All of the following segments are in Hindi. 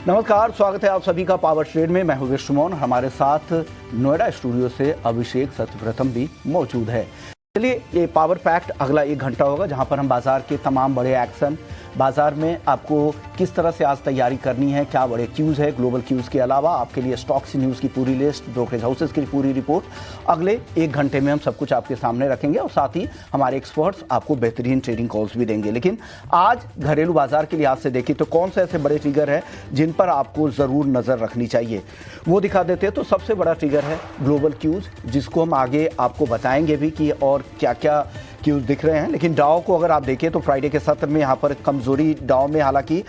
नमस्कार, स्वागत है आप सभी का पावर ट्रेड में। मैं हूं विश्वमोहन। हमारे साथ नोएडा स्टूडियो से अभिषेक सत्यव्रतम भी मौजूद है। चलिए, ये पावर पैक्ट अगला 1 घंटा होगा जहां पर हम बाजार के तमाम बड़े एक्शन, बाजार में आपको किस तरह से आज तैयारी करनी है, क्या बड़े क्यूज है, ग्लोबल क्यूज के अलावा आपके लिए स्टॉक्स न्यूज़ की पूरी लिस्ट, ब्रोकरेज हाउसेस की पूरी रिपोर्ट अगले 1 घंटे में हम सब कुछ आपके सामने रखेंगे और साथ ही हमारे एक्सपर्ट्स आपको बेहतरीन ट्रेडिंग कॉल्स भी देंगे। लेकिन आज घरेलू बाजार के लिहाज से देखिए तो कौन से ऐसे बड़े ट्रिगर है जिन पर आपको ज़रूर नज़र रखनी चाहिए, वो दिखा देते हैं। तो सबसे बड़ा ट्रिगर है ग्लोबल क्यूज, जिसको हम आगे आपको बताएंगे भी कि और क्या क्या क्यूज दिख रहे हैं। लेकिन डाउ को अगर आप देखें तो फ्राइडे के सत्र में यहाँ पर कमजोरी डाउ में, हालांकि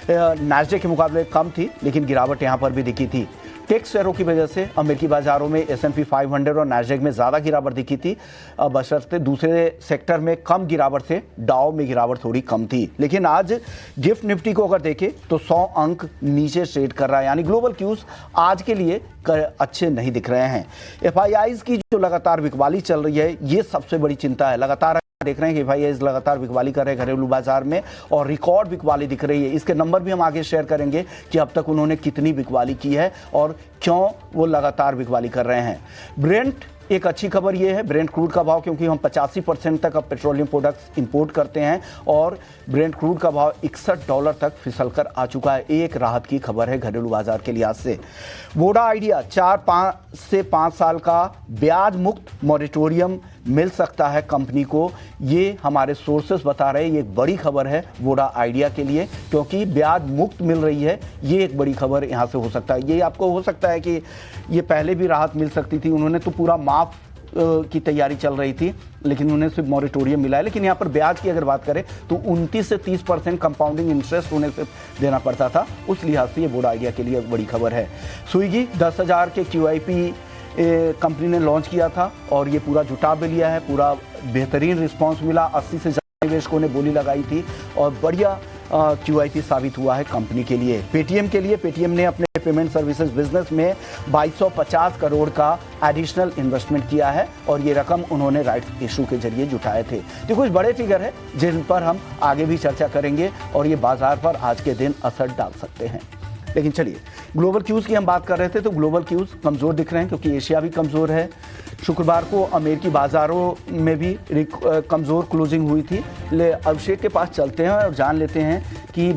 नैस्डैक के मुकाबले कम थी, लेकिन गिरावट यहाँ पर भी दिखी थी। टेक शेयरों की वजह से अमेरिकी बाजारों में S&P 500 और नैस्डैक में ज़्यादा गिरावट दिखी थी, बशर्ते दूसरे सेक्टर में कम गिरावट से डाउ में गिरावट थोड़ी कम थी। लेकिन आज गिफ्ट निफ्टी को अगर देखें तो 100 अंक नीचे ट्रेड कर रहा है, यानी ग्लोबल क्यूज आज के लिए अच्छे नहीं दिख रहे हैं। FIIs की जो लगातार बिकवाली चल रही है, ये सबसे बड़ी चिंता है। लगातार देख रहे हैं कि FIIs लगातार बिकवाली कर रहे हैं घरेलू बाजार में और रिकॉर्ड बिकवाली दिख रही है। इसके नंबर भी हम आगे शेयर करेंगे कि अब तक उन्होंने कितनी बिकवाली की है और क्यों वो लगातार बिकवाली कर रहे हैं। ब्रेंट, एक अच्छी खबर ये है, ब्रेंट क्रूड का भाव, क्योंकि हम 85% तक अब पेट्रोलियम प्रोडक्ट्स इंपोर्ट करते हैं और ब्रेंट क्रूड का भाव $61 तक फिसल कर आ चुका है। एक राहत की खबर है घरेलू बाजार के लिहाज से। वोडा आइडिया 4 से 5 साल का ब्याज मुक्त मॉरेटोरियम मिल सकता है कंपनी को, ये हमारे सोर्सेस बता रहे हैं। ये एक बड़ी खबर है वोडा आइडिया के लिए, क्योंकि ब्याज मुक्त मिल रही है, ये एक बड़ी खबर यहाँ से हो सकता है। ये आपको हो सकता है कि ये पहले भी राहत मिल सकती थी, उन्होंने तो पूरा माफ की तैयारी चल रही थी, लेकिन उन्हें सिर्फ मॉरेटोरियम मिला है। लेकिन यहाँ पर ब्याज की अगर बात करें तो 29 से 30% कंपाउंडिंग इंटरेस्ट उन्हें सिर्फ देना पड़ता था। उस लिहाज से ये वोडा आइडिया के लिए बड़ी खबर है। स्विगी 10,000 के QIP कंपनी ने लॉन्च किया था और ये पूरा जुटा भी लिया है, पूरा बेहतरीन रिस्पांस मिला। 80 से ज़्यादा निवेशकों ने बोली लगाई थी और बढ़िया QIP साबित हुआ है कंपनी के लिए। पेटीएम के लिए, पेटीएम ने अपने पेमेंट सर्विसेज बिजनेस में 2250 करोड़ का एडिशनल इन्वेस्टमेंट किया है और ये रकम उन्होंने राइट्स इशू के जरिए जुटाए थे। तो कुछ बड़े फिगर है जिन पर हम आगे भी चर्चा करेंगे और ये बाजार पर आज के दिन असर डाल सकते हैं। लेकिन चलिए, ग्लोबल क्यूज की हम बात कर रहे थे तो ग्लोबल क्यूज कमज़ोर दिख रहे हैं क्योंकि एशिया भी कमज़ोर है। शुक्रवार को अमेरिकी बाजारों में भी कमज़ोर क्लोजिंग हुई थी। अभिषेक के पास चलते हैं और जान लेते हैं कि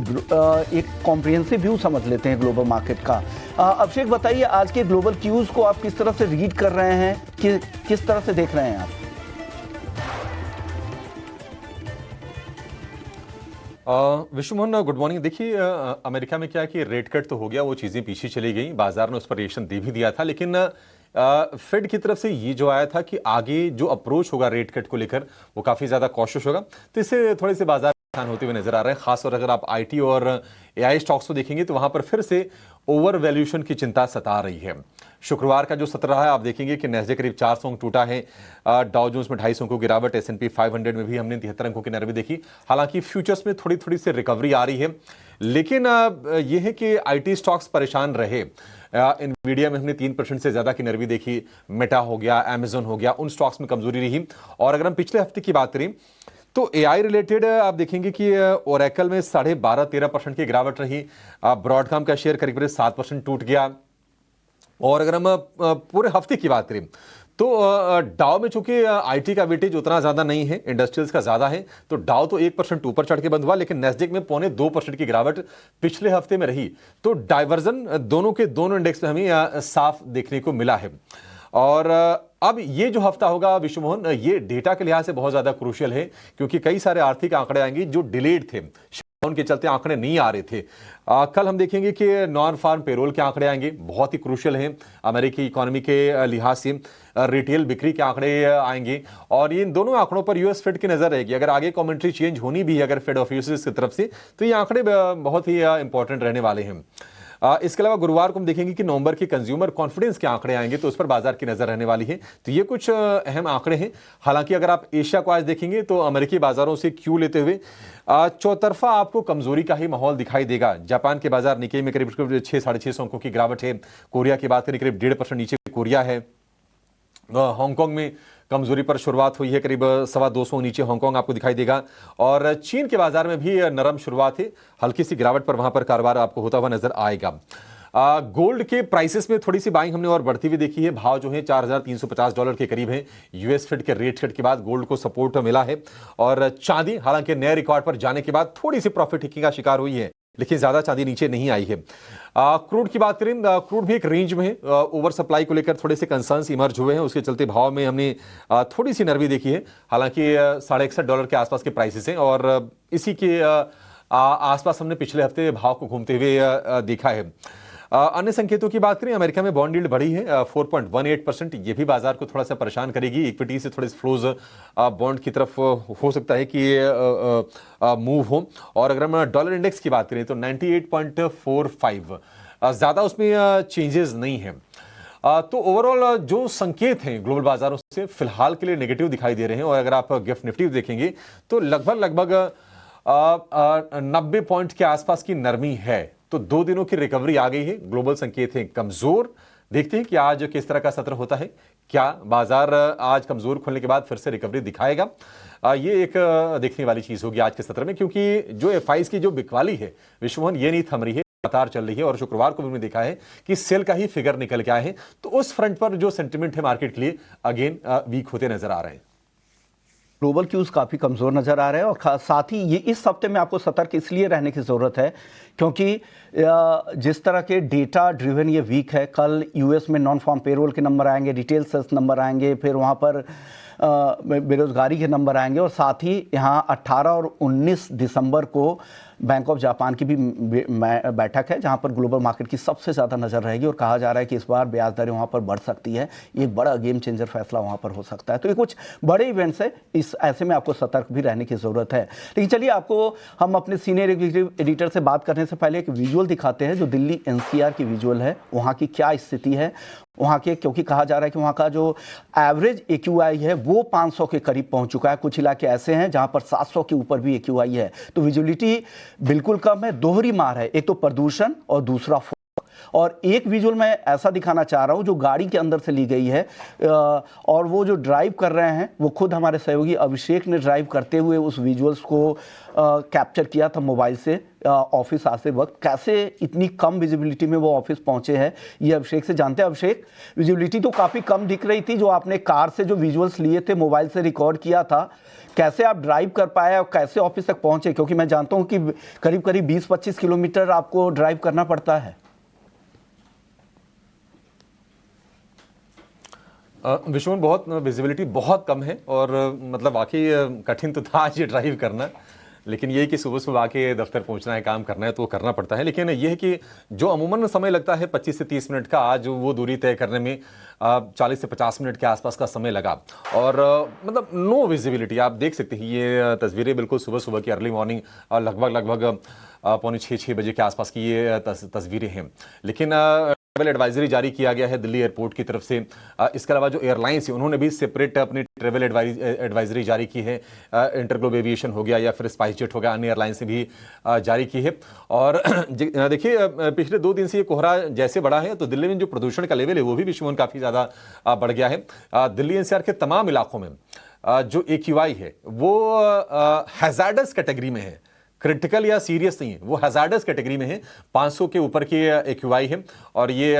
एक कॉम्प्रिहेंसिव व्यू समझ लेते हैं ग्लोबल मार्केट का। अभिषेक, बताइए आज के ग्लोबल क्यूज को आप किस तरह से रीड कर रहे हैं, किस तरह से देख रहे हैं आप? Vishwamohan, good morning. देखिए, अमेरिका में क्या है कि रेट कट तो हो गया, वो चीज़ें पीछे चली गई, बाजार ने उस पर रिएक्शन दे भी दिया था। लेकिन फेड की तरफ से ये जो आया था कि आगे जो अप्रोच होगा रेट कट को लेकर वो काफ़ी ज़्यादा कॉशियस होगा, तो इससे थोड़े से बाजार नुकसान होते हुए नजर आ रहे हैं। खासतौर अगर आप IT और AI स्टॉक्स को देखेंगे तो वहां पर फिर से ओवर वैल्यूएशन की चिंता सता रही है। शुक्रवार का जो सत्र रहा है, आप देखेंगे कि नैस्डैक करीब 400 अंक टूटा है, डाउ जोन्स में 250 अंकों की गिरावट, S&P 500 में भी हमने 73 अंकों की नरमी देखी। हालांकि फ्यूचर्स में थोड़ी थोड़ी सी रिकवरी आ रही है, लेकिन यह है कि IT स्टॉक्स परेशान रहे। इनवीडिया में हमने 3% से ज्यादा की नरमी देखी, मेटा हो गया, अमेजन हो गया, उन स्टॉक्स में कमजोरी रही। और अगर हम पिछले हफ्ते की बात करें तो AI रिलेटेड आप देखेंगे कि ओरेकल में 12.5-13% की गिरावट रही, ब्रॉडकॉम का शेयर करीब 7% टूट गया। और अगर हम पूरे हफ्ते की बात करें तो डाउ में चूंकि IT का वेटेज उतना ज्यादा नहीं है, इंडस्ट्रियल्स का ज्यादा है, तो डाउ तो 1% ऊपर चढ़ के बंद हुआ, लेकिन नैस्डैक में 0.25% की गिरावट पिछले हफ्ते में रही। तो डाइवर्जन दोनों के दोनों इंडेक्स में हमें साफ देखने को मिला है। और अब ये जो हफ्ता होगा विश्वमोहन, ये डेटा के लिहाज से बहुत ज्यादा क्रूशियल है, क्योंकि कई सारे आर्थिक आंकड़े आएंगे जो डिलेड थे, उनके चलते आंकड़े नहीं आ रहे थे। कल हम देखेंगे कि नॉन फार्म पेरोल के आंकड़े आएंगे, बहुत ही क्रूशियल हैं अमेरिकी इकोनॉमी के लिहाज से। रिटेल बिक्री के आंकड़े आएंगे और इन दोनों आंकड़ों पर US फेड की नजर रहेगी। अगर आगे कमेंट्री चेंज होनी भी है अगर फेड ऑफिसर्स की तरफ से, तो ये आंकड़े बहुत ही इंपॉर्टेंट रहने वाले हैं। इसके अलावा गुरुवार को हम देखेंगे कि नवंबर के कंज्यूमर कॉन्फिडेंस के आंकड़े आएंगे, तो उस पर बाजार की नजर रहने वाली है। तो ये कुछ अहम आंकड़े हैं। हालांकि अगर आप एशिया को आज देखेंगे तो अमेरिकी बाजारों से क्यू लेते हुए चौतरफा आपको कमजोरी का ही माहौल दिखाई देगा। जापान के बाजार निकेई में करीब 600-650 अंकों की गिरावट है। कोरिया की बात करें करीब 1.5% नीचे कोरिया है। हांगकांग में कमजोरी पर शुरुआत हुई है, करीब 225 नीचे हांगकांग आपको दिखाई देगा। और चीन के बाजार में भी नरम शुरुआत है, हल्की सी गिरावट पर वहां पर कारोबार आपको होता हुआ नजर आएगा। गोल्ड के प्राइसेस में थोड़ी सी बाइंग हमने और बढ़ती हुई देखी है, भाव जो है $4,350 के करीब है। यूएस फेड के रेट कट के बाद गोल्ड को सपोर्ट मिला है। और चांदी हालांकि नए रिकॉर्ड पर जाने के बाद थोड़ी सी प्रॉफिट हिकिंग का शिकार हुई है, लेकिन ज्यादा चांदी नीचे नहीं आई है। क्रूड की बात करें, क्रूड भी एक रेंज में है। ओवर सप्लाई को लेकर थोड़े से कंसर्न्स इमर्ज हुए हैं, उसके चलते भाव में हमने थोड़ी सी नरमी देखी है। हालांकि $61.5 के आसपास के प्राइसेस हैं और इसी के आसपास हमने पिछले हफ्ते भाव को घूमते हुए देखा है। अन्य संकेतों की बात करें, अमेरिका में बॉन्ड यील्ड बढ़ी है 4.18%। ये भी बाजार को थोड़ा सा परेशान करेगी। इक्विटी से थोड़े फ्लोज बॉन्ड की तरफ हो सकता है कि मूव हो। और अगर हम डॉलर इंडेक्स की बात करें तो 98.45, ज़्यादा उसमें चेंजेस नहीं है। तो ओवरऑल जो संकेत हैं ग्लोबल बाजारों से फिलहाल के लिए नेगेटिव दिखाई दे रहे हैं। और अगर आप गिफ्ट निफ्टी देखेंगे तो लगभग 90 पॉइंट के आसपास की नरमी है। तो 2 दिनों की रिकवरी आ गई है, ग्लोबल संकेत हैं कमजोर। देखते हैं कि आज किस तरह का सत्र होता है, क्या बाजार आज कमजोर खुलने के बाद फिर से रिकवरी दिखाएगा। ये एक देखने वाली चीज होगी आज के सत्र में, क्योंकि जो एफआईज की जो बिकवाली है विश्वमोहन, ये नहीं थम रही है, लगातार चल रही है। और शुक्रवार को भी हमने देखा है कि सेल का ही फिगर निकल के आए हैं। तो उस फ्रंट पर जो सेंटिमेंट है मार्केट के लिए अगेन वीक होते नजर आ रहे हैं। ग्लोबल क्यूज काफ़ी कमज़ोर नज़र आ रहे हैं और साथ ही ये इस हफ्ते में आपको सतर्क इसलिए रहने की ज़रूरत है क्योंकि जिस तरह के डेटा ड्रिवन ये वीक है। कल यूएस में नॉन फार्म पेरोल के नंबर आएंगे, रिटेल सेल्स नंबर आएंगे, फिर वहाँ पर बेरोज़गारी के नंबर आएंगे और साथ ही यहाँ 18 और 19 दिसंबर को बैंक ऑफ जापान की भी बैठक है जहाँ पर ग्लोबल मार्केट की सबसे ज़्यादा नज़र रहेगी और कहा जा रहा है कि इस बार ब्याज दरें वहाँ पर बढ़ सकती है। ये एक बड़ा गेम चेंजर फैसला वहाँ पर हो सकता है। तो ये कुछ बड़े इवेंट्स है, इस ऐसे में आपको सतर्क भी रहने की ज़रूरत है। लेकिन चलिए आपको हम अपने सीनियर एग्जीक्यूटिव एडिटर से बात करने से पहले एक विजुअल दिखाते हैं जो दिल्ली एनसीआर की विजुअल है, वहाँ की क्या स्थिति है वहाँ के, क्योंकि कहा जा रहा है कि वहाँ का जो एवरेज एक्यूआई है वो 500 के करीब पहुँच चुका है। कुछ इलाके ऐसे हैं जहाँ पर 700 के ऊपर भी एक्यूआई है। तो विजुअलिटी बिल्कुल कम है, दोहरी मार है, एक तो प्रदूषण और दूसरा फॉग। और एक विजुअल मैं ऐसा दिखाना चाह रहा हूँ जो गाड़ी के अंदर से ली गई है और वो जो ड्राइव कर रहे हैं वो खुद हमारे सहयोगी अभिषेक ने ड्राइव करते हुए उस विजुअल्स को कैप्चर किया था मोबाइल से ऑफिस आते वक्त। कैसे इतनी कम विजिबिलिटी में वो ऑफिस पहुंचे हैं ये अभिषेक से जानते हैं। अभिषेक, विजिबिलिटी तो काफ़ी कम दिख रही थी, जो आपने कार से जो विजुअल्स लिए थे, मोबाइल से रिकॉर्ड किया था, कैसे आप ड्राइव कर पाए और कैसे ऑफिस तक पहुंचे? क्योंकि मैं जानता हूं कि करीब करीब 20-25 किलोमीटर आपको ड्राइव करना पड़ता है। विश्वमोहन, बहुत विजिबिलिटी बहुत कम है और मतलब वाकई कठिन तो था आज ये ड्राइव करना। लेकिन ये कि सुबह सुबह आके दफ्तर पहुंचना है, काम करना है तो करना पड़ता है। लेकिन ये है कि जो अमूमन समय लगता है 25 से 30 मिनट का, आज वो दूरी तय करने में 40 से 50 मिनट के आसपास का समय लगा। और मतलब नो विजिबिलिटी आप देख सकते हैं। ये तस्वीरें बिल्कुल सुबह सुबह की अर्ली मॉर्निंग लगभग 5:45-6 बजे के आसपास की ये तस्वीरें हैं। लेकिन ट्रैवल एडवाइजरी जारी किया गया है दिल्ली एयरपोर्ट की तरफ से। इसके अलावा जो एयरलाइंस है उन्होंने भी सेपरेट अपनी ट्रैवल एडवाइजरी जारी की है। इंटरग्लोब एविएशन हो गया या फिर स्पाइस जेट हो गया, अन्य एयरलाइंस ने भी जारी की है। और देखिए पिछले 2 दिन से ये कोहरा जैसे बढ़ा है तो दिल्ली में जो प्रदूषण का लेवल है वो भी विश्वमोहन काफ़ी ज़्यादा बढ़ गया है। दिल्ली एनसीआर के तमाम इलाकों में जो एक्यूआई है वो हैजार्डस कैटेगरी में है, क्रिटिकल या सीरियस नहीं है, वो हैजार्डस कैटेगरी में है। 500 के ऊपर की एक्यूआई है और ये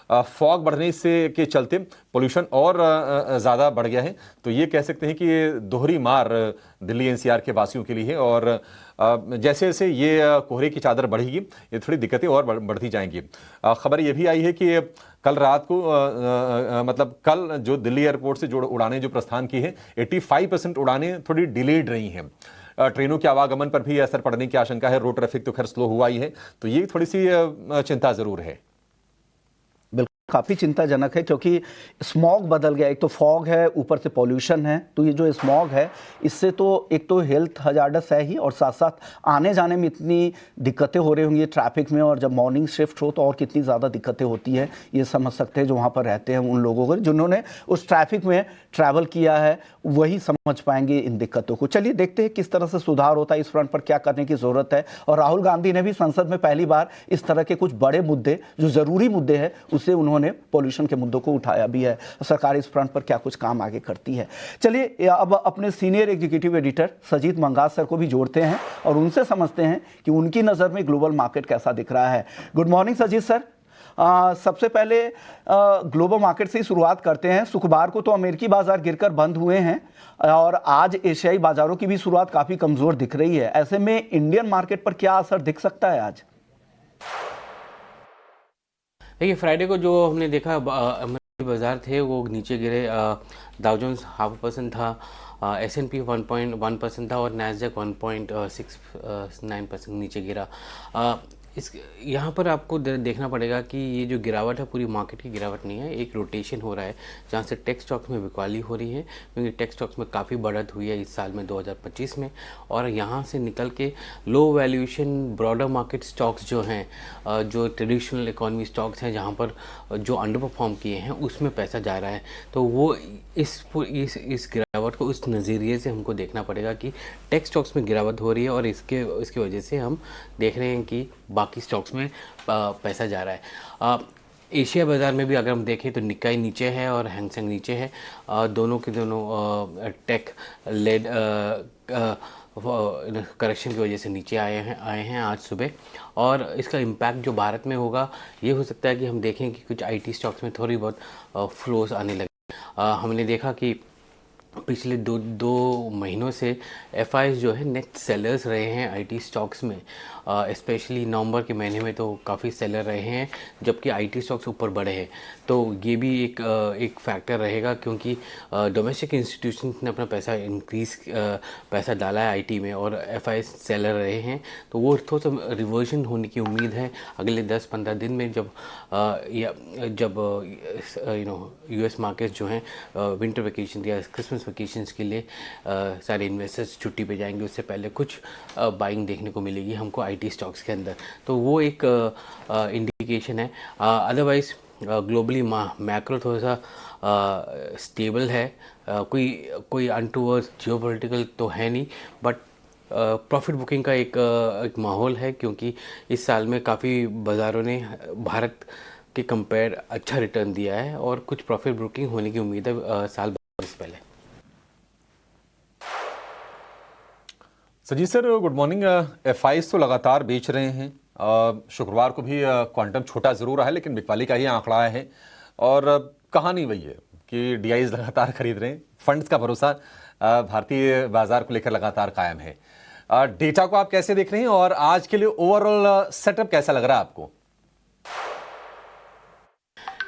फॉग बढ़ने से के चलते पोल्यूशन और ज़्यादा बढ़ गया है। तो ये कह सकते हैं कि ये दोहरी मार दिल्ली एनसीआर के वासियों के लिए है। और जैसे जैसे ये कोहरे की चादर बढ़ेगी ये थोड़ी दिक्कतें और बढ़ती जाएंगी। खबर ये भी आई है कि कल रात को मतलब कल जो दिल्ली एयरपोर्ट से जो उड़ानें जो प्रस्थान की है 85% उड़ानें थोड़ी डिलेड रही हैं। ट्रेनों के आवागमन पर भी असर पड़ने की आशंका है। रोड ट्रैफिक तो खैर स्लो हुआ ही है, तो ये थोड़ी सी चिंता जरूर है। काफ़ी चिंताजनक है क्योंकि स्मॉग बदल गया। एक तो फॉग है, ऊपर से पॉल्यूशन है। तो ये जो स्मॉग है इससे तो एक तो हेल्थ हजार्डस है ही और साथ साथ आने जाने में इतनी दिक्कतें हो रही होंगी ट्रैफिक में। और जब मॉर्निंग शिफ्ट हो तो और कितनी ज़्यादा दिक्कतें होती है ये समझ सकते हैं जो वहाँ पर रहते हैं उन लोगों को, जिन्होंने उस ट्रैफिक में ट्रैवल किया है वही समझ पाएंगे इन दिक्कतों को। चलिए देखते हैं किस तरह से सुधार होता है, इस फ्रंट पर क्या करने की ज़रूरत है। और राहुल गांधी ने भी संसद में पहली बार इस तरह के कुछ बड़े मुद्दे जो ज़रूरी मुद्दे हैं उसे उन्होंने उन्होंने पॉल्यूशन के मुद्दों को उठाया भी है। सरकार इस फ्रंट पर क्या कुछ काम आगे करती है। चलिए अब अपने senior executive editor Sajeet Mangas sir को भी जोड़ते हैं और उनसे समझते हैं कि उनकी नज़र में ग्लोबल मार्केट कैसा दिख रहा है। Good morning Sajit sir. सबसे पहले ग्लोबल मार्केट से ही शुरुआत करते हैं। शुक्रवार को तो अमेरिकी बाजार गिरकर बंद हुए हैं और आज एशियाई बाजारों की भी शुरुआत काफ़ी कमज़ोर दिख रही है। ऐसे में इंडियन मार्केट पर क्या असर दिख सकता है आज? देखिए, फ्राइडे को जो हमने देखा अमेरिकी बाजार थे वो नीचे गिरे। डाउ जोन्स 0.5% था, S&P 1.1% था और नैस्डैक 1.69% नीचे गिरा। इस यहाँ पर आपको देखना पड़ेगा कि ये जो गिरावट है पूरी मार्केट की गिरावट नहीं है, एक रोटेशन हो रहा है जहाँ से टेक स्टॉक्स में बिकवाली हो रही है, क्योंकि टेक स्टॉक्स में काफ़ी बढ़त हुई है इस साल में 2025 में। और यहाँ से निकल के लो वैल्यूएशन ब्रॉडर मार्केट स्टॉक्स जो हैं, जो ट्रेडिशनल इकोनॉमी स्टॉक्स हैं जहाँ पर जो अंडर परफॉर्म किए हैं उसमें पैसा जा रहा है। तो वो इस गिरावट को उस नज़रिए से हमको देखना पड़ेगा कि टेक स्टॉक्स में गिरावट हो रही है और इसकी वजह से हम देख रहे हैं कि बाकी स्टॉक्स में पैसा जा रहा है। एशिया बाज़ार में भी अगर हम देखें तो निकाई नीचे है और हैंगसेंग नीचे है। दोनों के दोनों टेक लेड करेक्शन की वजह से नीचे आए हैं आज सुबह। और इसका इम्पैक्ट जो भारत में होगा ये हो सकता है कि हम देखें कि कुछ आईटी स्टॉक्स में थोड़ी बहुत फ्लोज आने लगे। हमने देखा कि पिछले दो महीनों से एफआईज जो है नेट सेलर्स रहे हैं आईटी स्टॉक्स में। स्पेशली नवंबर के महीने में तो काफ़ी सेलर रहे हैं, जबकि आईटी स्टॉक्स ऊपर बढ़े हैं। तो ये भी एक फैक्टर रहेगा, क्योंकि डोमेस्टिक इंस्टीट्यूशंस ने अपना पैसा डाला है आईटी में और एफआई सेलर रहे हैं। तो वो थोड़ा सा रिवर्जन होने की उम्मीद है अगले 10-15 दिन में, जब यूएस मार्केट जो हैं विंटर वेकेशन या क्रिसमस वेकेशंस के लिए सारे इन्वेस्टर्स छुट्टी पे जाएंगे, उससे पहले कुछ बाइंग देखने को मिलेगी हमको आईटी स्टॉक्स के अंदर। तो वो एक इंडिकेशन है। अदरवाइज ग्लोबली मैक्रो थोड़ा सा स्टेबल है। कोई अनटूवर्ड्स जियोपॉलिटिकल तो है नहीं, बट प्रॉफिट बुकिंग का एक माहौल है, क्योंकि इस साल में काफ़ी बाज़ारों ने भारत के कंपेयर अच्छा रिटर्न दिया है और कुछ प्रॉफिट बुकिंग होने की उम्मीद है साल भर से पहले। Sajit sir, good morning. FIIs तो लगातार बेच रहे हैं। शुक्रवार को भी क्वांटम छोटा ज़रूर रहा है, लेकिन बिकवाली का ही आंकड़ा है और कहानी वही है कि डीआईज लगातार खरीद रहे हैं। फंड्स का भरोसा भारतीय बाजार को लेकर लगातार कायम है। डेटा को आप कैसे देख रहे हैं और आज के लिए ओवरऑल सेटअप कैसा लग रहा है आपको?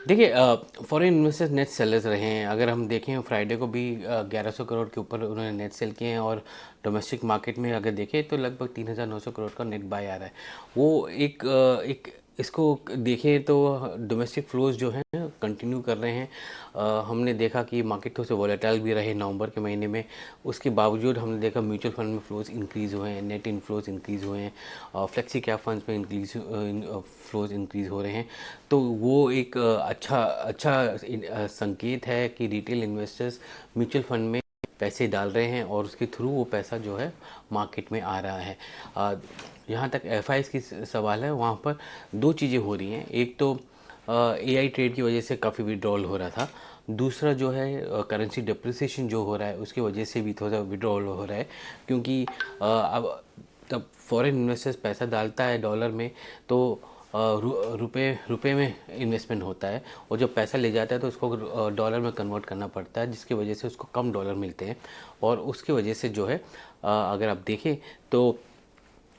देखिए, फॉरेन इन्वेस्टर्स नेट सेलर्स रहे हैं। अगर हम देखें फ्राइडे को भी 1100 करोड़ के ऊपर उन्होंने नेट सेल किए हैं और डोमेस्टिक मार्केट में अगर देखें तो लगभग 3900 करोड़ का नेट बाय आ रहा है। वो एक इसको देखें तो डोमेस्टिक फ्लोज जो हैं कंटिन्यू कर रहे हैं। हमने देखा कि मार्केट थोड़े से वॉलेटाइल भी रहे नवंबर के महीने में, उसके बावजूद हमने देखा म्यूचुअल फंड में फ्लोज इंक्रीज़ हुए हैं, नेट इनफ्लोज इंक्रीज़ हुए हैं, फ्लेक्सी कैप फंड्स में फ्लोज इंक्रीज़ हो रहे हैं। तो वो एक अच्छा संकेत है कि रिटेल इन्वेस्टर्स म्यूचुअल फंड में पैसे डाल रहे हैं और उसके थ्रू वो पैसा जो है मार्केट में आ रहा है। यहाँ तक एफआईज की सवाल है, वहाँ पर दो चीज़ें हो रही हैं। एक तो एआई ट्रेड की वजह से काफ़ी विड्रॉल हो रहा था, दूसरा जो है करेंसी डिप्रिसिएशन जो हो रहा है उसकी वजह से भी थोड़ा विड्रॉल हो रहा है, क्योंकि अब तब फॉरेन इन्वेस्टर्स पैसा डालता है डॉलर में तो रुपए में इन्वेस्टमेंट होता है, और जब पैसा ले जाता है तो उसको डॉलर में कन्वर्ट करना पड़ता है, जिसकी वजह से उसको कम डॉलर मिलते हैं और उसकी वजह से जो है अगर आप देखें तो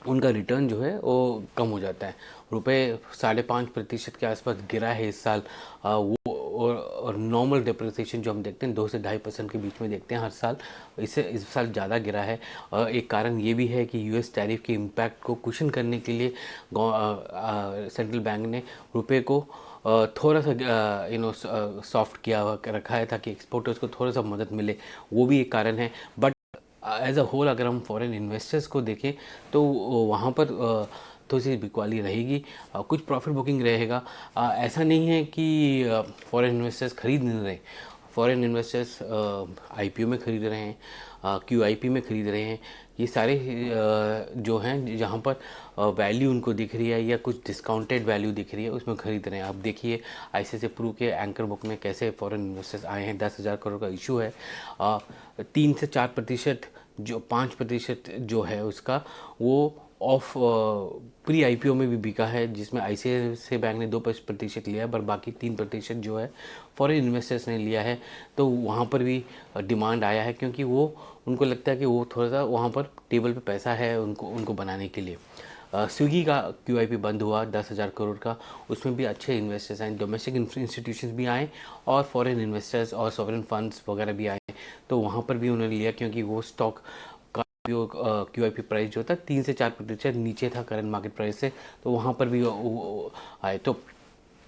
उनका रिटर्न जो है वो कम हो जाता है। रुपए 5.5% के आसपास गिरा है इस साल। वो और नॉर्मल डिप्रिसिएशन जो हम देखते हैं 2 से 2.5% के बीच में देखते हैं हर साल, इससे इस साल ज़्यादा गिरा है। एक कारण ये भी है कि यूएस टैरिफ के इम्पैक्ट को कुशन करने के लिए सेंट्रल बैंक ने रुपए को थोड़ा सा सॉफ्ट किया रखा है ताकि एक्सपोर्टर्स को थोड़ा सा मदद मिले, वो भी एक कारण है। बट एज अ होल अगर हम फॉरेन इन्वेस्टर्स को देखें तो वहाँ पर थोड़ी सी बिकवाली रहेगी, कुछ प्रॉफिट बुकिंग रहेगा। ऐसा नहीं है कि फॉरेन इन्वेस्टर्स खरीद नहीं रहे। फॉरेन इन्वेस्टर्स आईपीओ में खरीद रहे हैं, क्यूआईपी में खरीद रहे हैं, ये सारे जो हैं जहाँ पर वैल्यू उनको दिख रही है या कुछ डिस्काउंटेड वैल्यू दिख रही है उसमें खरीद रहे हैं। आप देखिए आईसीआईसीआई प्रू के एंकर बुक में कैसे फॉरेन इन्वेस्टर्स आए हैं। 10,000 करोड़ का इशू है। 3 से 4% जो 5% जो है उसका वो ऑफ प्री आईपीओ में भी बिका है, जिसमें आईसीआईसीआई बैंक ने 2% लिया है, पर बाकी 3% जो है फॉरेन इन्वेस्टर्स ने लिया है। तो वहाँ पर भी डिमांड आया है, क्योंकि वो उनको लगता है कि वो थोड़ा सा वहाँ पर टेबल पे पैसा है उनको बनाने के लिए। स्विगी का क्यूआईपी बंद हुआ 10,000 करोड़ का, उसमें भी अच्छे इन्वेस्टर्स आए, डोमेस्टिक इंस्टीट्यूशंस भी आए और फॉरेन इन्वेस्टर्स और सॉवरेन फंड्स वगैरह भी आए। तो वहाँ पर भी उन्होंने लिया, क्योंकि वो स्टॉक का क्यूआईपी प्राइस जो था 3 से 4% नीचे था करंट मार्केट प्राइस से, तो वहाँ पर भी वो आए। तो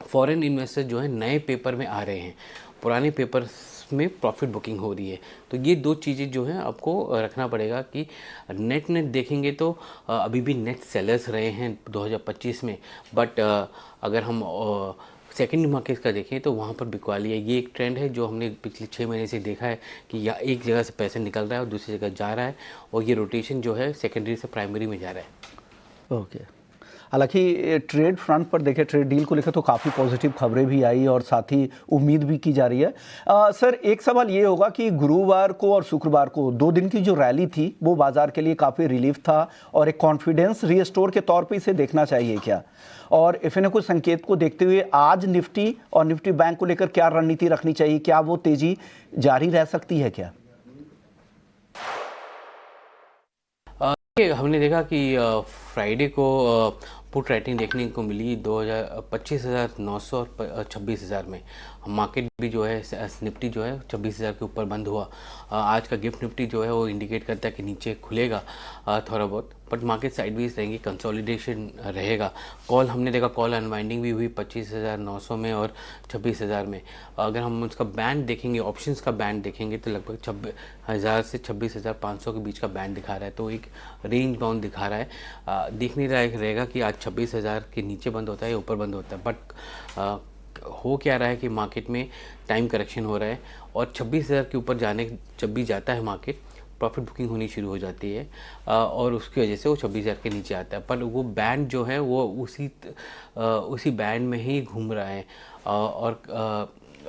फॉरेन इन्वेस्टर जो है नए पेपर में आ रहे हैं, पुराने पेपर में प्रॉफिट बुकिंग हो रही है। तो ये दो चीज़ें जो हैं आपको रखना पड़ेगा कि नेट देखेंगे तो अभी भी नेट सेलर्स रहे हैं 2025 में, बट अगर हम सेकेंडरी मार्केट का देखें तो वहाँ पर बिकवाली है। ये एक ट्रेंड है जो हमने पिछले 6 महीने से देखा है कि या एक जगह से पैसा निकल रहा है और दूसरी जगह जा रहा है, और ये रोटेशन जो है सेकेंडरी से प्राइमरी में जा रहा है। ओके। हालांकि ट्रेड फ्रंट पर देखें, ट्रेड डील को लेकर तो काफ़ी पॉजिटिव खबरें भी आई और साथ ही उम्मीद भी की जा रही है। सर, एक सवाल ये होगा कि गुरुवार को और शुक्रवार को 2 दिन की जो रैली थी वो बाजार के लिए काफ़ी रिलीफ था और एक कॉन्फिडेंस रीस्टोर के तौर पे इसे देखना चाहिए क्या? और इफिनेको संकेत को देखते हुए आज निफ्टी और निफ्टी बैंक को लेकर क्या रणनीति रखनी चाहिए? क्या वो तेजी जारी रह सकती है क्या? हमने देखा कि फ्राइडे को पुट राइटिंग देखने को मिली 25,900 और 26,000 में। मार्केट भी जो है निफ्टी जो है 26,000 के ऊपर बंद हुआ। आज का गिफ्ट निफ्टी जो है वो इंडिकेट करता है कि नीचे खुलेगा थोड़ा बहुत, बट मार्केट साइडवेज रहेंगी, कंसोलिडेशन रहेगा। कॉल हमने देखा, कॉल अनवाइंडिंग भी हुई 25,900 में और 26,000 में। अगर हम उसका बैंड देखेंगे, ऑप्शंस का बैंड देखेंगे तो लगभग 26,000 से 26,500 के बीच का बैंड दिखा रहा है, तो एक रेंज बाउंड दिखा रहा है। देखने लायक रहेगा कि आज 26,000 के नीचे बंद होता है या ऊपर बंद होता है। बट हो क्या रहा है कि मार्केट में टाइम करेक्शन हो रहा है और 26,000 के ऊपर जाने जब भी जाता है मार्केट, प्रॉफिट बुकिंग होनी शुरू हो जाती है और उसकी वजह से वो 26,000 के नीचे आता है। पर वो बैंड जो है वो उसी बैंड में ही घूम रहा है। और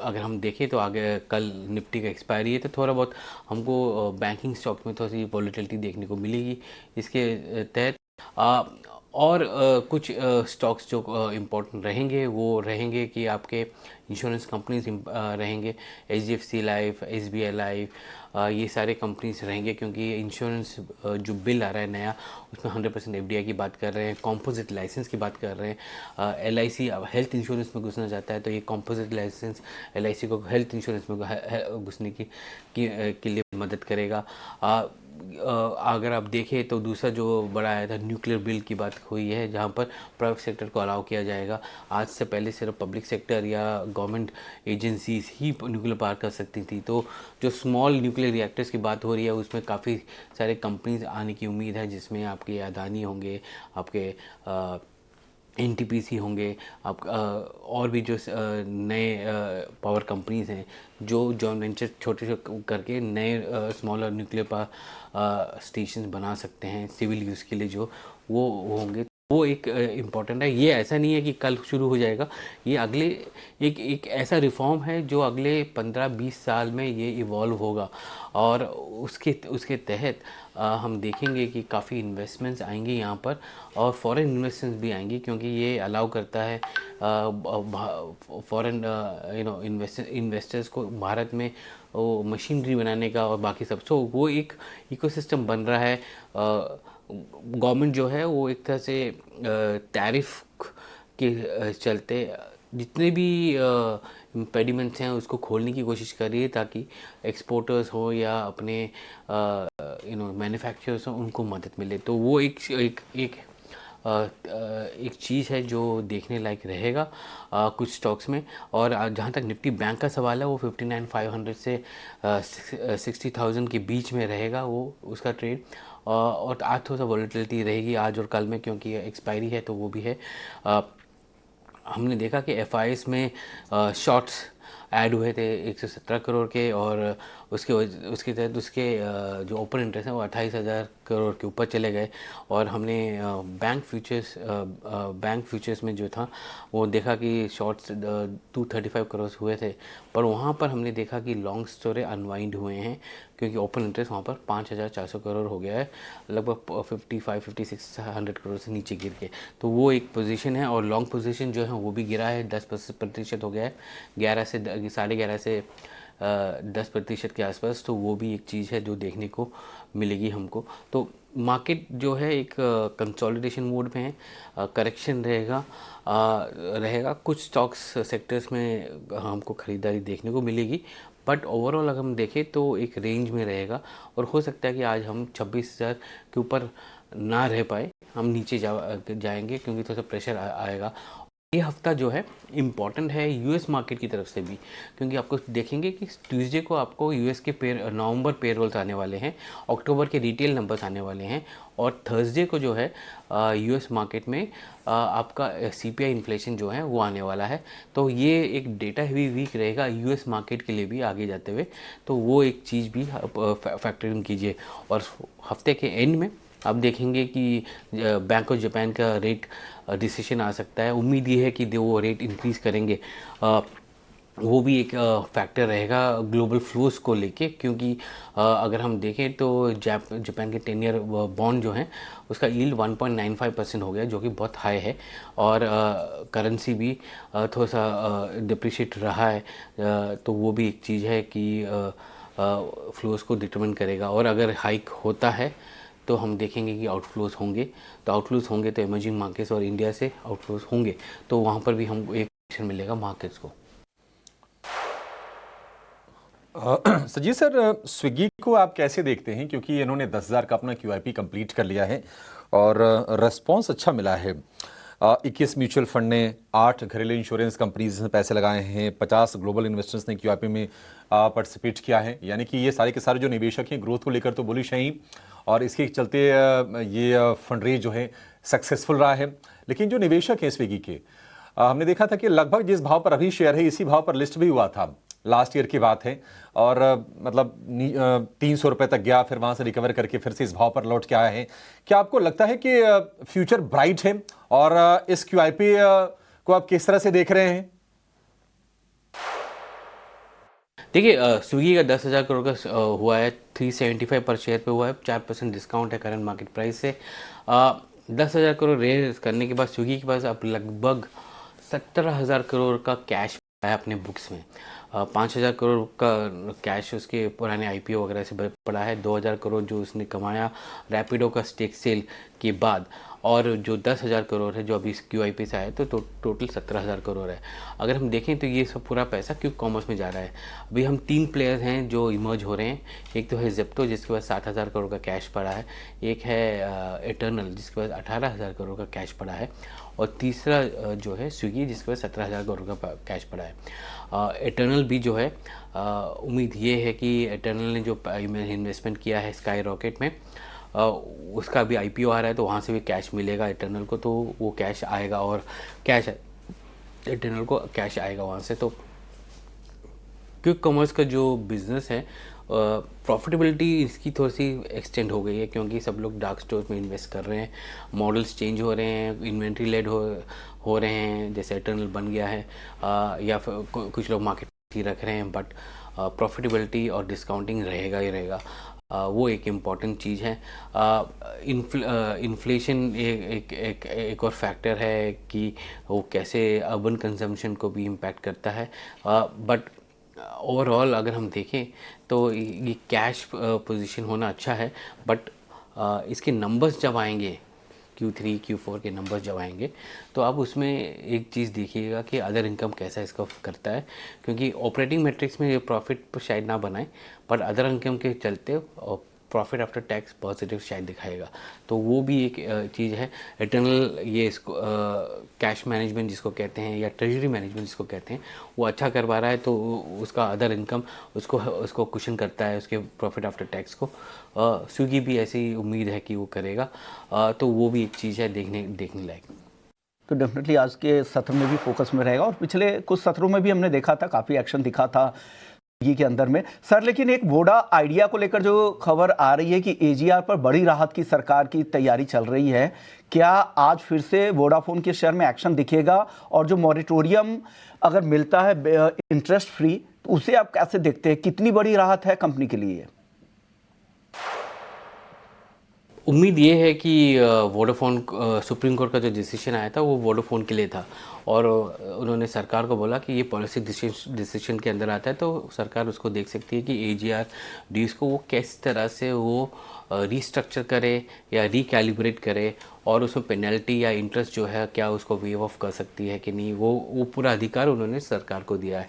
अगर हम देखें तो आगे कल निफ्टी का एक्सपायरी है, तो थोड़ा बहुत हमको बैंकिंग स्टॉक में थोड़ी सी वॉलेटिलिटी देखने को मिलेगी। इसके तहत और कुछ स्टॉक्स जो इम्पोर्टेंट रहेंगे वो रहेंगे कि आपके इंश्योरेंस कंपनीज रहेंगे, HDFC लाइफ, SBI लाइफ, ये सारे कंपनीज रहेंगे, क्योंकि इंश्योरेंस जो बिल आ रहा है नया उसमें 100% FDI की बात कर रहे हैं, कॉम्पोजिट लाइसेंस की बात कर रहे हैं। LIC अब हेल्थ इंश्योरेंस में घुसना चाहता है, तो ये कॉम्पोजिट लाइसेंस LIC को हेल्थ इंश्योरेंस में घुसने के लिए मदद करेगा। अगर आप देखें तो दूसरा जो बड़ा आया था, न्यूक्लियर बिल की बात हुई है, जहाँ पर प्राइवेट सेक्टर को अलाउ किया जाएगा। आज से पहले सिर्फ पब्लिक सेक्टर या गवर्नमेंट एजेंसीज ही न्यूक्लियर पावर कर सकती थी। तो जो स्मॉल न्यूक्लियर रिएक्टर्स की बात हो रही है उसमें काफ़ी सारे कंपनीज आने की उम्मीद है, जिसमें आपके अदानी होंगे, आपके NTPC होंगे, आप और भी जो नए पावर कंपनीज हैं जो जॉइंट वेंचर छोटे करके नए स्मॉलर न्यूक्लियर पावर स्टेशन बना सकते हैं सिविल यूज़ के लिए, जो वो होंगे। वो एक इम्पॉर्टेंट है। ये ऐसा नहीं है कि कल शुरू हो जाएगा, ये अगले एक ऐसा रिफॉर्म है जो अगले 15-20 साल में ये इवॉल्व होगा, और उसके तहत हम देखेंगे कि काफ़ी इन्वेस्टमेंट्स आएंगी यहाँ पर, और फॉरेन इन्वेस्टमेंट्स भी आएंगी, क्योंकि ये अलाउ करता है फॉरेन इन्वेस्टर्स को भारत में वो मशीनरी बनाने का और बाकी सब। सो वो एक इकोसिस्टम बन रहा है। गवर्नमेंट जो है वो एक तरह से टैरिफ के चलते जितने भी इम्पेडिमेंट्स हैं उसको खोलने की कोशिश कर रही है, ताकि एक्सपोर्टर्स हो या अपने मैन्युफैक्चरर्स हो उनको मदद मिले। तो वो एक चीज़ है जो देखने लायक रहेगा कुछ स्टॉक्स में। और जहाँ तक निफ्टी बैंक का सवाल है, वो 59,500 से 60,000 के बीच में रहेगा वो उसका ट्रेड। और आज थोड़ा सा वॉलेटिलिटी रहेगी आज और कल में, क्योंकि एक्सपायरी है तो वो भी है। हमने देखा कि FIs में शॉर्ट्स ऐड हुए थे 117 करोड़ के, और उसके तहत उसके जो ओपन इंटरेस्ट है वो 28,000 करोड़ के ऊपर चले गए। और हमने बैंक फ्यूचर्स में जो था वो देखा कि शॉर्ट्स 235 करोड़ हुए थे, पर वहाँ पर हमने देखा कि लॉन्ग स्टोरे अनवाइंड हुए हैं क्योंकि ओपन इंटरेस्ट वहाँ पर 5,400 करोड़ हो गया है, लगभग 5600 करोड़ से नीचे गिर के। तो वो एक पोजीशन है, और लॉन्ग पोजीशन जो है वो भी गिरा है, 10% हो गया है, 11 से 10% के आसपास। तो वो भी एक चीज़ है जो देखने को मिलेगी हमको। तो मार्केट जो है एक कंसोलिडेशन मोड में है, करेक्शन रहेगा कुछ स्टॉक्स सेक्टर्स में हमको ख़रीदारी देखने को मिलेगी, बट ओवरऑल अगर हम देखें तो एक रेंज में रहेगा। और हो सकता है कि आज हम 26,000 के ऊपर ना रह पाए, हम नीचे जाएंगे क्योंकि थोड़ा सा प्रेशर आएगा। ये हफ्ता जो है इम्पॉर्टेंट है यूएस मार्केट की तरफ से भी, क्योंकि आपको देखेंगे कि ट्यूसडे को आपको यूएस के नवंबर पेरोल्स आने वाले हैं, अक्टूबर के रिटेल नंबर्स आने वाले हैं, और थर्सडे को जो है यूएस मार्केट में आपका सीपीआई इन्फ्लेशन जो है वो आने वाला है। तो ये एक डेटा भी वीक रहेगा यूएस मार्केट के लिए भी आगे जाते हुए, तो वो एक चीज़ भी फैक्टर इन कीजिए। और हफ्ते के एंड में आप देखेंगे कि बैंक ऑफ जापान का रेट डिसीजन आ सकता है। उम्मीद ये है कि वो रेट इंक्रीज़ करेंगे, वो भी एक फैक्टर रहेगा ग्लोबल फ्लोज को लेके, क्योंकि अगर हम देखें तो जापान के 10 ईयर बॉन्ड जो हैं उसका यील्ड 1.95% हो गया, जो कि बहुत हाई है, और करेंसी भी थोड़ा सा डिप्रिशिएट रहा है। तो वो भी एक चीज़ है कि फ्लोज को डिटरमिन करेगा। और अगर हाइक होता है तो हम देखेंगे कि आउटफ्लोज होंगे, तो इमर्जिंग मार्केट्स और इंडिया से आउटफ्लोज होंगे, तो वहाँ पर भी हमको एक एक्शन मिलेगा मार्केट्स को। सजीव सर, स्विगी को आप कैसे देखते हैं, क्योंकि इन्होंने 10,000 का अपना QIP कंप्लीट कर लिया है और रिस्पॉन्स अच्छा मिला है। 21 म्यूचुअल फंड ने, 8 घरेलू इंश्योरेंस कंपनीज ने पैसे लगाए हैं, 50 ग्लोबल इन्वेस्टर्स ने QIP में पार्टिसिपेट किया है। यानी कि ये सारे के सारे जो निवेशक हैं ग्रोथ को लेकर तो बुलिश हैं ही, और इसके चलते ये फंड रेज जो है सक्सेसफुल रहा है। लेकिन जो निवेशक हैं स्विगी के, हमने देखा था कि लगभग जिस भाव पर अभी शेयर है इसी भाव पर लिस्ट भी हुआ था, लास्ट ईयर की बात है, और मतलब 300 रुपये तक गया, फिर वहाँ से रिकवर करके फिर से इस भाव पर लौट के आया है। क्या आपको लगता है कि फ्यूचर ब्राइट है, और इस QIP को आप किस तरह से देख रहे हैं? देखिए, स्विगी का 10,000 करोड़ का हुआ है, 375 पर शेयर पे हुआ है, 4% डिस्काउंट है करंट मार्केट प्राइस से। 10,000 करोड़ रेज करने के बाद स्विगी के पास अब लगभग 17,000 करोड़ का कैश है अपने बुक्स में। 5,000 करोड़ का कैश उसके पुराने IPO वगैरह से पड़ा है, 2,000 करोड़ जो उसने कमाया रैपिडो का स्टेक सेल के बाद, और जो 10,000 करोड़ है जो अभी इस QIP से आया, तो टोटल 17,000 करोड़ है। अगर हम देखें तो ये सब पूरा पैसा क्विक कॉमर्स में जा रहा है। अभी हम 3 प्लेयर्स हैं जो इमर्ज हो रहे हैं। एक तो है जेप्टो जिसके पास 7,000 करोड़ का कैश पड़ा है, एक है इटर्नल जिसके पास 18,000 करोड़ का कैश पड़ा है, और तीसरा जो है स्विगी जिसके पास 17,000 करोड़ का कैश पड़ा है। इटर्नल भी जो है, उम्मीद ये है कि इटर्नल ने जो इन्वेस्टमेंट किया है स्काई रॉकेट में, उसका भी IPO आ रहा है, तो वहाँ से भी कैश मिलेगा इटर्नल को, तो वो कैश आएगा, और इटर्नल को कैश आएगा वहाँ से। तो क्विक कॉमर्स का जो बिज़नेस है, प्रॉफिटेबिलिटी इसकी थोड़ी सी एक्सटेंड हो गई है, क्योंकि सब लोग डार्क स्टोर्स में इन्वेस्ट कर रहे हैं, मॉडल्स चेंज हो रहे हैं, इन्वेंट्री लेड हो रहे हैं, जैसे इटर्नल बन गया है, या फिर कुछ लोग मार्केट ही रख रहे हैं, बट प्रॉफिटेबिलिटी और डिस्काउंटिंग रहेगा ही रहेगा। वो एक इम्पॉर्टेंट चीज़ है। इन्फ्लेशन एक और फैक्टर है कि वो कैसे अर्बन कंजम्पशन को भी इम्पैक्ट करता है, बट ओवरऑल अगर हम देखें तो ये कैश पोजीशन होना अच्छा है, बट इसके नंबर्स जब आएंगे, Q3 Q4 के नंबर्स जब आएंगे, तो आप उसमें एक चीज़ देखिएगा कि अदर इनकम कैसा इसका करता है, क्योंकि ऑपरेटिंग मैट्रिक्स में ये प्रॉफिट पर शायद ना बनाए, पर अदर इनकम के चलते प्रॉफिट आफ्टर टैक्स पॉजिटिव शायद दिखाएगा। तो वो भी एक चीज़ है। इटर्नल ये इसको कैश मैनेजमेंट जिसको कहते हैं, या ट्रेजरी मैनेजमेंट जिसको कहते हैं, वो अच्छा करवा रहा है, तो उसका अदर इनकम उसको कुशन करता है उसके प्रॉफिट आफ्टर टैक्स को। स्विगी भी ऐसी ही उम्मीद है कि वो करेगा, तो वो भी एक चीज़ है देखने लायक। तो डेफिनेटली आज के सत्र में भी फोकस में रहेगा, और पिछले कुछ सत्रों में भी हमने देखा था काफ़ी एक्शन दिखा था। के अंदर में सर। लेकिन एक वोडा आइडिया को लेकर जो खबर आ रही है कि एजीआर पर बड़ी राहत की सरकार की तैयारी चल रही है, क्या आज फिर से वोडाफोन के शेयर में एक्शन दिखेगा? और जो मॉरिटोरियम अगर मिलता है इंटरेस्ट फ्री, तो उसे आप कैसे देखते हैं? कितनी बड़ी राहत है कंपनी के लिए? उम्मीद ये है कि वोडाफोन सुप्रीम कोर्ट का जो डिसीजन आया था वो वोडाफोन के लिए था, और उन्होंने सरकार को बोला कि ये पॉलिसी डिसीजन के अंदर आता है तो सरकार उसको देख सकती है कि एजीआर ड्यूज को वो किस तरह से वो रीस्ट्रक्चर करे या रिकैलिब्रेट करे, और उसमें पेनल्टी या इंटरेस्ट जो है क्या उसको वेव ऑफ कर सकती है कि नहीं, वो पूरा अधिकार उन्होंने सरकार को दिया है।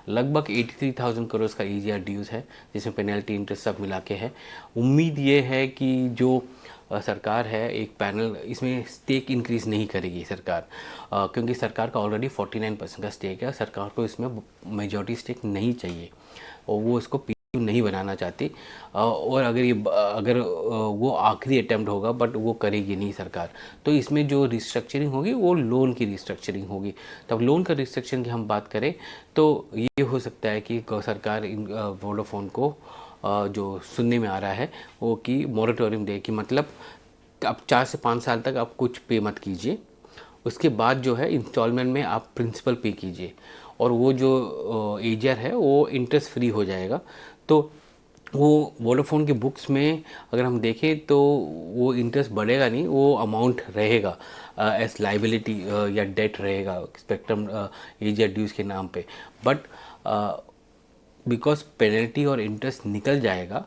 लगभग 83,000 करोड़ का एजीआर ड्यूज है, जिसमें पेनल्टी इंटरेस्ट सब मिला के है। उम्मीद ये है कि जो सरकार है, एक पैनल इसमें स्टेक इंक्रीज़ नहीं करेगी सरकार, क्योंकि सरकार का ऑलरेडी 49% का स्टेक है। सरकार को इसमें मेजॉरिटी स्टेक नहीं चाहिए और वो इसको पीयू नहीं बनाना चाहती, और अगर वो आखिरी अटैम्प्ट होगा, बट वो करेगी नहीं सरकार, तो इसमें जो रिस्ट्रक्चरिंग होगी वो लोन की रिस्ट्रक्चरिंग होगी। तब लोन का रिस्ट्रक्चरिंग की हम बात करें तो ये हो सकता है कि सरकार वोडाफोन को जो सुनने में आ रहा है वो कि मॉरेटोरियम दे, कि मतलब अब 4 से 5 साल तक आप कुछ पे मत कीजिए, उसके बाद जो है इंस्टॉलमेंट में आप प्रिंसिपल पे कीजिए, और वो जो एजीआर है वो इंटरेस्ट फ्री हो जाएगा। तो वो वोडाफोन के बुक्स में अगर हम देखें तो वो इंटरेस्ट बढ़ेगा नहीं, वो अमाउंट रहेगा एज लाइबिलिटी या डेट रहेगा स्पेक्ट्रम एजीआर ड्यूज के नाम पे, बट बिकॉज पेनल्टी और इंटरेस्ट निकल जाएगा,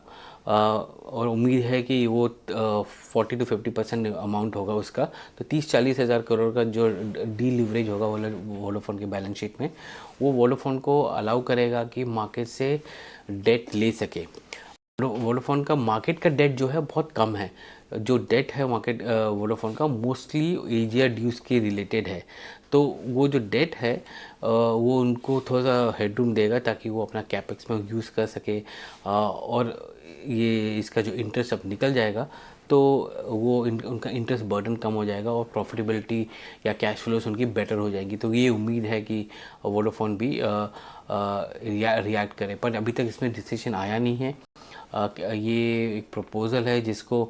और उम्मीद है कि वो 40 to 50% अमाउंट होगा उसका, तो 30-40 हज़ार करोड़ का जो डी लिवरेज होगा वोडाफोन के बैलेंस शीट में, वो वोडाफोन को अलाउ करेगा कि मार्केट से डेट ले सके। वोडाफोन का मार्केट का डेट जो है बहुत कम है, जो डेट है मार्केट वोडाफोन का मोस्टली एजीआर ड्यूज के रिलेटेड है, तो वो जो डेट है वो उनको थोड़ा सा हेडरूम देगा ताकि वो अपना कैपेक्स में यूज़ कर सके, और ये इसका जो इंटरेस्ट अब निकल जाएगा तो वो उनका इंटरेस्ट बर्डन कम हो जाएगा और प्रॉफिटेबिलिटी या कैश फ्लोस उनकी बेटर हो जाएगी। तो ये उम्मीद है कि वोडाफोन भी रिएक्ट करे, पर अभी तक इसमें डिसीजन आया नहीं है। ये एक प्रपोज़ल है जिसको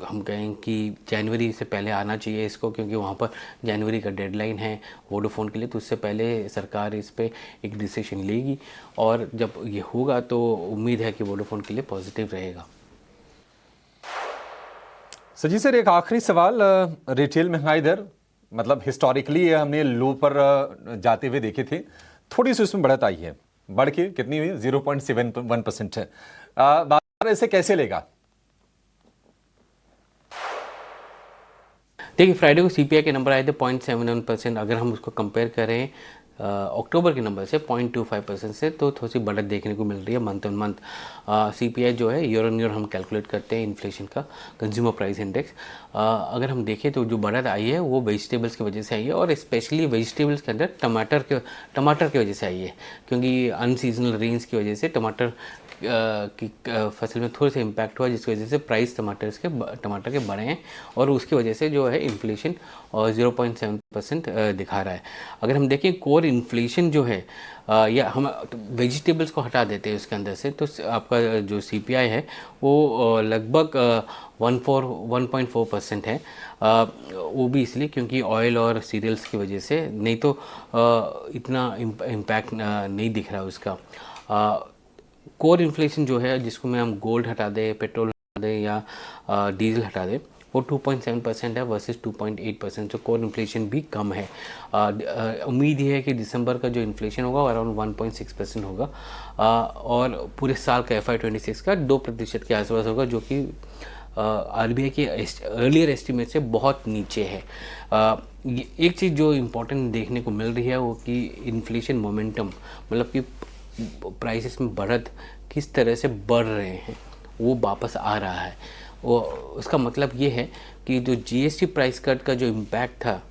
हम कहें कि जनवरी से पहले आना चाहिए इसको, क्योंकि वहाँ पर जनवरी का डेडलाइन है वोडाफोन के लिए, तो उससे पहले सरकार इस पे एक डिसीजन लेगी, और जब ये होगा तो उम्मीद है कि वोडाफोन के लिए पॉजिटिव रहेगा। सजी सर, एक आखिरी सवाल, रिटेल महंगाई दर मतलब हिस्टोरिकली हमने लो पर जाते हुए देखे थे, थोड़ी सी उसमें बढ़त आई है, बढ़ के कितनी हुई? 0.71% है। बाजार इसे कैसे लेगा? देखिए, फ्राइडे को सीपीआई के नंबर आए थे 0.71%। अगर हम उसको कंपेयर करें अक्टूबर के नंबर से 0.25% से, तो थोड़ी सी बढ़त देखने को मिल रही है मंथ ऑन मंथ। सीपीआई जो है ईयर ऑन ईयर हम कैलकुलेट करते हैं इन्फ्लेशन का, कंज्यूमर प्राइस इंडेक्स। अगर हम देखें तो जो बढ़त आई है वो वेजिटेबल्स की वजह से आई है, और स्पेशली वेजिटेबल्स के अंदर टमाटर की वजह से आई है, क्योंकि अनसीजनल रेंज की वजह से टमाटर की फसल में थोड़ा सा इम्पैक्ट हुआ, जिसकी वजह से प्राइस टमाटर के बढ़े हैं, और उसकी वजह से जो है इन्फ्लेशन 0.7% दिखा रहा है। अगर हम देखें कोर इन्फ्लेशन जो है, या हम वेजिटेबल्स को हटा देते हैं उसके अंदर से, तो आपका जो सीपीआई है वो लगभग 1.4% है। वो भी इसलिए क्योंकि ऑयल और सीरियल्स की वजह से, नहीं तो इतना इम्पैक्ट नहीं दिख रहा उसका। कोर इन्फ्लेशन जो है, जिसको में हम गोल्ड हटा दें, पेट्रोल हटा दें या डीजल हटा दें, वो 2.7% है वर्सेस 2.8%, तो कोर इन्फ्लेशन भी कम है। उम्मीद ये है कि दिसंबर का जो इन्फ्लेशन होगा अराउंड 1.6% होगा, और पूरे साल का FY26 का 2% के आसपास होगा, जो कि आरबीआई के अर्लियर एस्टीमेट से बहुत नीचे है। एक चीज़ जो इम्पोर्टेंट देखने को मिल रही है वो कि इन्फ्लेशन मोमेंटम, मतलब कि प्राइसेस में बढ़त किस तरह से बढ़ रहे हैं, वो वापस आ रहा है। वो उसका मतलब ये है कि जो जीएसटी प्राइस कट का जो इम्पैक्ट था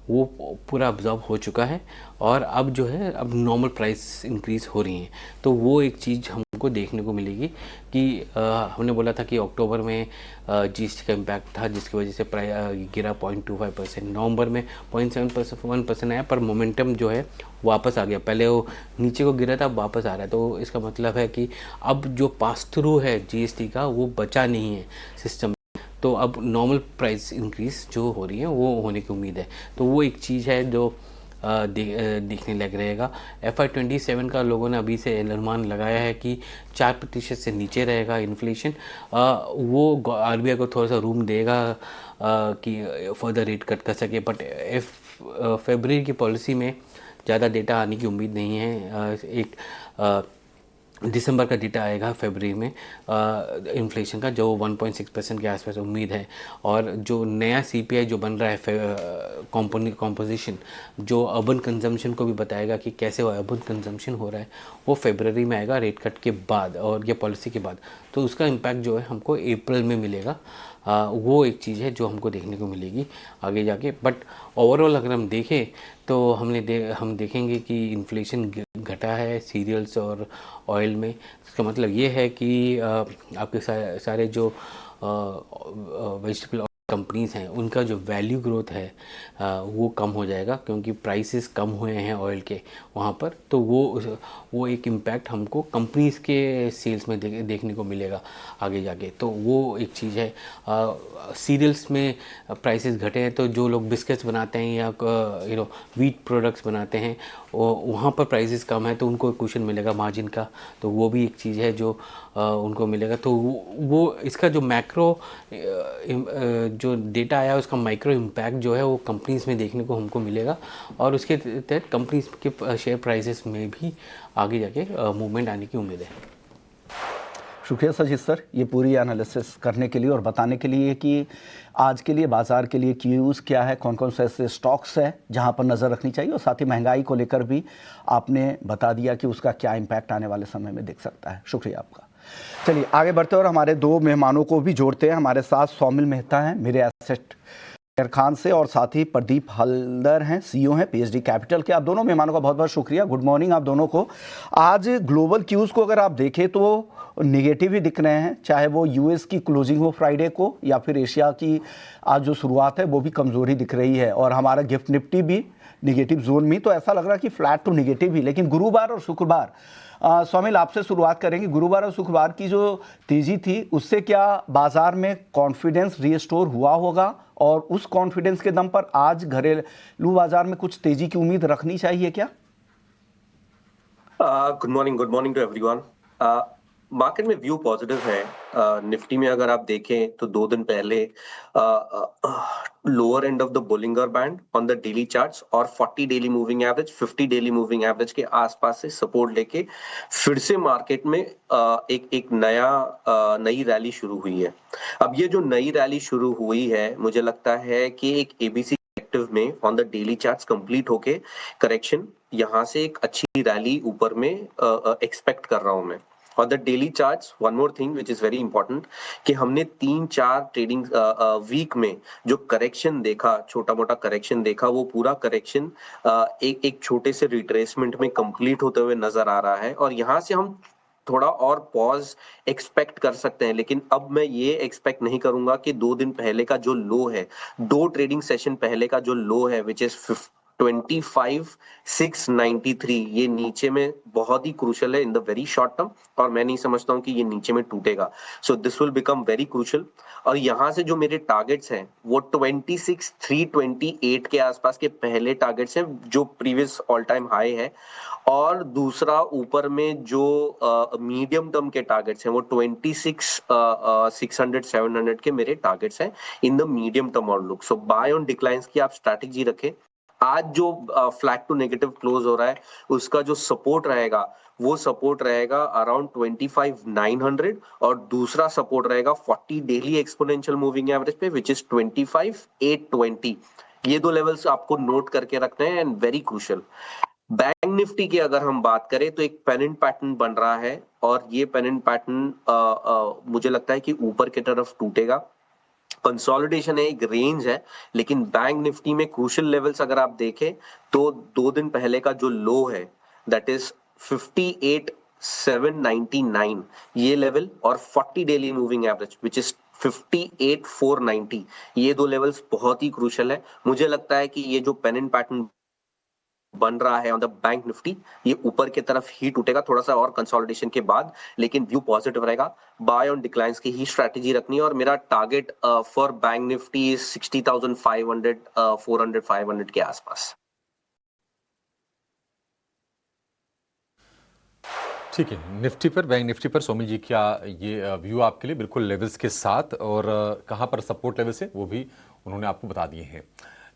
वो पूरा अब्जॉर्ब हो चुका है, और अब जो है अब नॉर्मल प्राइस इंक्रीज़ हो रही हैं, तो वो एक चीज़ हम हमको देखने को मिलेगी कि हमने बोला था कि अक्टूबर में जीएसटी का इम्पैक्ट था जिसकी वजह से गिरा 0.25%, नवंबर में 0.7% आया, पर मोमेंटम जो है वापस आ गया। पहले वो नीचे को गिरा था, अब वापस आ रहा है। तो इसका मतलब है कि अब जो पास थ्रू है जीएसटी का वो बचा नहीं है सिस्टम, तो अब नॉर्मल प्राइस इंक्रीज जो हो रही है वो होने की उम्मीद है। तो वो एक चीज़ है जो देखने लग रहेगा। FY27 का लोगों ने अभी से अनुमान लगाया है कि 4% से नीचे रहेगा इन्फ्लेशन। वो आरबीआई को थोड़ा सा रूम देगा कि फर्दर रेट कट कर सके, बट फरवरी की पॉलिसी में ज़्यादा डेटा आने की उम्मीद नहीं है। एक दिसंबर का डेटा आएगा फरवरी में इन्फ्लेशन का, जो 1.6% के आसपास उम्मीद है। और जो नया सीपीआई जो बन रहा है कॉम्पोजिशन, जो अर्बन कंजम्पशन को भी बताएगा कि कैसे वो अर्बन कंजम्पशन हो रहा है, वो फरवरी में आएगा रेट कट के बाद और ये पॉलिसी के बाद। तो उसका इम्पैक्ट जो है हमको अप्रैल में मिलेगा। वो एक चीज़ है जो हमको देखने को मिलेगी आगे जाके। बट ओवरऑल अगर हम देखें तो हम देखेंगे कि इन्फ्लेशन घटा है सीरियल्स और ऑयल में। इसका मतलब ये है कि आपके सारे जो वेजिटेबल कंपनीज हैं उनका जो वैल्यू ग्रोथ है वो कम हो जाएगा, क्योंकि प्राइसेस कम हुए हैं ऑयल के वहाँ पर। तो वो एक इम्पैक्ट हमको कंपनीज के सेल्स में देखने को मिलेगा आगे जाके। तो वो एक चीज़ है। सीरियल्स में प्राइसेस घटे हैं, तो जो लोग बिस्किट्स बनाते हैं या व्हीट प्रोडक्ट्स बनाते हैं वहाँ पर प्राइसेस कम है, तो उनको कुशन मिलेगा मार्जिन का। तो वो भी एक चीज़ है जो उनको मिलेगा। तो वो इसका जो मैक्रो जो डेटा आया उसका माइक्रो इम्पैक्ट जो है वो कंपनीज़ में देखने को हमको मिलेगा, और उसके तहत कंपनीज़ के शेयर प्राइसेस में भी आगे जाके मूवमेंट आने की उम्मीद है। शुक्रिया सजीत सर, ये पूरी एनालिसिस करने के लिए और बताने के लिए कि आज के लिए बाजार के लिए क्यूज़ क्या है, कौन कौन से ऐसे स्टॉक्स हैं जहां पर नज़र रखनी चाहिए, और साथ ही महंगाई को लेकर भी आपने बता दिया कि उसका क्या इम्पैक्ट आने वाले समय में दिख सकता है। शुक्रिया आपका। चलिए आगे बढ़ते हैं और हमारे दो मेहमानों को भी जोड़ते हैं। हमारे साथ सौमिल मेहता हैं मेरे एसेट खान से, और साथ ही प्रदीप हल्दर हैं, सीईओ हैं पीएचडी कैपिटल के। आप दोनों मेहमानों का बहुत बहुत शुक्रिया। गुड मॉर्निंग आप दोनों को। आज ग्लोबल क्यूज़ को अगर आप देखें तो निगेटिव ही दिख रहे हैं, चाहे वो यूएस की क्लोजिंग हो फ्राइडे को या फिर एशिया की आज जो शुरुआत है वो भी कमज़ोरी दिख रही है, और हमारा गिफ्ट निफ्टी भी निगेटिव जोन में। तो ऐसा लग रहा है कि फ्लैट तो निगेटिव ही, लेकिन गुरुवार और शुक्रवार, स्वामिल आपसे शुरुआत करेंगे। गुरुवार और शुक्रवार की जो तेजी थी उससे क्या बाजार में कॉन्फिडेंस रीस्टोर हुआ होगा, और उस कॉन्फिडेंस के दम पर आज घरेलू बाजार में कुछ तेजी की उम्मीद रखनी चाहिए क्या? Good morning to everyone. Market में व्यू पॉजिटिव है। निफ्टी में अगर आप देखें तो 2 दिन पहले lower end of the Bollinger band on the daily charts और 40 daily moving average 50 daily moving average के आसपास से सपोर्ट लेके फिर से मार्केट में एक नई रैली शुरू हुई है। अब ये जो नई रैली शुरू हुई है, मुझे लगता है कि एक एबीसी में on the daily charts complete होके करेक्शन, यहां से एक अच्छी रैली ऊपर में एक्सपेक्ट कर रहा हूं मैं। और the daily charts, one more thing which is very important, कि हमने 3-4 ट्रेडिंग वीक में जो करेक्शन देखा, छोटा मोटा करेक्शन देखा, वो पूरा करेक्शन एक छोटे से रिट्रेसमेंट में कंप्लीट होते हुए नजर आ रहा है, और यहां से हम थोड़ा और पॉज एक्सपेक्ट कर सकते हैं। लेकिन अब मैं ये एक्सपेक्ट नहीं करूंगा कि 2 दिन पहले का जो लो है, 2 ट्रेडिंग सेशन पहले का जो लो है विच इज 25,693, ये नीचे में बहुत ही क्रूशल है in the very short term, और मैं नहीं समझता हूं कि ये नीचे में टूटेगा। So this will become very crucial. और यहां से जो मेरे टारगेट्स हैं वो 26,328 के आसपास के पहले टारगेट्स हैं, जो प्रीवियस ऑल टाइम हाई है। और दूसरा ऊपर में जो मीडियम टर्म के टारगेट्स हैं वो 26,600-700 के मेरे टारगेट्स हैं in the medium term outlook. So buy on declines की आप स्ट्रैटेजी रखें। आज जो फ्लैट टू नेगेटिव क्लोज हो रहा है उसका जो सपोर्ट रहेगा वो सपोर्ट रहेगा अराउंड 25,900, और दूसरा सपोर्ट रहेगा 40 डेली एक्सपोनेंशियल मूविंग एवरेज पे विच इज 25,820। ये 2 लेवल्स आपको नोट करके रखने हैं and very crucial. Bank Nifty की अगर हम बात करें तो एक पेनेंट पैटर्न बन रहा है, और ये पेनेंट पैटर्न मुझे लगता है कि ऊपर की तरफ टूटेगा। कंसोलिडेशन है, एक रेंज है, लेकिन बैंक निफ्टी में क्रूशियल लेवल्स अगर आप देखें तो 2 दिन पहले का जो लो है दैट इज 58,799 ये लेवल और 40 daily moving average which is 58,490 ये दो लेवल्स बहुत ही क्रूशियल है। मुझे लगता है कि ये जो पेनिन पैटर्न बन रहा है ऑन द बैंक निफ्टी ये ऊपर की तरफ ही टूटेगा थोड़ा सा और कंसोलिडेशन के बाद, लेकिन व्यू पॉजिटिव रहेगा। बाय ऑन डिक्लाइंस की ही स्ट्रेटजी रखनी है और मेरा टारगेट फॉर बैंक निफ्टी 60,500 400 500 के आसपास। ठीक है, निफ्टी पर, बैंक निफ्टी पर सोमिल जी क्या ये व्यू आपके लिए बिल्कुल लेवल्स के साथ, और कहां पर सपोर्ट लेवल्स है वो भी उन्होंने आपको बता दिए हैं।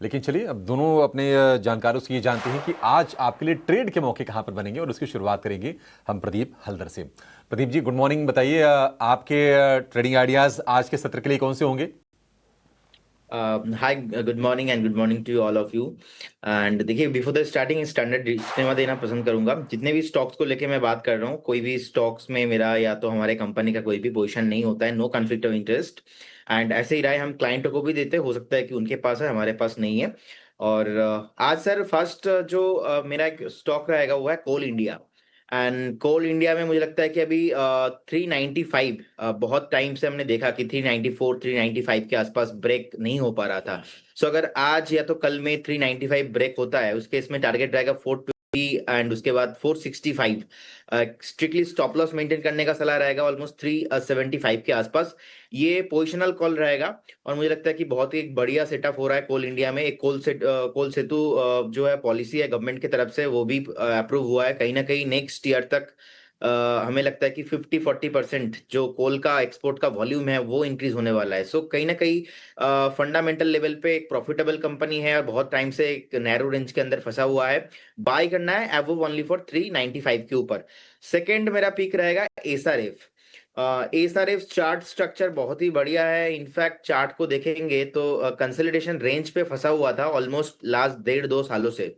लेकिन चलिए अब दोनों अपने जानकारों से ये जानते हैं कि आज आपके लिए ट्रेड के मौके कहां पर बनेंगे, और उसकी शुरुआत करेंगे हम प्रदीप हल्दर से। प्रदीप जी गुड मॉर्निंग, बताइए आपके ट्रेडिंग आइडियाज आज के सत्र के लिए कौन से होंगे? Hi, good morning and good morning to all of you. And देखिए, before the starting standard disclaimer देना पसंद करूंगा। जितने भी स्टॉक्स को लेके मैं बात कर रहा हूँ, कोई भी स्टॉक्स में मेरा या तो हमारे कंपनी का कोई भी पोजीशन नहीं होता है, no conflict of interest. And ऐसे ही राय हम क्लाइंटों को भी देते हैं, हो सकता है कि उनके पास है, हमारे पास नहीं है। और आज सर फर्स्ट जो मेरा एक स्टॉक रहेगा वो है कोल इंडिया। एंड कोल इंडिया में मुझे लगता है कि अभी 395 बहुत टाइम से हमने देखा कि 394 395 के आसपास ब्रेक नहीं हो पा रहा था। सो अगर आज या तो कल में 395 ब्रेक होता है, उसके इसमें टारगेट रहेगा 420 एंड उसके बाद 465। स्ट्रिक्टली स्टॉप लॉस मेंटेन करने का सलाह रहेगा ऑलमोस्ट 375 के आसपास। ये पोजिशनल कॉल रहेगा और मुझे लगता है कि बहुत ही एक बढ़िया सेटअप हो रहा है कोल इंडिया में। एक कोल सेतु जो है पॉलिसी है गवर्नमेंट की तरफ से, वो भी अप्रूव हुआ है। कहीं ना कहीं नेक्स्ट ईयर तक हमें लगता है कि 50-40% जो कोल का एक्सपोर्ट का वॉल्यूम है वो इंक्रीज होने वाला है। सो कहीं ना कहीं फंडामेंटल लेवल पे एक प्रॉफिटेबल कंपनी है और बहुत टाइम से एक नैरो रेंज के अंदर फंसा हुआ है। बाय करना है एवो ओनली फॉर 395 के ऊपर। सेकेंड मेरा पिक रहेगा एसआरएफ। एसआरएफ चार्ट स्ट्रक्चर बहुत ही बढ़िया है। इनफैक्ट चार्ट को देखेंगे तो कंसोलिडेशन रेंज पे फंसा हुआ था ऑलमोस्ट लास्ट 1.5-2 सालों से।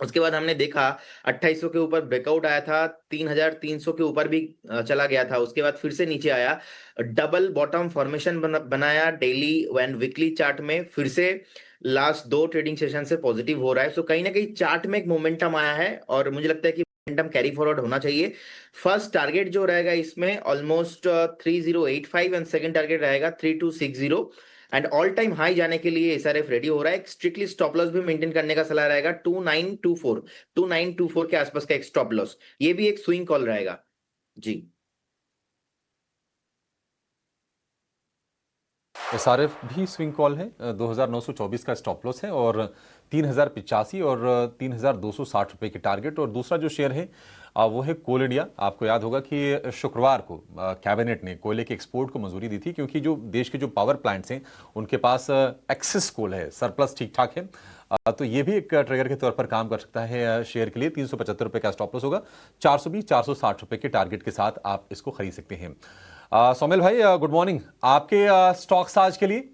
उसके बाद हमने देखा 2800 के ऊपर ब्रेकआउट आया था, 3300 के ऊपर भी चला गया था, उसके बाद फिर से नीचे आया, डबल बॉटम फॉर्मेशन बनाया डेली एंड वीकली चार्ट में, फिर से लास्ट 2 ट्रेडिंग सेशन से पॉजिटिव हो रहा है। सो कहीं ना कहीं चार्ट में एक मोमेंटम आया है और मुझे लगता है कि मोमेंटम कैरी फॉरवर्ड होना चाहिए। फर्स्ट टारगेट जो रहेगा इसमें ऑलमोस्ट 3085 एंड सेकंड टारगेट रहेगा 3260 एंड ऑल टाइम हाई जाने के लिए एसआरएफ रेडी हो रहा है। स्ट्रिक्टली स्टॉप लॉस भी मेंटेन करने का सलाह रहेगा 2924 के आसपास का एक स्टॉप लॉस। ये भी एक स्विंग कॉल रहेगा जी। एसआरएफ भी स्विंग कॉल है, 2924 का स्टॉप लॉस है और 3085 और 3260 रुपए के टारगेट। और दूसरा जो शेयर है वो है कोल इंडिया। आपको याद होगा कि शुक्रवार को कैबिनेट ने कोयले के एक्सपोर्ट को मंजूरी दी थी, क्योंकि जो देश के जो पावर प्लांट्स हैं उनके पास एक्सेस कोल है, सरप्लस ठीक ठाक है। तो ये भी एक ट्रिगर के तौर पर काम कर सकता है शेयर के लिए। 375 रुपए का स्टॉप लॉस होगा, 420-460 रुपए के टारगेट के साथ आप इसको खरीद सकते हैं। सोमेल भाई गुड मॉर्निंग, आपके स्टॉक्स आज के लिए?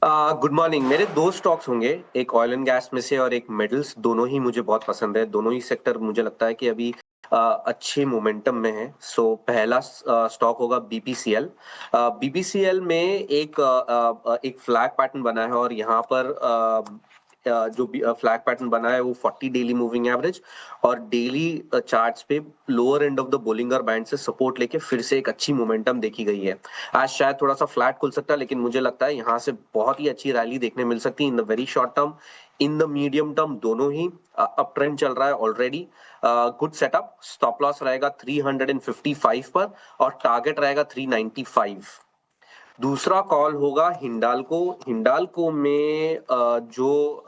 Good morning. मेरे 2 स्टॉक्स होंगे, एक ऑयल एंड गैस में से और एक मेटल्स। दोनों ही मुझे बहुत पसंद है, दोनों ही सेक्टर मुझे लगता है कि अभी अच्छे मोमेंटम में है। सो पहला स्टॉक होगा बीपीसीएल। बीपीसीएल में एक फ्लैग पैटर्न बना है और यहाँ पर जो फ्लैग पैटर्न बना है वो 40 डेली मूविंग एवरेज और डेली चार्ट्स पे lower end of the Bollinger band से सपोर्ट लेके फिर से एक अच्छी मोमेंटम देखी गई है। आज शायद थोड़ा सा फ्लैट खुल सकता है, लेकिन मुझे लगता है यहाँ से बहुत ही अच्छी रैली देखने मिल सकती है in the very short term, in the medium term. दोनों ही अप ट्रेंड चल रहा है already. Good setup. Stop loss रहेगा 355 पर और टारगेट रहेगा 395। दूसरा कॉल होगा हिंडाल्को। हिंडाल्को में जो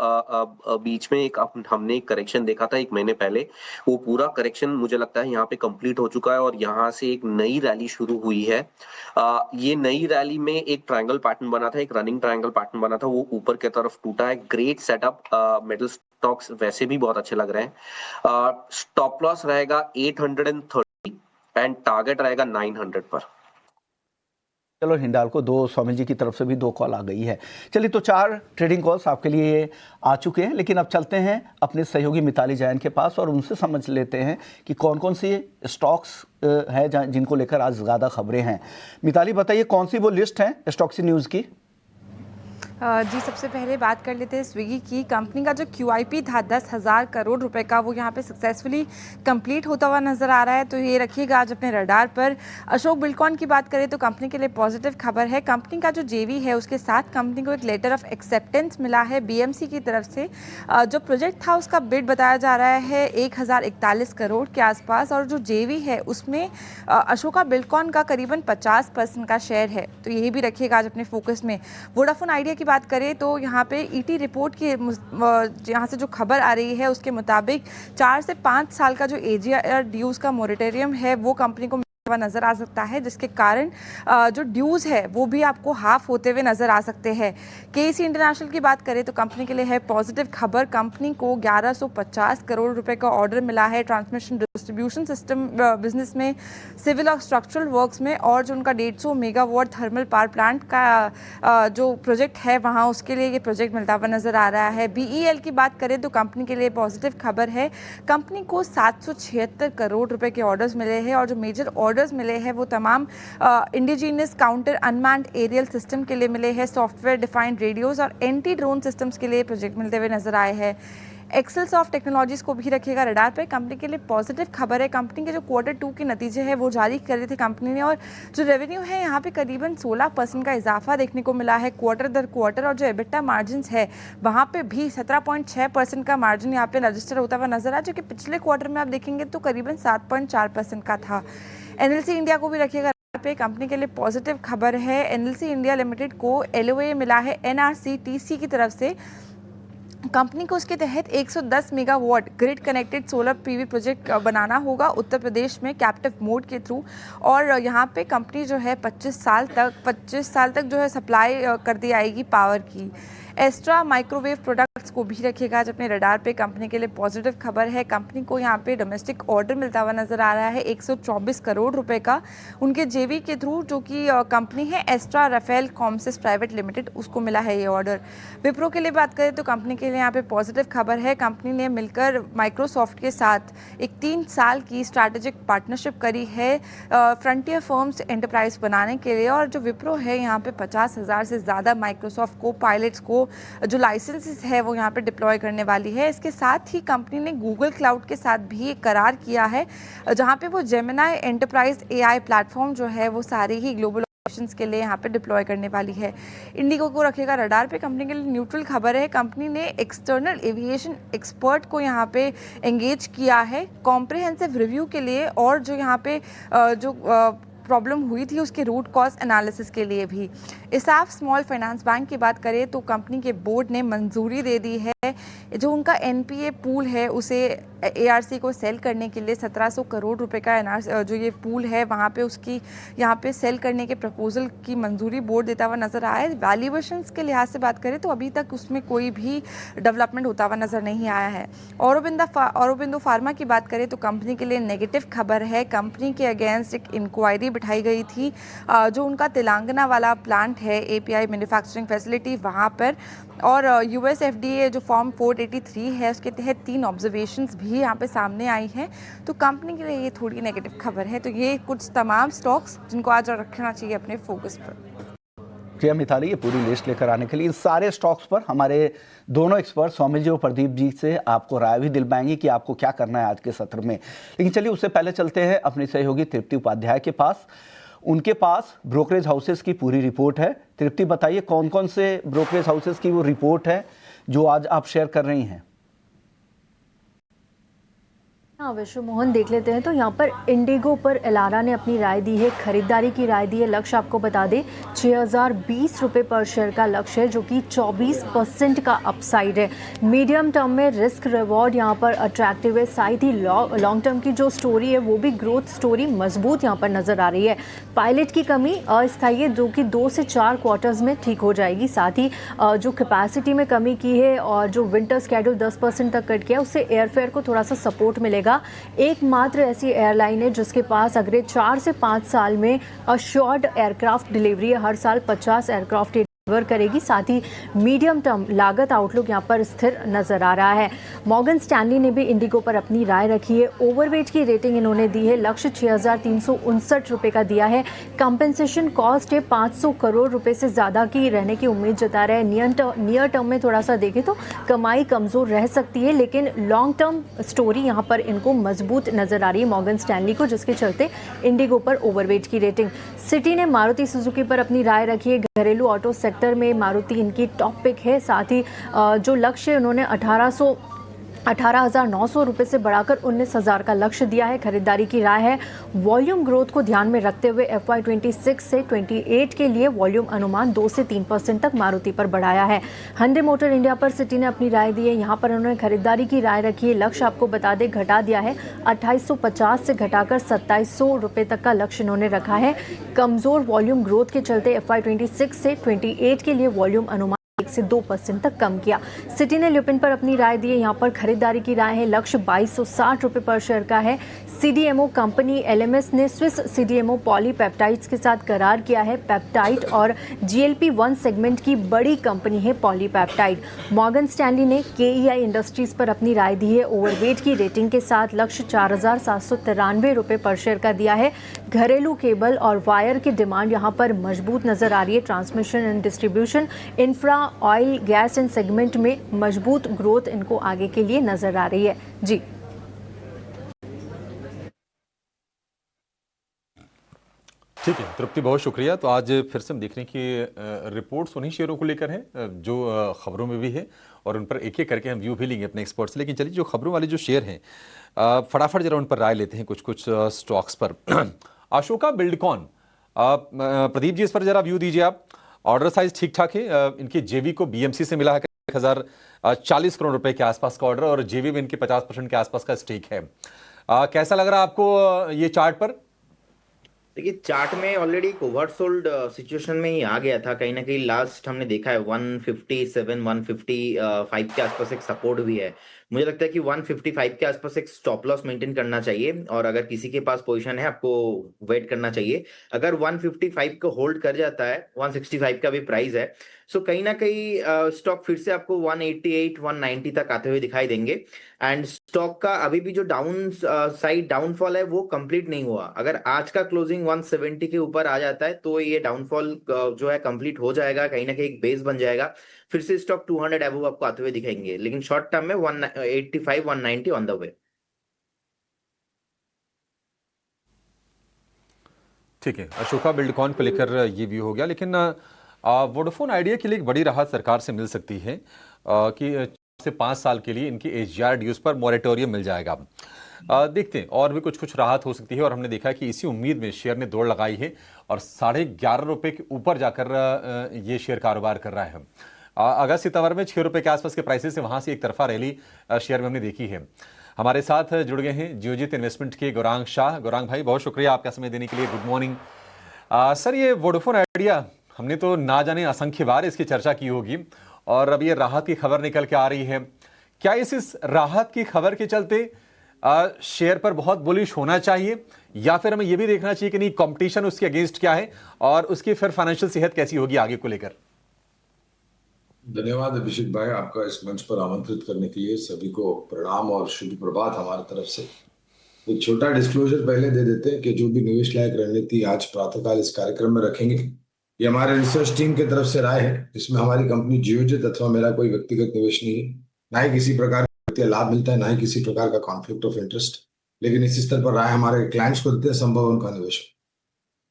बीच में हमने एक करेक्शन देखा था 1 महीने पहले, वो पूरा करेक्शन मुझे लगता है यहाँ पे कंप्लीट हो चुका है और यहाँ से एक नई रैली शुरू हुई है। ये नई रैली में एक ट्रायंगल पैटर्न बना था, एक रनिंग ट्रायंगल पैटर्न बना था, वो ऊपर की तरफ टूटा है। Great setup. मेटल स्टॉक्स वैसे भी बहुत अच्छे लग रहे हैं। स्टॉप लॉस रहेगा 830 एंड टारगेट रहेगा 900 पर। चलो हिंडाल्को 2, स्वामी जी की तरफ से भी 2 कॉल आ गई है। चलिए तो 4 ट्रेडिंग कॉल्स आपके लिए आ चुके हैं, लेकिन अब चलते हैं अपने सहयोगी मिताली जैन के पास और उनसे समझ लेते हैं कि कौन कौन सी स्टॉक्स हैं जिनको लेकर आज ज़्यादा खबरें हैं। मिताली बताइए, कौन सी वो लिस्ट है स्टॉक्सी न्यूज़ की? जी, सबसे पहले बात कर लेते हैं स्विगी की। कंपनी का जो QIP था 10,000 करोड़ रुपए का, वो यहाँ पे सक्सेसफुली कंप्लीट होता हुआ नज़र आ रहा है, तो ये रखिएगा आज अपने रडार पर। अशोक बिल्डकॉन की बात करें तो कंपनी के लिए पॉजिटिव खबर है। कंपनी का जो JV है उसके साथ कंपनी को एक लेटर ऑफ एक्सेप्टेंस मिला है BMC की तरफ से। जो प्रोजेक्ट था उसका बिड बताया जा रहा है 1041 करोड़ के आसपास, और जो JV है उसमें अशोका बिल्डकॉन का करीबन 50% का शेयर है, तो यही भी रखिएगा आज अपने फोकस में। वोडाफोन आइडिया की बात करें तो यहाँ पे ET रिपोर्ट की यहाँ से जो खबर आ रही है उसके मुताबिक 4 से 5 साल का जो AGR ड्यूज का मोरेटोरियम है वो कंपनी को नजर आ सकता है, जिसके कारण जो ड्यूज है वो भी आपको हाफ होते हुए नजर आ सकते हैं। KEC इंटरनेशनल की बात करें तो कंपनी के लिए है पॉजिटिव खबर। कंपनी को 1150 करोड़ रुपए का ऑर्डर मिला है ट्रांसमिशन डिस्ट्रीब्यूशन सिस्टम बिजनेस में, सिविल और स्ट्रक्चरल वर्क्स में, और जो उनका 150 मेगावाट थर्मल पावर प्लांट का जो प्रोजेक्ट है वहाँ उसके लिए ये प्रोजेक्ट मिलता हुआ नजर आ रहा है। BEL की बात करें तो कंपनी के लिए पॉजिटिव खबर है। कंपनी को 776 करोड़ रुपए के ऑर्डर्स मिले हैं, और जो मेजर ऑर्डर्स मिले हैं वो तमाम indigenous counter unmanned aerial system के लिए मिले हैं, सॉफ्टवेयर डिफाइंड रेडियोस और एंटी ड्रोन सिस्टम्स के लिए प्रोजेक्ट मिलते हुए नजर आए हैं। एक्सेलसॉफ्ट टेक्नोलॉजीज को भी रखिएगा रडार पे। कंपनी के लिए पॉजिटिव खबर है। कंपनी के जो Q2 के नतीजे हैं वो जारी कर रही थी कंपनी ने, और जो रेवेन्यू है यहाँ पे करीबन 16% का इजाफा देखने को मिला है क्वार्टर दर क्वार्टर, और जो EBITDA मार्जिन है वहाँ पे भी 17.6% का मार्जिन यहाँ पे रजिस्टर होता हुआ नजर आया, जो कि पिछले क्वार्टर में आप देखेंगे तो करीबन 7.4% का था। NLC इंडिया को भी रखिएगा पे। कंपनी के लिए पॉजिटिव खबर है। NLC इंडिया लिमिटेड को LOA मिला है NRCTC की तरफ से। कंपनी को उसके तहत 110 megawatt grid connected solar PV project बनाना होगा उत्तर प्रदेश में कैप्टिव मोड के थ्रू, और यहाँ पे कंपनी जो है 25 साल तक जो है सप्लाई कर दी आएगी पावर की। एस्ट्रा माइक्रोवेव प्रोडक्ट्स को भी रखिएगा आज अपने रडार पे। कंपनी के लिए पॉजिटिव खबर है। कंपनी को यहाँ पे डोमेस्टिक ऑर्डर मिलता हुआ नजर आ रहा है 124 करोड़ रुपए का उनके JV के थ्रू, जो कि कंपनी है एस्ट्रा राफेल कॉम्सिस प्राइवेट लिमिटेड, उसको मिला है ये ऑर्डर। विप्रो के लिए बात करें तो कंपनी के लिए यहाँ पे पॉजिटिव खबर है। कंपनी ने मिलकर माइक्रोसॉफ्ट के साथ एक 3 साल की स्ट्रैटेजिक पार्टनरशिप करी है फ्रंटियर फर्म्स एंटरप्राइज बनाने के लिए, और जो विप्रो है यहाँ पे 50,000 से ज़्यादा माइक्रोसॉफ्ट को पायलट्स को जो लाइसेंसेस है वो यहाँ पे डिप्लॉय करने वाली है। इसके साथ ही कंपनी ने गूगल क्लाउड के साथ भी एक करार किया है, जहाँ पे वो जेमिनाई एंटरप्राइज AI प्लेटफॉर्म जो है वो सारे ही ग्लोबल ऑपरेशंस के लिए यहाँ पे डिप्लॉय करने वाली है। इंडिगो को रखेगा रडार पे। कंपनी के लिए न्यूट्रल खबर है। कंपनी ने एक्सटर्नल एविएशन एक्सपर्ट को यहाँ पे एंगेज किया है कॉम्प्रिहेंसिव रिव्यू के लिए, और जो यहाँ पे जो प्रॉब्लम हुई थी उसके रूट कॉज एनालिसिस के लिए भी। इसाफ स्मॉल फाइनेंस बैंक की बात करें तो कंपनी के बोर्ड ने मंजूरी दे दी है जो उनका NPA पूल है उसे ARC को सेल करने के लिए 1700 करोड़ रुपए का जो ये पूल है वहाँ पे उसकी यहाँ पे सेल करने के प्रपोजल की मंजूरी बोर्ड देता हुआ नजर आया है। वैल्यूएशंस के लिहाज से बात करें तो अभी तक उसमें कोई भी डेवलपमेंट होता हुआ नजर नहीं आया है। औरोबिंदो फार्मा की बात करें तो कंपनी के लिए नेगेटिव खबर है। कंपनी के अगेंस्ट एक इंक्वायरी बिठाई गई थी जो उनका तेलंगाना वाला प्लांट है API मैन्युफैक्चरिंग फैसिलिटी वहाँ पर, और US FDA जो फॉर्म 483 है उसके तहत 3 ऑब्जर्वेशंस भी यहाँ पे सामने आई हैं, तो कंपनी के लिए ये थोड़ी नेगेटिव खबर है। तो ये कुछ तमाम स्टॉक्स जिनको आज रखना चाहिए अपने फोकस पर। जी मिताली, ये पूरी लिस्ट लेकर आने के लिए इन सारे स्टॉक्स पर हमारे दोनों एक्सपर्ट सौमिल जी और प्रदीप जी से आपको राय भी दिलवाएंगे कि आपको क्या करना है आज के सत्र में। लेकिन चलिए उससे पहले चलते हैं अपनी सहयोगी तृप्ति उपाध्याय के पास। उनके पास ब्रोकरेज हाउसेस की पूरी रिपोर्ट है। तृप्ति, बताइए कौन कौन से ब्रोकरेज हाउसेस की वो रिपोर्ट है जो आज आप शेयर कर रही हैं। हाँ विश्व मोहन, देख लेते हैं। तो यहाँ पर इंडिगो पर एलारा ने अपनी राय दी है, खरीदारी की राय दी है। लक्ष्य आपको बता दें 6020 रुपये पर शेयर का लक्ष्य है, जो कि 24% का अपसाइड है। मीडियम टर्म में रिस्क रिवॉर्ड यहाँ पर अट्रैक्टिव है। साथ ही लॉन्ग टर्म की जो स्टोरी है वो भी ग्रोथ स्टोरी मजबूत यहाँ पर नजर आ रही है। पायलट की कमी अस्थायी है, जो कि 2 से 4 क्वार्टर्स में ठीक हो जाएगी। साथ ही जो कैपेसिटी में कमी की है और जो विंटर स्केड्यूल 10% तक कट किया, उससे एयरफेयर को थोड़ा सा सपोर्ट मिलेगा। एकमात्र ऐसी एयरलाइन है जिसके पास अगले 4 से 5 साल में अश्योर्ड एयरक्राफ्ट डिलीवरी है। हर साल 50 एयरक्राफ्ट डिलीवर करेगी। साथ ही मीडियम टर्म लागत आउटलुक यहाँ पर स्थिर नजर आ रहा है। मॉर्गन स्टैनली ने भी इंडिगो पर अपनी राय रखी है। ओवरवेट की रेटिंग इन्होंने दी है, लक्ष्य 6,359 रुपये का दिया है। कंपेंसेशन कॉस्ट है 500 करोड़ रुपए से ज़्यादा की रहने की उम्मीद जता रहे हैं। नियर टर्म में थोड़ा सा देखें तो कमाई कमज़ोर रह सकती है, लेकिन लॉन्ग टर्म स्टोरी यहाँ पर इनको मजबूत नजर आ रही है मॉर्गन स्टैनली को, जिसके चलते इंडिगो पर ओवरवेट की रेटिंग। सिटी ने मारुति सुजुकी पर अपनी राय रखी है। घरेलू ऑटो सेक्टर में मारुति इनकी टॉप पिक है। साथ ही जो लक्ष्य उन्होंने 18,900 रुपये से बढ़ाकर 19,000 का लक्ष्य दिया है। खरीदारी की राय है। वॉल्यूम ग्रोथ को ध्यान में रखते हुए FY 26 से 28 के लिए वॉल्यूम अनुमान 2 से 3% तक मारुति पर बढ़ाया है। hyundai मोटर इंडिया पर सिटी ने अपनी राय दी है। यहाँ पर उन्होंने खरीदारी की राय रखी है। लक्ष्य आपको बता दें घटा दिया है, 2850 से घटाकर 2700 रुपये तक का लक्ष्य इन्होंने रखा है। कमज़ोर वॉल्यूम ग्रोथ के चलते FY 26 से 28 के लिए वॉल्यूम अनुमान 1 से 2% तक कम किया। सिटी ने ल्यूपिन पर अपनी राय दी है। यहाँ पर खरीदारी की राय है, लक्ष्य 2260 रुपये पर शेयर का है। CDMO कंपनी LMS ने स्विस CDMO पॉलीपेप्टाइड्स के साथ करार किया है। पेप्टाइड और GLP-1 सेगमेंट की बड़ी कंपनी है पॉलीपेप्टाइड। मॉर्गन स्टैनली ने KEI इंडस्ट्रीज पर अपनी राय दी है। ओवरवेट की रेटिंग के साथ लक्ष्य 4,793 रुपये पर शेयर का दिया है। घरेलू केबल और वायर की डिमांड यहाँ पर मजबूत नजर आ रही है। Transmission and distribution, infra, oil, gas and segment में मजबूत ग्रोथ इनको आगे के लिए नजर आ रही है। जी ठीक है तृप्ति, बहुत शुक्रिया। तो आज फिर से हम देख रहे हैं कि रिपोर्ट्स उन्हीं शेयरों को लेकर हैं जो खबरों में भी है, और उन पर एक एक करके हम व्यू भी लेंगे अपने एक्सपर्ट से। लेकिन चलिए, जो खबरों वाले जो शेयर हैं फटाफट जरा उन पर राय लेते हैं कुछ स्टॉक्स पर। अशोका बिल्डकॉन, प्रदीप जी इस पर जरा व्यू दीजिए आप। ऑर्डर साइज ठीक ठाक है। इनके जेवी को BMC से मिला है 1,040 करोड़ रुपए के आसपास का ऑर्डर, और जेवी में इनके 50% के आसपास का स्टेक है। कैसा लग रहा है आपको ये चार्ट पर? देखिए, चार्ट में ऑलरेडी ओवर सोल्ड सिचुएशन में ही आ गया था। कहीं ना कहीं लास्ट हमने देखा है 157 155 के आसपास एक सपोर्ट भी है। मुझे लगता है कि 155 के आसपास एक स्टॉप लॉस मेंटेन करना चाहिए, और अगर किसी के पास पोजीशन है आपको वेट करना चाहिए। अगर 155 को होल्ड कर जाता है, 165 का भी प्राइस है, सो कहीं ना कहीं स्टॉक फिर से आपको 188 190 तक आते हुए दिखाई देंगे। एंड स्टॉक का अभी भी जो डाउन साइड डाउनफॉल है वो कंप्लीट नहीं हुआ। अगर आज का क्लोजिंग 170 के ऊपर आ जाता है तो ये डाउनफॉल जो है कंप्लीट हो जाएगा, कहीं ना कहीं एक बेस बन जाएगा। फिर से स्टॉक 200 अबव आपको आते हुए दिखाएंगे, लेकिन शॉर्ट टर्म में 185 190 ऑन द वे। ठीक है, अशोका बिल्डकॉन को लेकर ये व्यू हो गया। लेकिन वोडाफोन आइडिया के लिए एक बड़ी राहत सरकार से मिल सकती है कि से 5 साल के लिए इनकी AGR ड्यूज पर मॉरेटोरियम मिल जाएगा। देखते हैं, और भी कुछ राहत हो सकती है। और हमने देखा है कि इसी उम्मीद में शेयर ने दौड़ लगाई है, और 11.5 रुपए के ऊपर जाकर ये शेयर कारोबार कर रहा है। अगस्त सितंबर में 6 रुपए के आसपास के प्राइसेस से वहां से एक तरफा रैली शेयर में हमने देखी है। हमारे साथ जुड़ गए हैं जियोजित इन्वेस्टमेंट के गौरांग शाह। गौरांग भाई, बहुत शुक्रिया आपका समय देने के लिए। Good morning sir. ये वोडाफोन आइडिया हमने तो ना जाने असंख्य बार इसकी चर्चा की होगी, और अब ये राहत की खबर निकल के आ रही है। क्या इस राहत की खबर के चलते शेयर पर बहुत बुलिश होना चाहिए, या फिर हमें यह भी देखना चाहिए कि नहीं, कंपटीशन उसके अगेंस्ट क्या है और उसकी फिर फाइनेंशियल सेहत कैसी होगी आगे को लेकर? धन्यवाद अभिषेक भाई, आपका इस मंच पर आमंत्रित करने के लिए। सभी को प्रणाम और शुभ प्रभात हमारी तरफ से। एक छोटा डिस्क्लोजर पहले दे देते हैं कि जो भी निवेश लायक रणनीति आज प्रातःकाल इस कार्यक्रम में रखेंगे, ये हमारे रिसर्च टीम की तरफ से राय है। इसमें हमारी कंपनी जियोजित अथवा मेरा कोई व्यक्तिगत निवेश नहीं है, ना ही किसी प्रकार का लाभ मिलता है, ना ही किसी प्रकार का कॉन्फ्लिक्ट ऑफ इंटरेस्ट। लेकिन इस स्तर पर राय हमारे क्लाइंट्स को देते हैं, संभव उनका निवेश।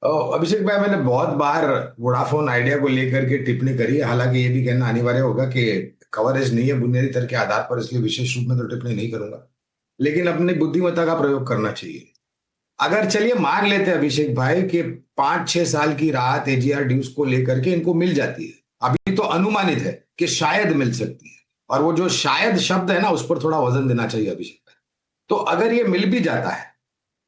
अभिषेक भाई, मैंने बहुत बार वोडाफोन आइडिया को लेकर के टिप्पणी करी है। हालांकि ये भी कहना अनिवार्य होगा कि कवरेज नहीं है बुनियादी तर्क के आधार पर, इसलिए विशेष रूप में तो टिप्पणी नहीं करूंगा, लेकिन अपनी बुद्धिमत्ता का प्रयोग करना चाहिए। अगर चलिए मान लेते हैं अभिषेक भाई कि 5-6 साल की राहत AGR ड्यूज को लेकर के इनको मिल जाती है, अभी तो अनुमानित है कि शायद मिल सकती है, और वो जो शायद शब्द है ना, उस पर थोड़ा वजन देना चाहिए अभिषेक भाई। तो अगर ये मिल भी जाता है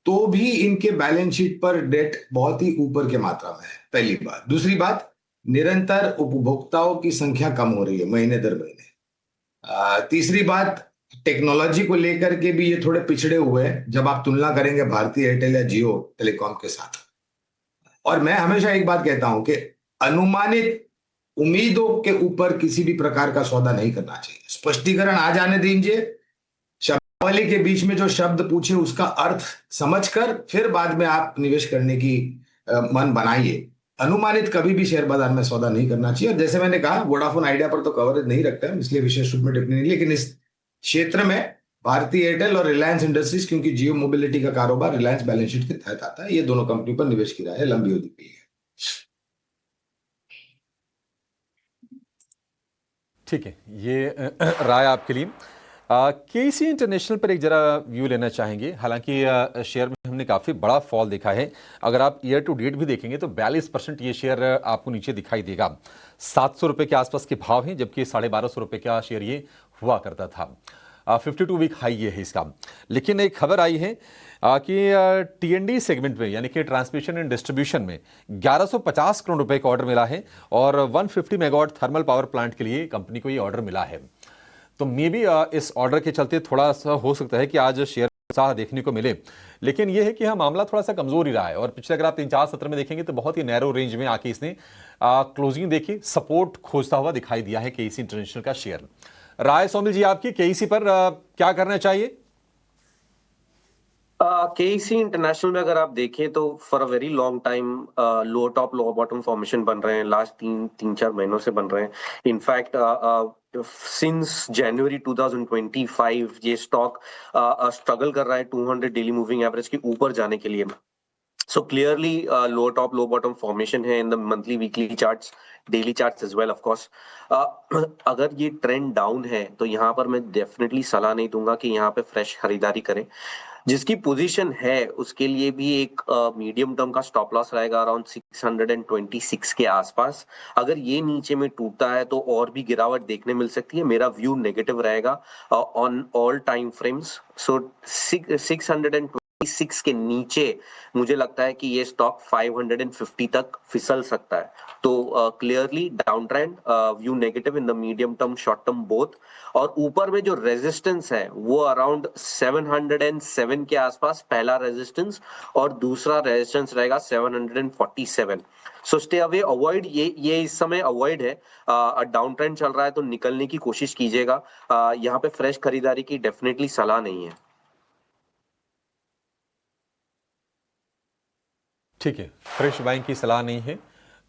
तो भी इनके बैलेंस शीट पर डेट बहुत ही ऊपर के मात्रा में है, पहली बात। दूसरी बात, निरंतर उपभोक्ताओं की संख्या कम हो रही है महीने दर महीने। तीसरी बात, टेक्नोलॉजी को लेकर के भी ये थोड़े पिछड़े हुए हैं जब आप तुलना करेंगे भारतीय एयरटेल या जियो टेलीकॉम के साथ। और मैं हमेशा एक बात कहता हूं कि अनुमानित उम्मीदों के ऊपर किसी भी प्रकार का सौदा नहीं करना चाहिए। स्पष्टीकरण आ जाने दीजिए, शब्दावली के बीच में जो शब्द पूछे उसका अर्थ समझकर फिर बाद में आप निवेश करने की मन बनाइए। अनुमानित कभी भी शेयर बाजार में सौदा नहीं करना चाहिए। और जैसे मैंने कहा, वोडाफोन आइडिया पर तो कवरेज नहीं रखता है, इसलिए विशेष रूप में टिप्पणी नहीं, लेकिन इस क्षेत्र में भारतीय एयरटेल और रिलायंस इंडस्ट्रीज, क्योंकि जियो मोबिलिटी का कारोबार रिलायंस बैलेंस शीट के तहत आता है, ये दोनों कंपनी पर निवेश की राय है लंबी अवधि के लिए। ठीक है, ये राय आपके लिए। केसी इंटरनेशनल पर एक जरा व्यू लेना चाहेंगे। हालांकि शेयर में हमने काफ़ी बड़ा फॉल देखा है। अगर आप ईयर टू डेट भी देखेंगे तो 42% ये शेयर आपको नीचे दिखाई देगा। 700 रुपये के आसपास के भाव हैं, जबकि 1250 रुपये का शेयर ये हुआ करता था। 52 वीक हाई ये है इसका। लेकिन एक खबर आई है कि टीएनडी सेगमेंट में, यानी कि ट्रांसमिशन एंड डिस्ट्रीब्यूशन में 1150 करोड़ रुपए का ऑर्डर मिला है और 150 मेगावाट थर्मल पावर प्लांट के लिए कंपनी को ये ऑर्डर मिला है। तो मे बी इस ऑर्डर के चलते थोड़ा सा हो सकता है कि आज शेयर उत्साह देखने को मिले। लेकिन यह है कि हाँ, मामला थोड़ा सा कमजोर ही रहा है और पिछले अगर आप 3-4 सत्र में देखेंगे तो बहुत ही नैरो रेंज में आके इसने क्लोजिंग देखी, सपोर्ट खोजता हुआ दिखाई दिया है केईसी इंटरनेशनल का शेयर। राय सोमिल जी आपकी केईसी पर क्या करना चाहिए? केसी इंटरनेशनल में अगर आप देखें तो for a very long time low top low bottom formation बन रहे हैं, लास्ट 3-4 महीनों से बन रहे हैं। इनफैक्ट सिंस जनवरी 2025 ये स्टॉक स्ट्रगल कर रहा है 200 डेली मूविंग एवरेज के ऊपर जाने के लिए। So clearly low top low bottom formation है in the monthly weekly charts, daily charts as well of course. अगर ये ट्रेंड डाउन है तो यहाँ पर मैं डेफिनेटली सलाह नहीं दूंगा कि यहाँ पे फ्रेश खरीदारी करें। जिसकी पोजीशन है उसके लिए भी एक मीडियम टर्म का स्टॉप लॉस रहेगा अराउंड 626 के आसपास। अगर ये नीचे में टूटता है तो और भी गिरावट देखने मिल सकती है। मेरा व्यू नेगेटिव रहेगा ऑन ऑल टाइम फ्रेम्स। सो 626 के नीचे मुझे लगता है कि ये स्टॉक 550 तक फिसल सकता है। तो clearly down trend, view negative in the medium term short term both. और ऊपर में जो रेजिस्टेंस है वो अराउंड 707 के आसपास पहला रेजिस्टेंस और दूसरा रेजिस्टेंस रहेगा 747। सो स्टे अवे, अवॉइड, ये इस समय अवॉइड है। डाउन ट्रेंड चल रहा है तो निकलने की कोशिश कीजिएगा। यहाँ पे फ्रेश खरीदारी की डेफिनेटली सलाह नहीं है। ठीक है, फ्रेश बाइंग की सलाह नहीं है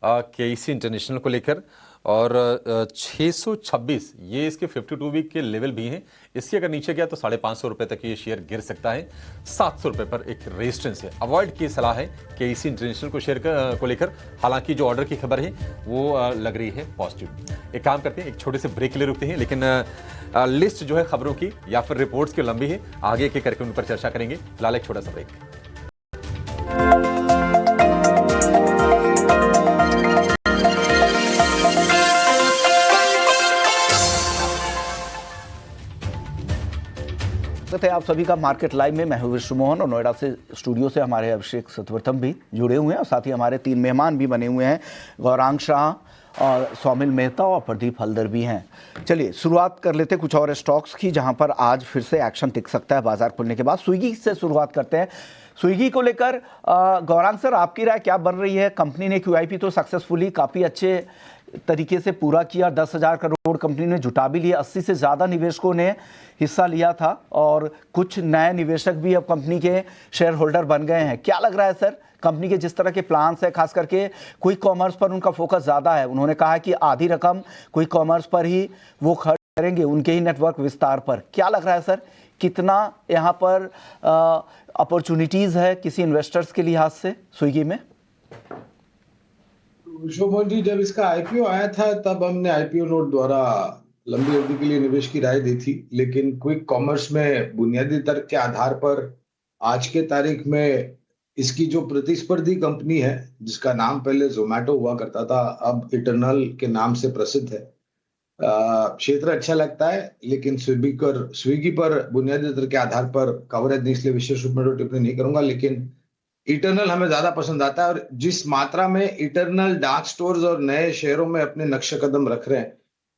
केईसी इंटरनेशनल को लेकर। और 626 ये इसके 52 वीक के लेवल भी हैं। इसके अगर नीचे गया तो 550 रुपये तक ये शेयर गिर सकता है। 700 रुपये पर एक रेजिस्टेंस है। अवॉइड की सलाह है केईसी इंटरनेशनल को शेयर को लेकर। हालांकि जो ऑर्डर की खबर है वो लग रही है पॉजिटिव। एक काम करते हैं, एक छोटे से ब्रेक के लिए रुकते हैं, लेकिन लिस्ट जो है खबरों की या फिर रिपोर्ट्स की लंबी है, आगे के करके उन पर चर्चा करेंगे। फिलहाल एक छोटा सा ब्रेक। है आप सभी का मार्केट लाइव में। मैं हूं विश्व मोहन और नोएडा से स्टूडियो से हमारे अभिषेक सतवर्तम भी जुड़े हुए हैं और साथ ही हमारे 3 मेहमान भी बने हुए हैं, गौरांग शाह और सौमिल मेहता और प्रदीप हल्दर भी हैं। चलिए शुरुआत कर लेते हैं कुछ और स्टॉक्स की जहां पर आज फिर से एक्शन दिख सकता है बाजार खुलने के बाद। स्विगी से शुरुआत करते हैं। स्विगी को लेकर गौरांग सर, आपकी राय क्या बन रही है? कंपनी ने QIP तो सक्सेसफुली काफ़ी अच्छे तरीके से पूरा किया, 10,000 करोड़ कंपनी ने जुटा भी लिया, 80 से ज़्यादा निवेशकों ने हिस्सा लिया था और कुछ नए निवेशक भी अब कंपनी के शेयर होल्डर बन गए हैं। क्या लग रहा है सर, कंपनी के जिस तरह के प्लान्स है, खास करके क्विक कॉमर्स पर उनका फोकस ज़्यादा है। उन्होंने कहा है कि आधी रकम क्विक कॉमर्स पर ही वो खर्च करेंगे, उनके ही नेटवर्क विस्तार पर। क्या लग रहा है सर, कितना यहाँ पर अपॉर्चुनिटीज़ है किसी इन्वेस्टर्स के लिहाज से स्विगी में? विश्वमोहन जी, जब इसका IPO आया था तब हमने IPO नोट द्वारा लंबी अवधि के लिए निवेश की राय दी थी, लेकिन क्विक कॉमर्स में बुनियादी तर्क के आधार पर आज के तारीख में इसकी जो प्रतिस्पर्धी कंपनी है, जिसका नाम पहले जोमैटो हुआ करता था, अब इटरनल के नाम से प्रसिद्ध है। क्षेत्र अच्छा लगता है, लेकिन स्विगी पर बुनियादी तर्क के आधार पर कवरेज नहीं, इसलिए विशेष रूप में टिप्पणी नहीं करूंगा। लेकिन इटरनल हमें ज्यादा पसंद आता है और जिस मात्रा में इटरनल डार्क स्टोर्स और नए शहरों में अपने नक्शे कदम रख रहे हैं,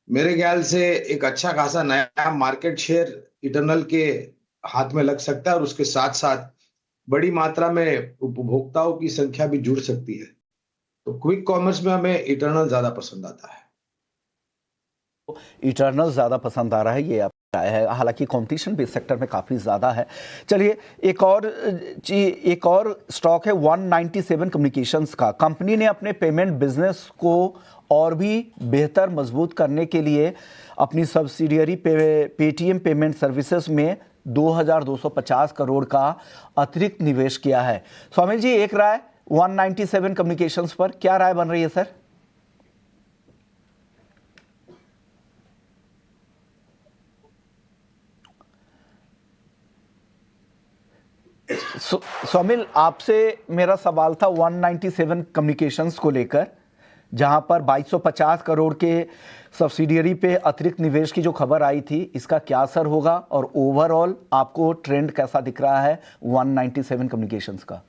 मेरे ख्याल से एक अच्छा खासा नया मार्केट शेयर इटरनल के हाथ में लग सकता है और उसके साथ साथ बड़ी मात्रा में उपभोक्ताओं की संख्या भी जुड़ सकती है। तो क्विक कॉमर्स में हमें इटरनल ज्यादा पसंद आता है। इटर्नल ज़्यादा पसंद आ रहा है, ये आपकी राय है। हालांकि कंपटीशन भी इस सेक्टर में काफ़ी ज़्यादा है। चलिए एक और स्टॉक है 197 कम्युनिकेशंस का। कंपनी ने अपने पेमेंट बिजनेस को और भी बेहतर मजबूत करने के लिए अपनी सब्सिडियरी पेटीएम पेमेंट सर्विसेज में 2250 करोड़ का अतिरिक्त निवेश किया है। स्वामी जी, एक राय 197 कम्युनिकेशंस पर क्या राय बन रही है सर? स्वामिल, आपसे मेरा सवाल था 197 कम्युनिकेशंस को लेकर, जहां पर 2250 करोड़ के सब्सिडियरी पे अतिरिक्त निवेश की जो खबर आई थी, इसका क्या असर होगा और ओवरऑल आपको ट्रेंड कैसा दिख रहा है 197 कम्युनिकेशंस का?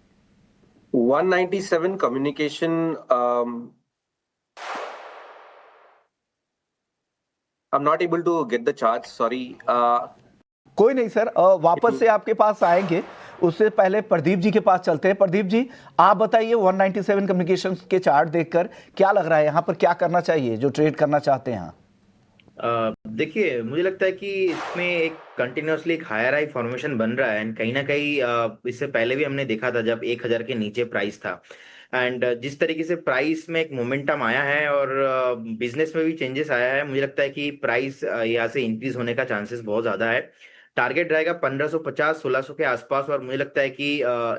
197 communication, I'm not able to get the charts, sorry. कोई नहीं सर, वापस से आपके पास आएंगे। उससे पहले प्रदीप जी के पास चलते हैं। प्रदीप जी, आप बताइए 197 कम्युनिकेशंस के चार्ट देखकर क्या लग रहा है, यहाँ पर क्या करना चाहिए जो ट्रेड करना चाहते हैं? देखिए, मुझे लगता है कि इसमें एक कंटिन्यूअसली एक हायर हाई फॉर्मेशन बन रहा है एंड कहीं ना कहीं इससे पहले भी हमने देखा था जब 1000 के नीचे प्राइस था एंड जिस तरीके से प्राइस में एक मोमेंटम आया है और बिजनेस में भी चेंजेस आया है, मुझे लगता है कि प्राइस यहाँ से इंक्रीज होने का चांसेस बहुत ज्यादा है। टारगेट रहेगा 1550-1600 के आसपास और मुझे लगता है कि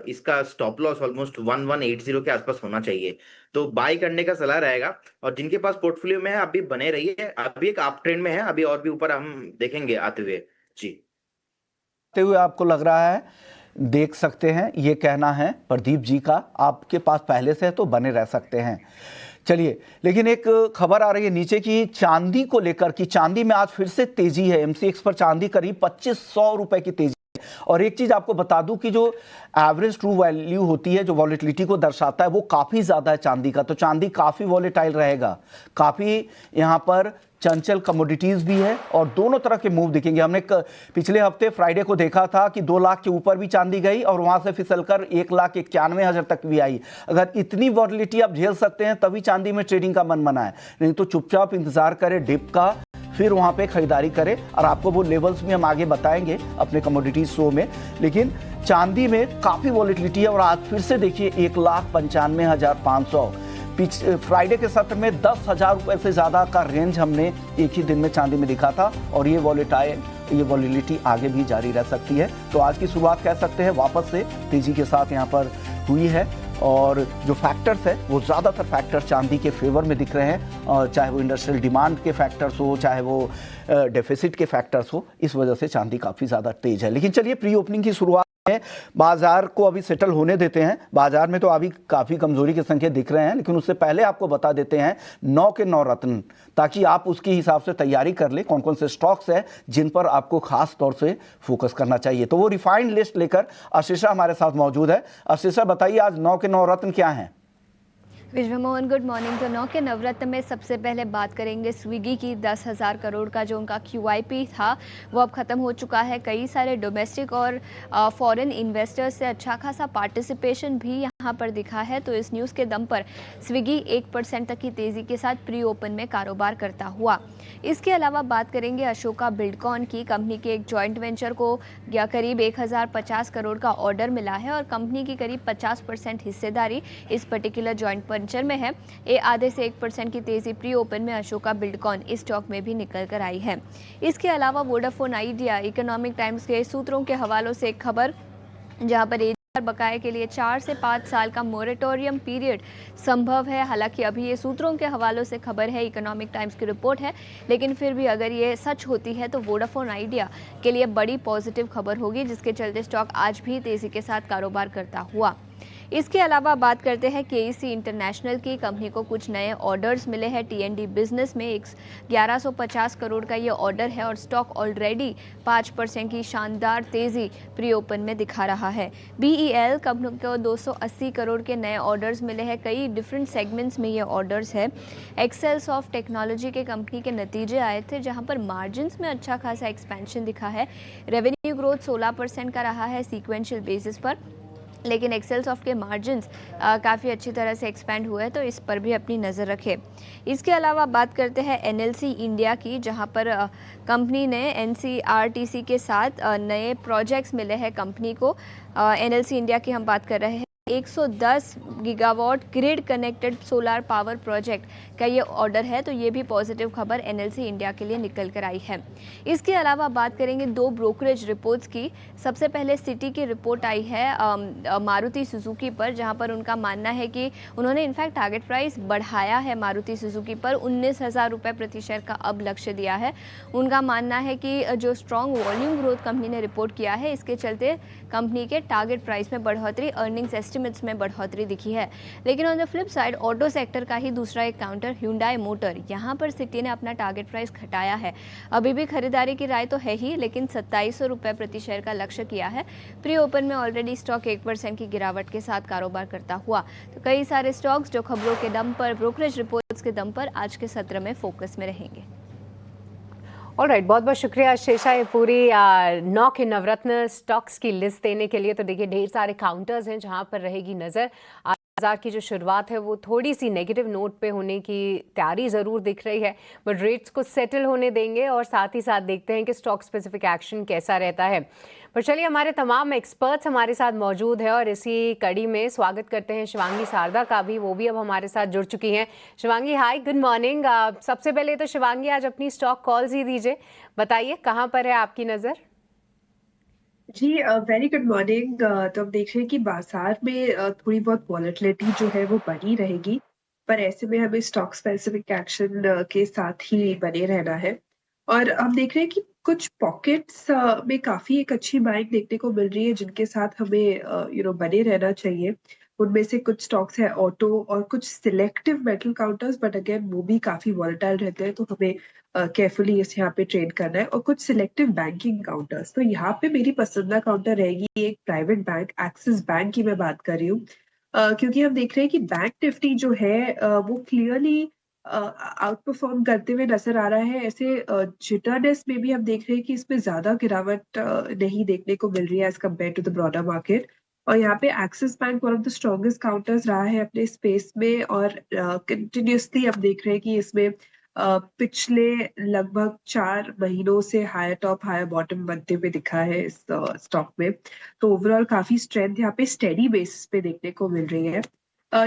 इसका स्टॉप लॉस ऑलमोस्ट 1180 के आसपास होना चाहिए, तो बाय करने का सलाह रहेगा। और जिनके पास पोर्टफोलियो में है अभी बने रहिए, अभी एक अप ट्रेंड में है, अभी और भी ऊपर हम देखेंगे आते हुए जी। आते हुए आपको लग रहा है, देख सकते हैं, ये कहना है प्रदीप जी का। आपके पास पहले से है तो बने रह सकते हैं। चलिए, लेकिन एक खबर आ रही है नीचे की चांदी को लेकर कि चांदी में आज फिर से तेजी है। एमसीएक्स पर चांदी करीब 2500 रुपए की तेजी है। और एक चीज आपको बता दूं कि जो एवरेज ट्रू वैल्यू होती है, जो वॉलेटिलिटी को दर्शाता है, वो काफी ज्यादा है चांदी का। तो चांदी काफी वॉलेटाइल रहेगा, काफी यहाँ पर चंचल कमोडिटीज भी है और दोनों तरह के मूव दिखेंगे। हमने पिछले हफ्ते फ्राइडे को देखा था कि 2 लाख के ऊपर भी चांदी गई और वहां से फिसलकर 1,91,000 तक भी आई। अगर इतनी वॉलेटिलिटी आप झेल सकते हैं तभी चांदी में ट्रेडिंग का मन बना है, नहीं तो चुपचाप इंतजार करें डिप का, फिर वहां पे खरीदारी करें। और आपको वो लेवल्स भी हम आगे बताएंगे अपने कमोडिटीज शो में। लेकिन चांदी में काफी वॉलेटिलिटी है और आज फिर से देखिए 1,95,500। फ्राइडे के सत्र में 10,000 रुपए से ज्यादा का रेंज हमने एक ही दिन में चांदी में दिखा था और ये वॉलेटिलिटी आगे भी जारी रह सकती है। तो आज की शुरुआत कह सकते हैं वापस से तेजी के साथ यहाँ पर हुई है और जो फैक्टर्स है वो ज़्यादातर फैक्टर्स चांदी के फेवर में दिख रहे हैं, चाहे वो इंडस्ट्रियल डिमांड के फैक्टर्स हो, चाहे वो डेफिसिट के फैक्टर्स हो। इस वजह से चांदी काफ़ी ज़्यादा तेज है। लेकिन चलिए, प्री ओपनिंग की शुरुआत में बाजार को अभी सेटल होने देते हैं। बाजार में तो अभी काफ़ी कमजोरी के संकेत दिख रहे हैं, लेकिन उससे पहले आपको बता देते हैं 9 के 9 रत्न, ताकि आप उसके हिसाब से तैयारी कर ले कौन कौन से स्टॉक्स हैं जिन पर आपको खास तौर से फोकस करना चाहिए। तो वो रिफाइंड लिस्ट लेकर आशीषा हमारे साथ मौजूद है। आशीषा, बताइए आज 9 के 9 रत्न क्या हैं? विश्व मोहन, गुड मॉर्निंग। तो 9 के नवरत्न में सबसे पहले बात करेंगे स्विगी की। 10,000 करोड़ का जो उनका QIP था वो अब ख़त्म हो चुका है। कई सारे डोमेस्टिक और फॉरेन इन्वेस्टर्स से अच्छा खासा पार्टिसिपेशन भी यहाँ पर दिखा है। तो इस न्यूज़ के दम पर स्विगी 1% तक की तेज़ी के साथ प्री ओपन में कारोबार करता हुआ। इसके अलावा बात करेंगे अशोका बिल्डकॉन की। कंपनी के एक जॉइंट वेंचर को करीब 1050 करोड़ का ऑर्डर मिला है और कंपनी की करीब 50% हिस्सेदारी इस पर्टिकुलर जॉइंट वेंचर में है। आधे से 1% की तेजी प्री ओपन में अशोका बिल्डकॉन इस स्टॉक में भी निकल कर आई है। इसके अलावा वोडाफोन आइडिया, इकोनॉमिक टाइम्स के सूत्रों के हवालों से एक खबर जहां पर बकाये के लिए 4 से 5 साल का मोरेटोरियम पीरियड संभव है। हालांकि अभी ये सूत्रों के हवालों से खबर है, इकोनॉमिक टाइम्स की रिपोर्ट है, लेकिन फिर भी अगर ये सच होती है तो वोडाफोन आइडिया के लिए बड़ी पॉजिटिव खबर होगी, जिसके चलते स्टॉक आज भी तेजी के साथ कारोबार करता हुआ। इसके अलावा बात करते हैं KEC इंटरनेशनल की। कंपनी को कुछ नए ऑर्डर्स मिले हैं TND बिजनेस में। 1150 करोड़ का ये ऑर्डर है और स्टॉक ऑलरेडी 5% की शानदार तेज़ी प्री ओपन में दिखा रहा है। BEL कंपनी को 280 करोड़ के नए ऑर्डर्स मिले हैं। कई डिफरेंट सेगमेंट्स में ये ऑर्डर्स है। एक्सेल सॉफ्ट टेक्नोलॉजी के कंपनी के नतीजे आए थे जहाँ पर मार्जिन्स में अच्छा खासा एक्सपेंशन दिखा है। रेवेन्यू ग्रोथ 16% का रहा है सीक्वेंशियल बेसिस पर। लेकिन एक्सेल सॉफ्ट के मार्जिन्स काफ़ी अच्छी तरह से एक्सपेंड हुए हैं, तो इस पर भी अपनी नज़र रखें। इसके अलावा बात करते हैं एनएलसी इंडिया की, जहां पर कंपनी ने एनसीआरटीसी के साथ नए प्रोजेक्ट्स मिले हैं कंपनी को। एनएलसी इंडिया की हम बात कर रहे हैं। 110 gigawatt grid connected solar power project का ये ऑर्डर है, तो ये भी पॉजिटिव खबर एनएलसी इंडिया के लिए निकल कर आई है। इसके अलावा बात करेंगे दो ब्रोकरेज रिपोर्ट्स की। सबसे पहले सिटी की रिपोर्ट आई है मारुति सुजुकी पर, जहां पर उनका मानना है कि उन्होंने इनफैक्ट टारगेट प्राइस बढ़ाया है मारुति सुजुकी पर, 19,000 रुपये प्रति शेयर का अब लक्ष्य दिया है। उनका मानना है कि जो स्ट्रॉन्ग वॉल्यूम ग्रोथ कंपनी ने रिपोर्ट किया है, इसके चलते कंपनी के टारगेट प्राइस में बढ़ोतरी, अर्निंग्स एस्टिमेट्स में बढ़ोतरी दिखी है। लेकिन on the flip side auto sector का ही दूसरा एक काउंटर Hyundai मोटर, यहाँ पर सिटी ने अपना टारगेट प्राइस घटाया है। अभी भी खरीदारी की राय तो है ही, लेकिन 2700 रुपये प्रति शेयर का लक्ष्य किया है। प्री ओपन में ऑलरेडी स्टॉक 1% की गिरावट के साथ कारोबार करता हुआ। तो कई सारे स्टॉक्स जो खबरों के दम पर, ब्रोकरेज रिपोर्ट्स के दम पर आज के सत्र में फोकस में रहेंगे। ऑलराइट, बहुत बहुत शुक्रिया शेषा, ये पूरी 9 के नवरत्न स्टॉक्स की लिस्ट देने के लिए। तो देखिए ढेर सारे काउंटर्स हैं जहां पर रहेगी नज़र। बाजार की जो शुरुआत है वो थोड़ी सी नेगेटिव नोट पे होने की तैयारी ज़रूर दिख रही है, बट रेट्स को सेटल होने देंगे और साथ ही साथ देखते हैं कि स्टॉक स्पेसिफिक एक्शन कैसा रहता है। पर चलिए, हमारे तमाम एक्सपर्ट्स हमारे साथ मौजूद हैं और इसी कड़ी में स्वागत करते हैं शिवांगी शारदा का भी, वो भी अब हमारे साथ जुड़ चुकी हैं। शिवांगी हाय, गुड मॉर्निंग। सबसे पहले तो शिवांगी आज अपनी स्टॉक कॉल्स ही दीजिए, बताइए कहाँ पर है आपकी नज़र? जी वेरी गुड मॉर्निंग। तो हम देख रहे हैं कि बाजार में थोड़ी बहुत वॉलेटिलिटी जो है वो बनी रहेगी, पर ऐसे में हमें स्टॉक स्पेसिफिक एक्शन के साथ ही बने रहना है। और हम देख रहे हैं कि कुछ पॉकेट्स में काफी एक अच्छी बाइंग देखने को मिल रही है, जिनके साथ हमें बने रहना चाहिए। उनमें से कुछ स्टॉक्स है ऑटो और कुछ selective metal counters, but again वो भी काफी वॉलेटाइल रहते हैं, तो हमें केयरफुली इस यहाँ पे ट्रेड करना है। और कुछ सिलेक्टिव बैंकिंग काउंटर्स, तो यहाँ पे मेरी पसंदीदा काउंटर रहेगी एक प्राइवेट बैंक, एक्सिस बैंक की मैं बात कर रही हूँ। क्योंकि हम देख रहे हैं कि बैंक निफ्टी जो है वो क्लियरली आउट परफॉर्म करते हुए नजर आ रहा है। ऐसे जिटरनेस में भी हम देख रहे हैं कि इसमें ज्यादा गिरावट नहीं देखने को मिल रही है as compared to the broader market. और यहाँ पे Axis Bank one of the strongest counters रहा है अपने स्पेस में, और कंटिन्यूसली हम देख रहे हैं कि इसमें पिछले लगभग 4 महीनों से हायर टॉप हायर बॉटम बनते हुए दिखा है इस स्टॉक में। तो ओवरऑल काफी स्ट्रेंथ यहाँ पे स्टेडी बेसिस पे देखने को मिल रही है।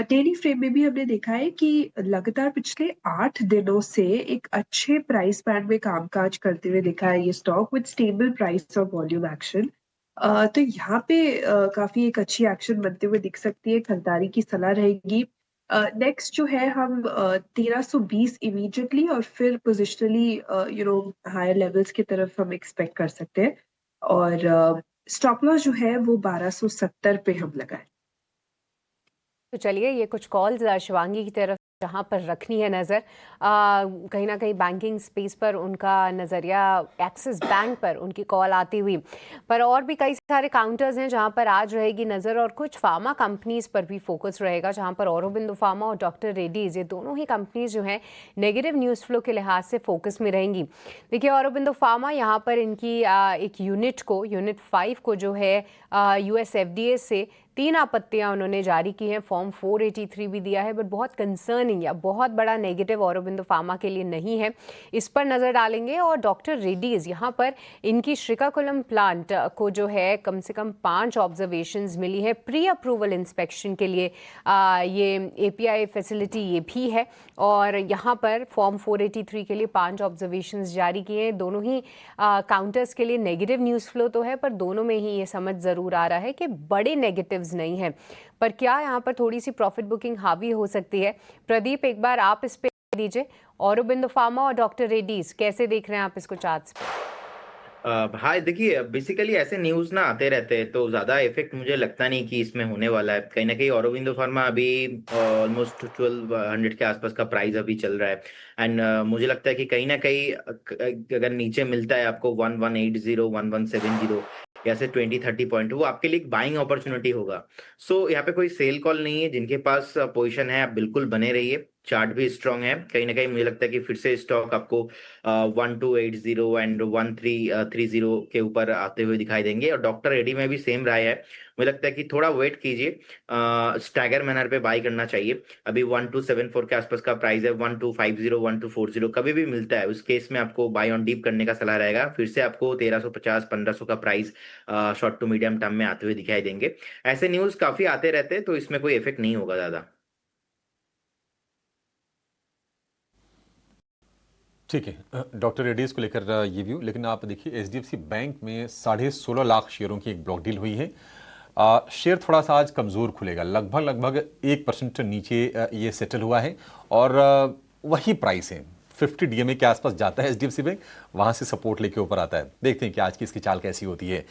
डेली फ्रेम में भी हमने देखा है कि लगातार पिछले 8 दिनों से एक अच्छे प्राइस बैंड में कामकाज करते हुए दिखा है ये स्टॉक, विद स्टेबल प्राइस और वॉल्यूम एक्शन। तो यहाँ पे काफी एक अच्छी एक्शन बनते हुए दिख सकती है, खरीदारी की सलाह रहेगी। नेक्स्ट जो है हम 1320 इमीडिएटली और फिर पोजिशनली हायर लेवल्स की तरफ हम एक्सपेक्ट कर सकते हैं। और स्टॉप लॉस जो है वो 1270 पे हम लगाए। तो चलिए, ये कुछ कॉल्स शिवांगी की तरफ जहाँ पर रखनी है नज़र, कहीं ना कहीं बैंकिंग स्पेस पर उनका नज़रिया, एक्सिस बैंक पर उनकी कॉल आती हुई, पर और भी कई सारे काउंटर्स हैं जहाँ पर आज रहेगी नज़र। और कुछ फार्मा कंपनीज पर भी फोकस रहेगा, जहाँ पर औरोबिंदो फार्मा और डॉक्टर रेड्डीज, ये दोनों ही कंपनीज जो हैं नेगेटिव न्यूज़ फ्लो के लिहाज से फोकस में रहेंगी। देखिए, औरोबिंदो फार्मा यहाँ पर इनकी एक यूनिट 5 को जो है US FDA से 3 आपत्तियां उन्होंने जारी की हैं, फॉर्म 483 भी दिया है, बट बहुत कंसर्निंग या बहुत बड़ा नेगेटिव औरोबिंदो फार्मा के लिए नहीं है, इस पर नज़र डालेंगे। और डॉक्टर रेड्डीज, यहाँ पर इनकी श्रीकाकुलम प्लांट को जो है कम से कम 5 ऑब्जर्वेशंस मिली है प्री अप्रूवल इंस्पेक्शन के लिए। ये API फैसिलिटी ये भी है, और यहाँ पर फॉर्म 483 के लिए 5 ऑब्जर्वेशंस जारी किए हैं। दोनों ही काउंटर्स के लिए नेगेटिव न्यूज़ फ्लो तो है, पर दोनों में ही ये समझ ज़रूर आ रहा है कि बड़े नेगेटिव नहीं है, पर क्या यहाँ पर थोड़ी सी प्रॉफिट बुकिंग हावी हो सकती है? प्रदीप, एक बार आप इस पे दीजिए, औरोबिंदो फार्मा और डॉक्टर रेड्डीज कैसे देख रहे हैं आप इसको चार्ट्स पे? हाँ, देखिए बेसिकली ऐसे न्यूज़ ना आते रहते हैं, तो ज़्यादा इफेक्ट मुझे लगता नहीं कि इसमें होने वाला है। कहीं ना कहीं औरोबिंदो फार्मा अभी ऑलमोस्ट 1200 के आसपास का प्राइस अभी चल रहा है, एंड मुझे लगता है कि कहीं ना कहीं अगर नीचे मिलता है आपको 1180 1170 या से 20-30 पॉइंट, वो आपके लिए एक बाइंग अपॉर्चुनिटी होगा। सो यहाँ पे कोई सेल कॉल नहीं है, जिनके पास पोजीशन है आप बिल्कुल बने रहिए। चार्ट भी स्ट्रांग है। कहीं ना कहीं मुझे लगता है कि फिर से स्टॉक आपको 1280 एंड 1330 के ऊपर आते हुए दिखाई देंगे। और डॉक्टर रेड्डी में भी सेम राय है, मुझे लगता है कि थोड़ा वेट कीजिए, स्टैगर मैनर पे बाई करना चाहिए। अभी 1274 के आसपास का प्राइस है, 1250 1240 कभी भी मिलता है, उस केस में आपको बाई ऑन डीप करने का सलाह रहेगा। फिर से आपको 1350 1500 का price short to medium term में आते हुए दिखाई देंगे। ऐसे न्यूज काफी आते रहते हैं, तो इसमें कोई इफेक्ट नहीं होगा ज्यादा। ठीक है डॉक्टर रेड्डीज को लेकर ये व्यू। लेकिन आप देखिए HDFC बैंक में 16.5 लाख शेयरों की एक ब्लॉक डील हुई है। शेयर थोड़ा सा आज कमज़ोर खुलेगा, लगभग 1% नीचे ये सेटल हुआ है और वही प्राइस है 50 DMA के आसपास जाता है HDFC बैंक, वहाँ से सपोर्ट लेके ऊपर आता है। देखते हैं कि आज की इसकी चाल कैसी होती है।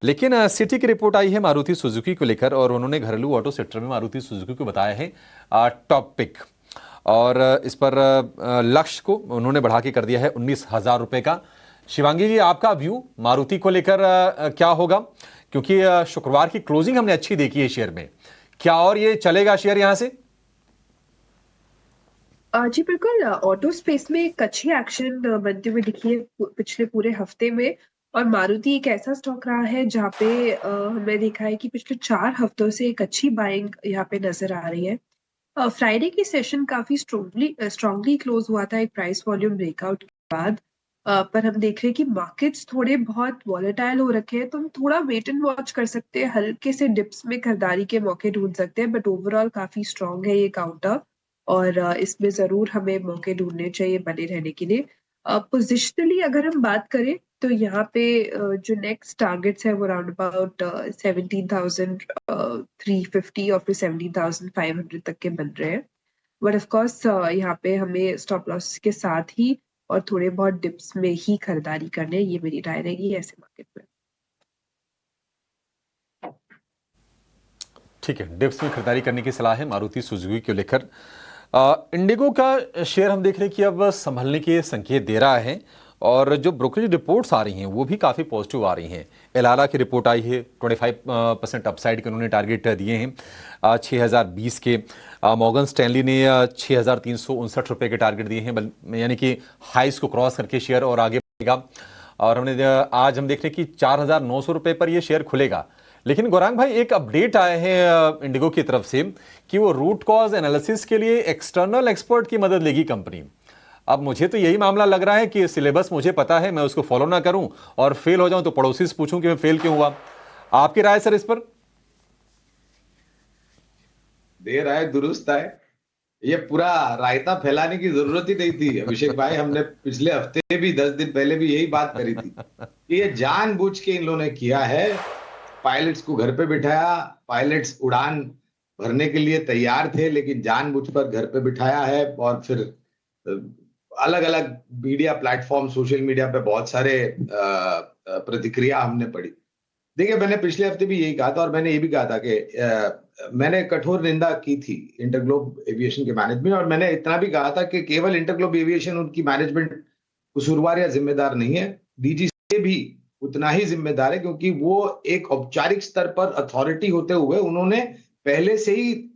लेकिन सिटी की रिपोर्ट आई है मारुति सुजुकी को लेकर और उन्होंने घरेलू ऑटो सेक्टर में मारुति सुजुकी को बताया है टॉप पिक और इस पर लक्ष्य को उन्होंने बढ़ा के कर दिया है 19,000 रुपए का। शिवांगी जी, आपका व्यू मारुति को लेकर क्या होगा, क्योंकि शुक्रवार की क्लोजिंग हमने अच्छी देखी है शेयर में, क्या और ये चलेगा शेयर यहां से? जी बिल्कुल, ऑटो स्पेस में एक अच्छी एक्शन बनते हुए दिखी है पिछले पूरे हफ्ते में। और मारुति एक ऐसा स्टॉक रहा है जहाँ पे हमने देखा है कि पिछले 4 हफ्तों से एक अच्छी बाइंग यहाँ पे नजर आ रही है। फ्राइडे की सेशन काफी स्ट्रांगली क्लोज हुआ था एक प्राइस वॉल्यूम ब्रेकआउट के बाद, पर हम देख रहे हैं कि मार्केट्स थोड़े बहुत वॉलेटाइल हो रखे हैं, तो हम थोड़ा वेट एंड वॉच कर सकते हैं, हल्के से डिप्स में खरीदारी के मौके ढूंढ सकते हैं, बट ओवरऑल काफी स्ट्रांग है ये काउंटर और इसमें जरूर हमें मौके ढूंढने चाहिए बने रहने के लिए। पोजिशनली अगर हम बात करें तो यहाँ पे जो नेक्स्ट टारगेट्स है वो अराउंड अबाउट 17,350 और फिर 17,500 तक के बन रहे हैं। बट ऑफ कोर्स यहाँ पे हमें स्टॉप लॉस के साथ ही और थोड़े बहुत डिप्स में ही खरीदारी करने, ये मेरी राय रहेगी ऐसे मार्केट में। ठीक है, डिप्स में खरीदारी करने की सलाह है मारुति सुजुकी को लेकर। इंडिगो का शेयर हम देख रहे हैं कि अब संभलने के संकेत दे रहा है और जो ब्रोकरेज रिपोर्ट्स आ रही हैं वो भी काफ़ी पॉजिटिव आ रही हैं। एलारा की रिपोर्ट आई है, 25% अपसाइड के उन्होंने टारगेट दिए हैं 6,020 के। मॉर्गन स्टैनली ने 6,359 रुपये के टारगेट दिए हैं, यानी कि हाइस को क्रॉस करके शेयर और आगे बढ़ेगा। और आज हम देख रहे हैं कि 4,900 रुपये पर ये शेयर खुलेगा। लेकिन गौरांग भाई, एक अपडेट आए हैं इंडिगो की तरफ से कि वो रूट कॉज एनालिसिस के लिए एक्सटर्नल एक्सपर्ट की मदद लेगी कंपनी। अब मुझे तो यही मामला लग रहा है कि सिलेबस मुझे पता है, मैं उसको फॉलो ना करूं और फेल हो जाऊं तो पड़ोसी से पूछूं कि मैं फेल क्यों हुआ। आपकी राय सर इस पर? देर आए दुरुस्त आए, ये पूरा रायता फैलाने की जरूरत ही नहीं थी अभिषेक भाई। हमने पिछले हफ्ते भी 10 दिन पहले भी यही बात करी थी कि ये जानबूझ के इन लोगों ने किया है। पायलट्स को घर पे बिठाया, पायलट्स उड़ान भरने के लिए तैयार थे लेकिन जानबूझ कर घर पे बिठाया है। और फिर अलग अलग मीडिया प्लेटफॉर्म, सोशल मीडिया पे बहुत सारे प्रतिक्रिया हमने पढ़ी। देखिए, मैंने पिछले हफ्ते भी यही कहा था और मैंने ये भी कहा था कि मैंने कठोर निंदा की थी इंटरग्लोब एविएशन के मैनेजमेंट, और मैंने इतना भी कहा था कि केवल इंटरग्लोब एविएशन उनकी मैनेजमेंट कसूरवार या जिम्मेदार नहीं है, डीजीसीए भी उतना ही जिम्मेदार है, क्योंकि वो एक औपचारिक स्तर पर अथॉरिटी होते हुए उन्होंने पहले से ही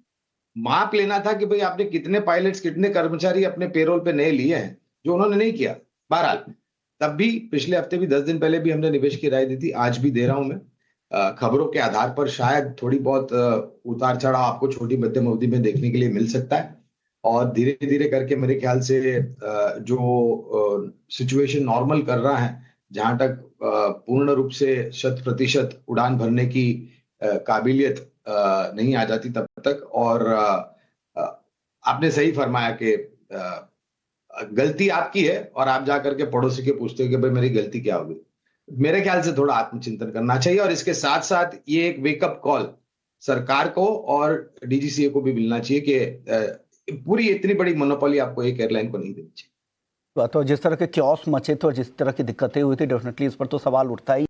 माप लेना था कि भाई आपने कितने पायलट्स, कितने कर्मचारी अपने पेरोल पे नए लिए हैं, जो उन्होंने नहीं किया। बहरहाल, तब भी पिछले हफ्ते भी 10 दिन पहले भी हमने निवेश की राय दी थी, आज भी दे रहा हूं मैं। खबरों के आधार पर शायद थोड़ी बहुत उतार चढ़ाव आपको छोटी मध्यम अवधि में देखने के लिए मिल सकता है और धीरे धीरे करके मेरे ख्याल से जो सिचुएशन नॉर्मल कर रहा है, जहां तक पूर्ण रूप से 100% उड़ान भरने की काबिलियत नहीं आ जाती तब तक। और आपने सही फरमाया कि गलती आपकी है और आप जाकर के पड़ोसी के पूछते हो कि भाई मेरी गलती क्या होगी। मेरे ख्याल से थोड़ा आत्मचिंतन करना चाहिए और इसके साथ साथ ये एक वेकअप कॉल सरकार को और डीजीसीए को भी मिलना चाहिए कि पूरी इतनी बड़ी मोनोपोली आपको एक एयरलाइन को नहीं देनी चाहिए। तो जिस तरह के क्योस मचे थे और जिस तरह की दिक्कतें हुई थी, डेफिनेटली इस पर तो सवाल उठता ही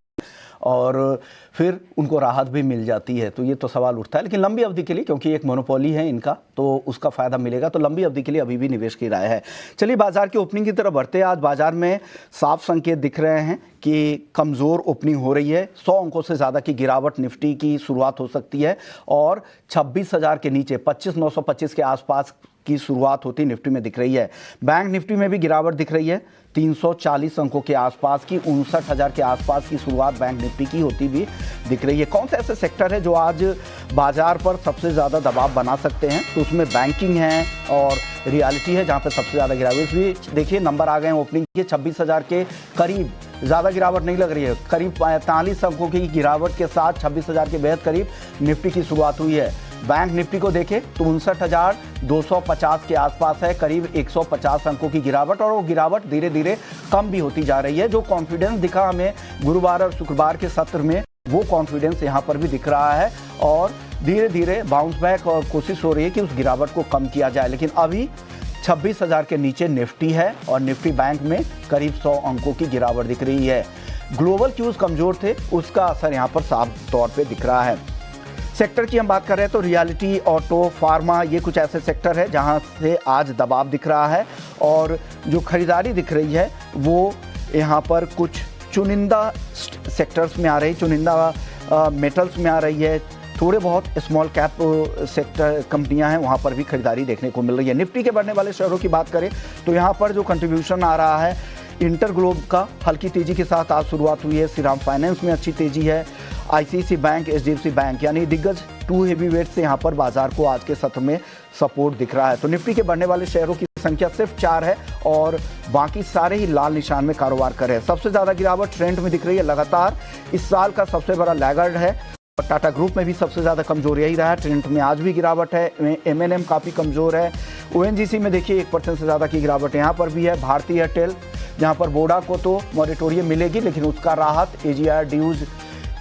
और फिर उनको राहत भी मिल जाती है, तो ये तो सवाल उठता है। लेकिन लंबी अवधि के लिए, क्योंकि एक मोनोपोली है इनका, तो उसका फ़ायदा मिलेगा, तो लंबी अवधि के लिए अभी भी निवेश की राय है। चलिए बाजार की ओपनिंग की तरफ बढ़ते हैं। आज बाजार में साफ संकेत दिख रहे हैं कि कमज़ोर ओपनिंग हो रही है। 100 अंकों से ज़्यादा की गिरावट निफ्टी की शुरुआत हो सकती है और 26,000 के नीचे 25,925 के आसपास की शुरुआत होती निफ्टी में दिख रही है। बैंक निफ्टी में भी गिरावट दिख रही है, 340 अंकों के आसपास की, 59,000 के आसपास की शुरुआत बैंक निफ्टी की होती भी दिख रही है। कौन से ऐसे सेक्टर है जो आज बाजार पर सबसे ज़्यादा दबाव बना सकते हैं? तो उसमें बैंकिंग है और रियलिटी है जहाँ पर सबसे ज़्यादा गिरावट भी देखिए नंबर आ गए हैं ओपनिंग के 26,000 के करीब। ज़्यादा गिरावट नहीं लग रही है, करीब 45 अंकों की गिरावट के साथ 26,000 के बेहद करीब निफ्टी की शुरुआत हुई है। बैंक निफ्टी को देखें तो 59,250 के आसपास है, करीब 150 अंकों की गिरावट, और वो गिरावट धीरे धीरे कम भी होती जा रही है। जो कॉन्फिडेंस दिखा हमें गुरुवार और शुक्रवार के सत्र में, वो कॉन्फिडेंस यहाँ पर भी दिख रहा है और धीरे धीरे बाउंस बैक और कोशिश हो रही है कि उस गिरावट को कम किया जाए। लेकिन अभी 26,000 के नीचे निफ्टी है और निफ्टी बैंक में करीब 100 अंकों की गिरावट दिख रही है। ग्लोबल क्यूज कमजोर थे, उसका असर यहाँ पर साफ तौर पे दिख रहा है। सेक्टर की हम बात कर रहे हैं तो रियलिटी, ऑटो, फार्मा, ये कुछ ऐसे सेक्टर है जहां से आज दबाव दिख रहा है और जो खरीदारी दिख रही है वो यहाँ पर कुछ चुनिंदा सेक्टर्स में आ रही, चुनिंदा मेटल्स में आ रही है। थोड़े बहुत स्मॉल कैप सेक्टर कंपनियां हैं, वहां पर भी खरीदारी देखने को मिल रही है। निफ्टी के बढ़ने वाले शेयरों की बात करें तो यहाँ पर जो कंट्रीब्यूशन आ रहा है, इंटरग्लोब का हल्की तेजी के साथ आज शुरुआत हुई है, श्रीराम फाइनेंस में अच्छी तेजी है, आईसीआईसी बैंक, एचडीएफसी बैंक, यानी दिग्गज 2 हेवीवेट से यहाँ पर बाजार को आज के सत्र में सपोर्ट दिख रहा है। तो निफ्टी के बढ़ने वाले शेयरों की संख्या सिर्फ 4 है और बाकी सारे ही लाल निशान में कारोबार कर रहे हैं। सबसे ज़्यादा गिरावट ट्रेंड में दिख रही है, लगातार इस साल का सबसे बड़ा लैगर्ड है। और टाटा ग्रुप में भी सबसे ज़्यादा कमजोर यही रहा है, ट्रेंड में आज भी गिरावट है। एमएनएम काफ़ी कमज़ोर है। ओएनजीसी में देखिए 1% से ज़्यादा की गिरावट यहाँ पर भी है। भारतीय एयरटेल, जहाँ पर वोडा को तो मॉरेटोरियम मिलेगी लेकिन उसका राहत एजीआर ड्यूज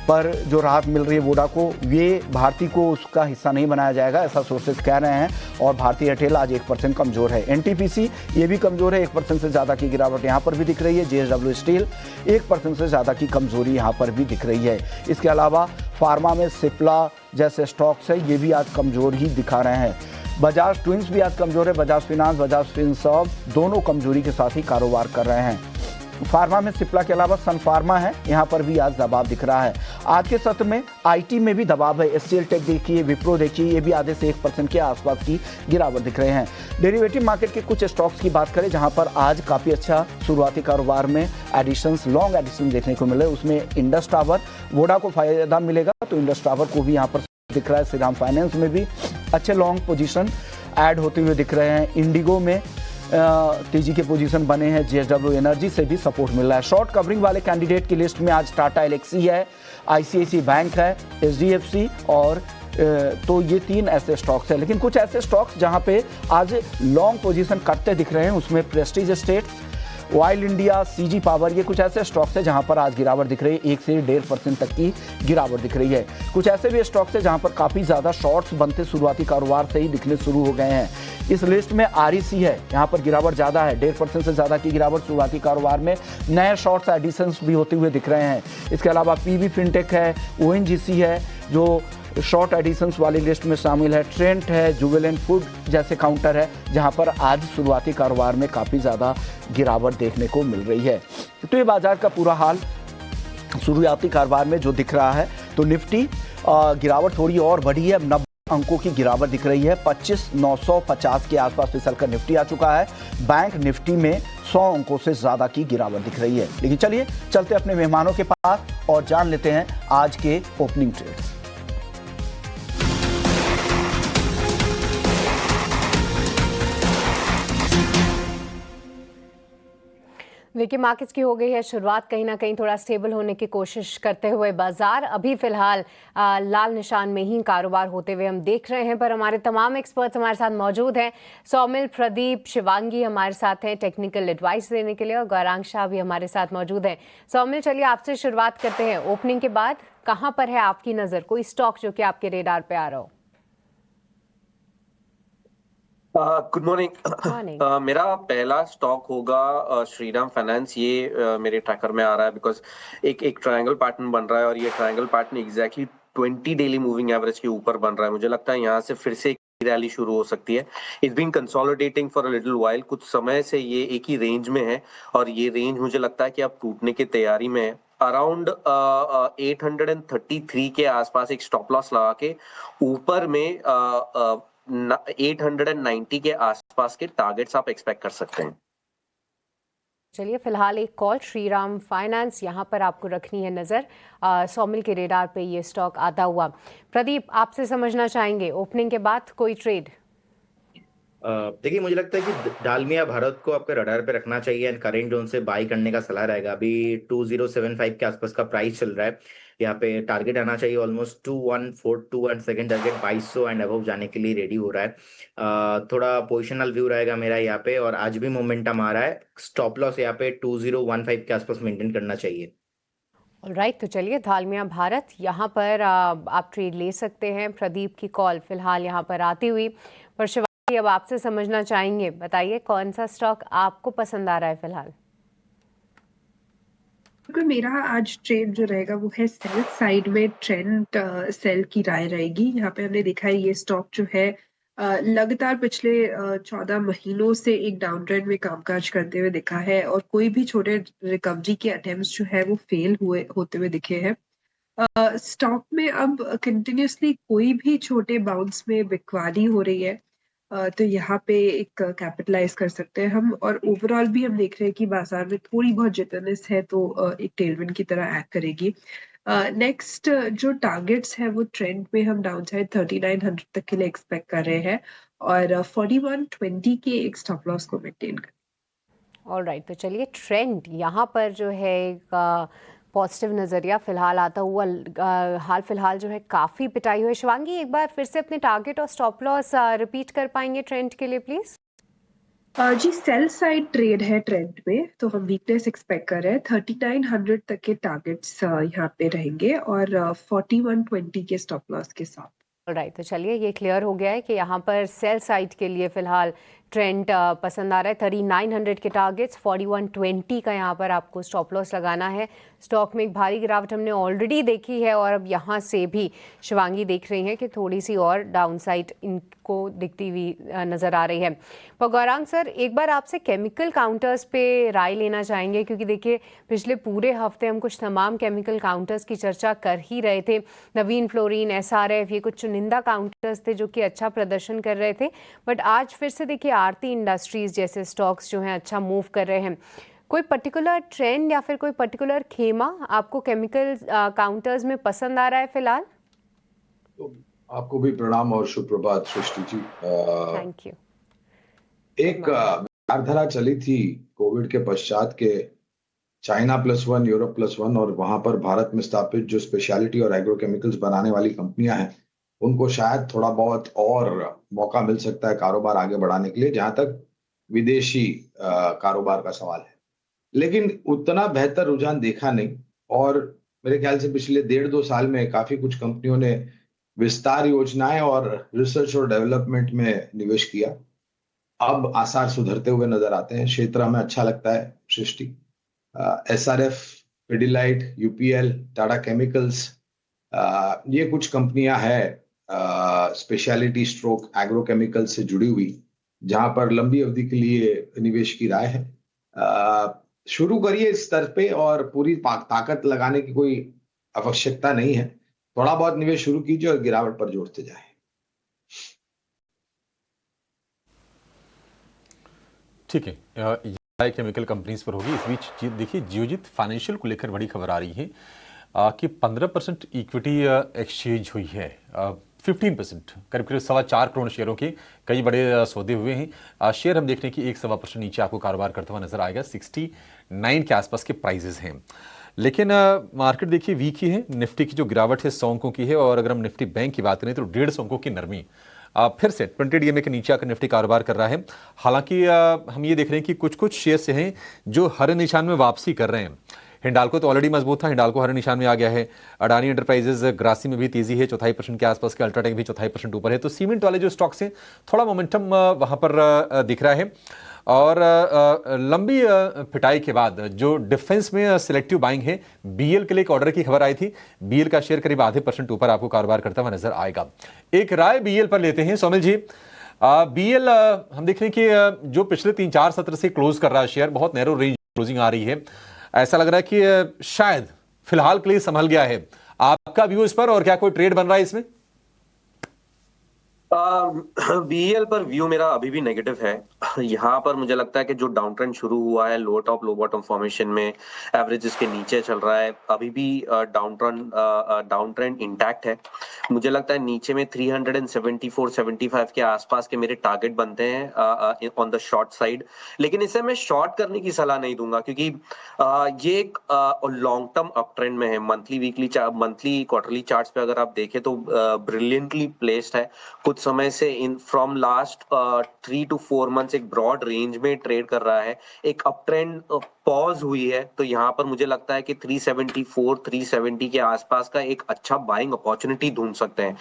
पर जो राहत मिल रही है वोडा को, ये भारती को उसका हिस्सा नहीं बनाया जाएगा, ऐसा सोर्सेज कह रहे हैं। और भारतीय एयरटेल आज 1% कमजोर है। एनटीपीसी ये भी कमजोर है, 1% से ज़्यादा की गिरावट यहाँ पर भी दिख रही है। जेएसडब्ल्यू स्टील 1% से ज़्यादा की कमजोरी यहाँ पर भी दिख रही है। इसके अलावा फार्मा में सिप्ला जैसे स्टॉक्स है, ये भी आज कमजोर ही दिखा रहे हैं। बजाज ट्विंस भी आज कमजोर है, बजाज फिनांस, बजाज फिनसर्व दोनों कमजोरी के साथ ही कारोबार कर रहे हैं। फार्मा में सिप्ला के अलावा सन फार्मा है, यहाँ पर भी आज दबाव दिख रहा है। आज के सत्र में आईटी में भी दबाव है, एचसीएल टेक देखिए, विप्रो देखिए, ये भी आधे से 1% के आसपास की गिरावट दिख रहे हैं। डेरिवेटिव मार्केट के कुछ स्टॉक्स की बात करें जहाँ पर आज काफ़ी अच्छा शुरुआती कारोबार में एडिशंस, लॉन्ग एडिशन देखने को मिले, उसमें इंडस टावर, वोडा को फायदा मिलेगा तो इंडस टावर को भी यहाँ पर दिख रहा है। श्रीराम फाइनेंस में भी अच्छे लॉन्ग पोजीशन ऐड होते हुए दिख रहे हैं। इंडिगो में तेजी के पोजीशन बने हैं। जेएसडब्ल्यू एनर्जी से भी सपोर्ट मिल रहा है। शॉर्ट कवरिंग वाले कैंडिडेट की लिस्ट में आज टाटा एलेक्सी है, आईसीआईसी बैंक है, एचडीएफसी और तो ये 3 ऐसे स्टॉक्स हैं। लेकिन कुछ ऐसे स्टॉक्स जहां पे आज लॉन्ग पोजीशन करते दिख रहे हैं, उसमें Prestige estates, oil India, CG power, ये कुछ ऐसे स्टॉक्स हैं जहां पर आज गिरावट दिख रही है, 1 से 1.5% तक की गिरावट दिख रही है। कुछ ऐसे भी स्टॉक्स हैं जहां पर काफ़ी ज़्यादा शॉर्ट्स बनते शुरुआती कारोबार से ही दिखने शुरू हो गए हैं। इस लिस्ट में आरईसी है, यहाँ पर गिरावट ज़्यादा है, 1.5% से ज़्यादा की गिरावट शुरुआती कारोबार में। नए शॉर्ट्स एडिशंस भी होते हुए दिख रहे हैं। इसके अलावा पीवी फिनटेक है, ओएनजीसी है जो शॉर्ट एडिशंस वाली लिस्ट में शामिल है। ट्रेंट है, जुबिलेंट फूड जैसे काउंटर है जहां पर आज शुरुआती कारोबार में काफ़ी ज़्यादा गिरावट देखने को मिल रही है। तो ये बाजार का पूरा हाल शुरुआती कारोबार में जो दिख रहा है। तो निफ्टी गिरावट थोड़ी और बढ़ी है, 90 अंकों की गिरावट दिख रही है, 25,950 के आसपास फिसलकर निफ्टी आ चुका है। बैंक निफ्टी में 100 अंकों से ज़्यादा की गिरावट दिख रही है। लेकिन चलिए चलते अपने मेहमानों के पास और जान लेते हैं आज के ओपनिंग ट्रेड्स। देखिए मार्केट्स की हो गई है शुरुआत, कहीं ना कहीं थोड़ा स्टेबल होने की कोशिश करते हुए बाजार अभी फिलहाल लाल निशान में ही कारोबार होते हुए हम देख रहे हैं। पर हमारे तमाम एक्सपर्ट्स हमारे साथ मौजूद हैं। सौमिल, प्रदीप, शिवांगी हमारे साथ हैं टेक्निकल एडवाइस देने के लिए और गौरांग शाह भी हमारे साथ मौजूद हैं। सौमिल, चलिए आपसे शुरुआत करते हैं। ओपनिंग के बाद कहाँ पर है आपकी नज़र, कोई स्टॉक जो कि आपके रेडार पे आ रहा हो? Good morning. मेरा पहला स्टॉक होगा श्रीराम फाइनेंस। ये मेरे ट्रैकर में आ रहा है बिकॉज एक ट्रायंगल पैटर्न बन रहा है और ये triangle pattern exactly 20 daily moving average के ऊपर बन रहा है। मुझे लगता है यहाँ से फिर से रैली शुरू हो सकती है। It's been consolidating for a little while, कुछ समय से ये एक ही रेंज में है और ये रेंज मुझे लगता है कि अब टूटने की तैयारी में है। अराउंड 833 के आसपास एक स्टॉप लॉस लगा के ऊपर में 890 के आसपास के टारगेट्स आप एक्सपेक्ट कर सकते हैं। चलिए फिलहाल एक कॉल श्रीराम फाइनेंस यहाँ पर आपको रखनी है नज़र। 100 मिल के रेडार पे ये स्टॉक आता हुआ। प्रदीप, आपसे समझना चाहेंगे ओपनिंग के बाद कोई ट्रेड? देखिए, मुझे लगता है कि डालमिया भारत को आपके रडार पे रखना चाहिए एंड करेंट जोन से बाई करने का सलाह रहेगा। अभी 2075 के आसपास का प्राइस चल रहा है। यहाँ पे टारगेट आना चाहिए almost 2142 and second target 2200 and above जाने के लिए रेडी हो रहा है। थोड़ा पोजिशनल व्यू रहेगा मेरा यहाँ पे, और आज भी मोमेंटम आ रहा है। स्टॉप लॉस यहाँ पे 2015 के आसपास मेंटेन करना चाहिए। ऑलराइट, तो चलिए डालमिया भारत यहाँ पर आप ट्रेड ले सकते हैं। प्रदीप की कॉल फिलहाल यहाँ पर आती हुई। पर शिवाजी, अब आपसे समझना चाहेंगे, बताइए कौन सा स्टॉक आपको पसंद आ रहा है फिलहाल? बिल्कुल, मेरा आज ट्रेड जो रहेगा वो है सेल साइड में। ट्रेंड सेल की राय रहेगी। यहाँ पे हमने देखा है ये स्टॉक जो है लगातार पिछले 14 महीनों से एक डाउन ट्रेंड में कामकाज करते हुए दिखा है, और कोई भी छोटे रिकवरी के अटेम्प्ट्स जो है वो फेल होते हुए दिखे हैं। स्टॉक में अब कंटिन्यूसली कोई भी छोटे बाउंस में बिकवाली हो रही है, तो यहाँ पे एक कैपिटलाइज कर सकते हैं हम। और ओवरऑल भी हम देख रहे हैं कि बाजार में थोड़ी बहुत जितनेस है, तो एक टेलविंड की तरह एक्ट करेगी। नेक्स्ट जो टारगेट्स है वो ट्रेंड में हम डाउन साइड 3900 तक के लिए एक्सपेक्ट कर रहे हैं, और 4120 के एक स्टॉप लॉस को मेंटेन कर। ऑलराइट, तो चलिए ट्रेंड यहाँ पर जो है एक पॉजिटिव नज़रिया फिलहाल आता हुआ हाल फिलहाल जो है काफ़ी पिटाई हुई। शिवांगी, एक बार फिर से अपने टारगेट और स्टॉप लॉस रिपीट कर पाएंगे ट्रेंड के लिए प्लीज़? जी, सेल साइड ट्रेड है ट्रेंड में, तो हम वीकनेस एक्सपेक्ट कर रहे हैं। 3900 तक के टारगेट्स यहाँ पे रहेंगे, और 4120 के स्टॉप लॉस के साथ। राइट, तो चलिए ये क्लियर हो गया है कि यहाँ पर सेल साइड के लिए फिलहाल ट्रेंड पसंद आ रहा है। 3900 के टारगेट्स, 4120 का यहाँ पर आपको स्टॉप लॉस लगाना है। स्टॉक में एक भारी गिरावट हमने ऑलरेडी देखी है, और अब यहाँ से भी शिवांगी देख रही हैं कि थोड़ी सी और डाउनसाइड इनको दिखती हुई नज़र आ रही है। पर गौरांग सर, एक बार आपसे केमिकल काउंटर्स पे राय लेना चाहेंगे, क्योंकि देखिए पिछले पूरे हफ्ते हम कुछ तमाम केमिकल काउंटर्स की चर्चा कर ही रहे थे। नवीन फ्लोरीन, SRF, ये कुछ चुनिंदा काउंटर्स थे जो कि अच्छा प्रदर्शन कर रहे थे। बट आज फिर से देखिए आरती इंडस्ट्रीज जैसे स्टॉक्स जो हैं अच्छा मूव कर रहे हैं। कोई पर्टिकुलर ट्रेंड या फिर कोई पर्टिकुलर खेमा आपको केमिकल काउंटर्स में पसंद आ रहा है फिलहाल? तो आपको भी प्रणाम और शुभ प्रभात सृष्टि जी। Thank you. एक विचारधारा चली थी कोविड के पश्चात के चाइना +1, यूरोप +1, और वहां पर भारत में स्थापित जो स्पेशलिटी और एग्रोकेमिकल्स बनाने वाली कंपनियां हैं, उनको शायद थोड़ा बहुत और मौका मिल सकता है कारोबार आगे बढ़ाने के लिए, जहां तक विदेशी कारोबार का सवाल है। लेकिन उतना बेहतर रुझान देखा नहीं, और मेरे ख्याल से पिछले 1.5-2 साल में काफी कुछ कंपनियों ने विस्तार योजनाएं और रिसर्च और डेवलपमेंट में निवेश किया। अब आसार सुधरते हुए नजर आते हैं। क्षेत्र हमें अच्छा लगता है सृष्टि। SRF, Pidilite, UPL, Tata chemicals, ये कुछ कंपनियां हैं स्पेशलिटी स्ट्रोक एग्रोकेमिकल से जुड़ी हुई, जहां पर लंबी अवधि के लिए निवेश की राय है। शुरू करिए इस स्तर पे, और पूरी ताकत लगाने की कोई आवश्यकता नहीं है। थोड़ा बहुत निवेश शुरू कीजिए और गिरावट पर जोड़ते जाएं। ठीक है, केमिकल कंपनीज पर होगी। इस बीच देखिए जियोजित फाइनेंशियल को लेकर बड़ी खबर आ रही है कि 15% इक्विटी एक्सचेंज हुई है। 15% करीब 4.25 करोड़ शेयरों के कई बड़े सौदे हुए हैं। शेयर हम देख रहे हैं कि 1-1.25% नीचे आपको कारोबार करता हुआ नजर आएगा। 69 के आसपास के प्राइजेस हैं, लेकिन मार्केट देखिए वीक ही है। निफ्टी की जो गिरावट है 100 अंकों की है, और अगर हम निफ्टी बैंक की बात करें तो 150 अंकों की नरमी। फिर से 20 DMA के नीचे आकर निफ्टी कारोबार कर रहा है। हालांकि हम ये देख रहे हैं कि कुछ कुछ शेयर से हैं जो हरे निशान में वापसी कर रहे हैं। हिंडाल्को तो ऑलरेडी मजबूत था, हिंडाल्को हरे निशान में आ गया है। अडानी एंटरप्राइजेज, ग्रासी में भी तेजी है, 0.25% के आसपास के। अल्ट्राटेक भी 0.25% ऊपर है। तो सीमेंट वाले जो स्टॉक्स हैं थोड़ा मोमेंटम वहां पर दिख रहा है। और लंबी पिटाई के बाद जो डिफेंस में सिलेक्टिव बाइंग है, BL के लिए एक ऑर्डर की खबर आई थी। BL का शेयर करीब आधे % ऊपर आपको कारोबार करता हुआ नजर आएगा। एक राय BL पर लेते हैं सोमिल जी। BL हम देख रहे हैं कि जो पिछले 3-4 सत्र से क्लोज कर रहा है शेयर, बहुत नैरो रेंज क्लोजिंग आ रही है। ऐसा लग रहा है कि शायद फिलहाल के लिए संभल गया है। आपका व्यू इस पर, और क्या कोई ट्रेड बन रहा है इसमें? बीईएल पर व्यू मेरा अभी भी नेगेटिव है। यहाँ पर मुझे लगता है कि जो डाउन ट्रेंड शुरू हुआ है लोअर टॉप लो बॉटम फॉर्मेशन में, एवरेजेस के नीचे चल रहा है, अभी भी डाउन ट्रेंड इंटैक्ट है। मुझे लगता है नीचे में 374-75 के आसपास के मेरे टारगेट बनते हैं ऑन द शॉर्ट साइड, लेकिन इसे मैं शॉर्ट करने की सलाह नहीं दूंगा क्योंकि ये एक लॉन्ग टर्म अप ट्रेंड में है। मंथली क्वार्टरली चार्ट्स पे अगर आप देखें तो ब्रिलियंटली प्लेस्ड है। कुछ समय से in from last 3 to 4 months एक ब्रॉड रेंज में ट्रेड कर रहा है। एक अप ट्रेंड पॉज हुई है, तो यहाँ पर मुझे लगता है कि 374-370 के आसपास का एक अच्छा बाइंग अपॉर्चुनिटी ढूंढ सकते हैं।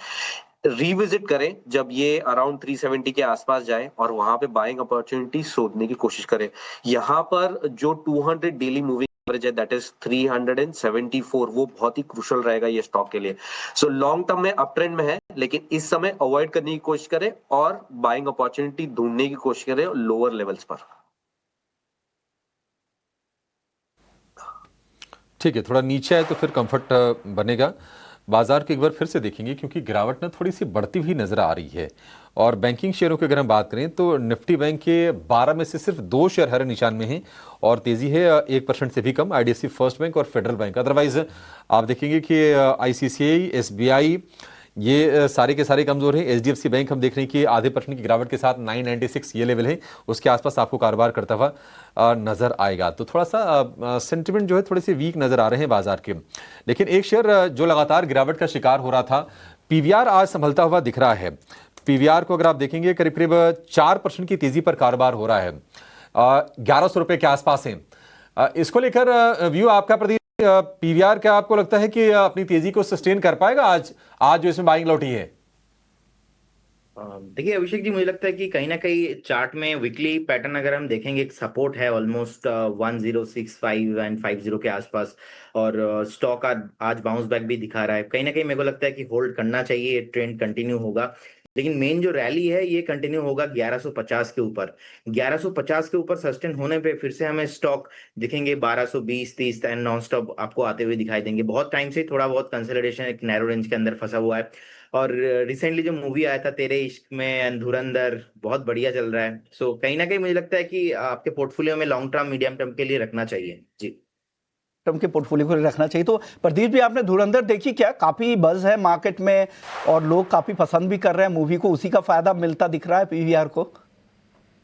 रिविजिट करें जब ये अराउंड 370 के आसपास जाए और वहां पे बाइंग अपॉर्चुनिटी शोधने की कोशिश करें। यहाँ पर जो 200 डेली मूविंग एवरेज है दैट इज 374, वो बहुत ही क्रूशल रहेगा ये स्टॉक के लिए। सो लॉन्ग टर्म में अप ट्रेंड में है, लेकिन इस समय अवॉइड करने की कोशिश करें और बाइंग अपॉर्चुनिटी ढूंढने की कोशिश करें लोअर लेवल्स पर। ठीक है, थोड़ा नीचे आए तो फिर कंफर्ट बनेगा। बाजार को एक बार फिर से देखेंगे क्योंकि गिरावट ना थोड़ी सी बढ़ती हुई नजर आ रही है। और बैंकिंग शेयरों की अगर हम बात करें तो निफ्टी बैंक के 12 में से सिर्फ 2 शेयर हरे निशान में हैं और तेजी है 1% से भी कम आईडीएफसी फर्स्ट बैंक और फेडरल बैंक। अदरवाइज आप देखेंगे कि आईसीआईसीआई, एसबीआई ये सारे के सारे कमजोर हैं। एचडीएफसी बैंक हम देख रहे हैं कि आधे % की गिरावट के साथ 996 ये लेवल है, उसके आसपास आपको कारोबार करता हुआ नजर आएगा। तो थोड़ा सा सेंटिमेंट जो है थोड़े से वीक नजर आ रहे हैं बाजार के। लेकिन एक शेयर जो लगातार गिरावट का शिकार हो रहा था, पीवीआर, आज संभलता हुआ दिख रहा है। पीवीआर को अगर आप देखेंगे करीब करीब 4% की तेजी पर कारोबार हो रहा है, 1100 रुपए के आसपास है। इसको लेकर व्यू आपका प्रदीप, पीवीआर क्या आपको लगता है कि अपनी तेजी को सस्टेन कर पाएगा आज जो इसमें बाइंग लौटी है? देखिए अभिषेक जी, मुझे लगता है कि कहीं ना कहीं चार्ट में वीकली पैटर्न अगर हम देखेंगे, एक सपोर्ट है ऑलमोस्ट 1065 एंड 50 के आसपास, और स्टॉक आज बाउंस बैक भी दिखा रहा है। कहीं ना कहीं मेरे को लगता है कि होल्ड करना चाहिए, ट्रेंड कंटिन्यू होगा। लेकिन मेन जो रैली है ये कंटिन्यू होगा 1150 के ऊपर। 1150 के ऊपर सस्टेन होने पे फिर से हमें स्टॉक दिखेंगे 1220-30 एंड नॉन स्टॉप आपको आते हुए दिखाई देंगे। बहुत टाइम से थोड़ा बहुत कंसोलिडेशन एक नैरो रेंज के अंदर फंसा हुआ है। और रिसेंटली जो मूवी आया था तेरे इश्क में एंड धुरंधर, बहुत बढ़िया चल रहा है। सो कहीं ना कहीं मुझे लगता है कि आपके पोर्टफोलियो में लॉन्ग टर्म मीडियम टर्म के लिए रखना चाहिए जी। टर्म के पोर्टफोलियो को रखना चाहिए। तो प्रदीप जी, आपने धुरंधर देखी क्या? काफी बज है मार्केट में और लोग काफी पसंद भी कर रहे हैं मूवी को, उसी का फायदा मिलता दिख रहा है पीवीआर को।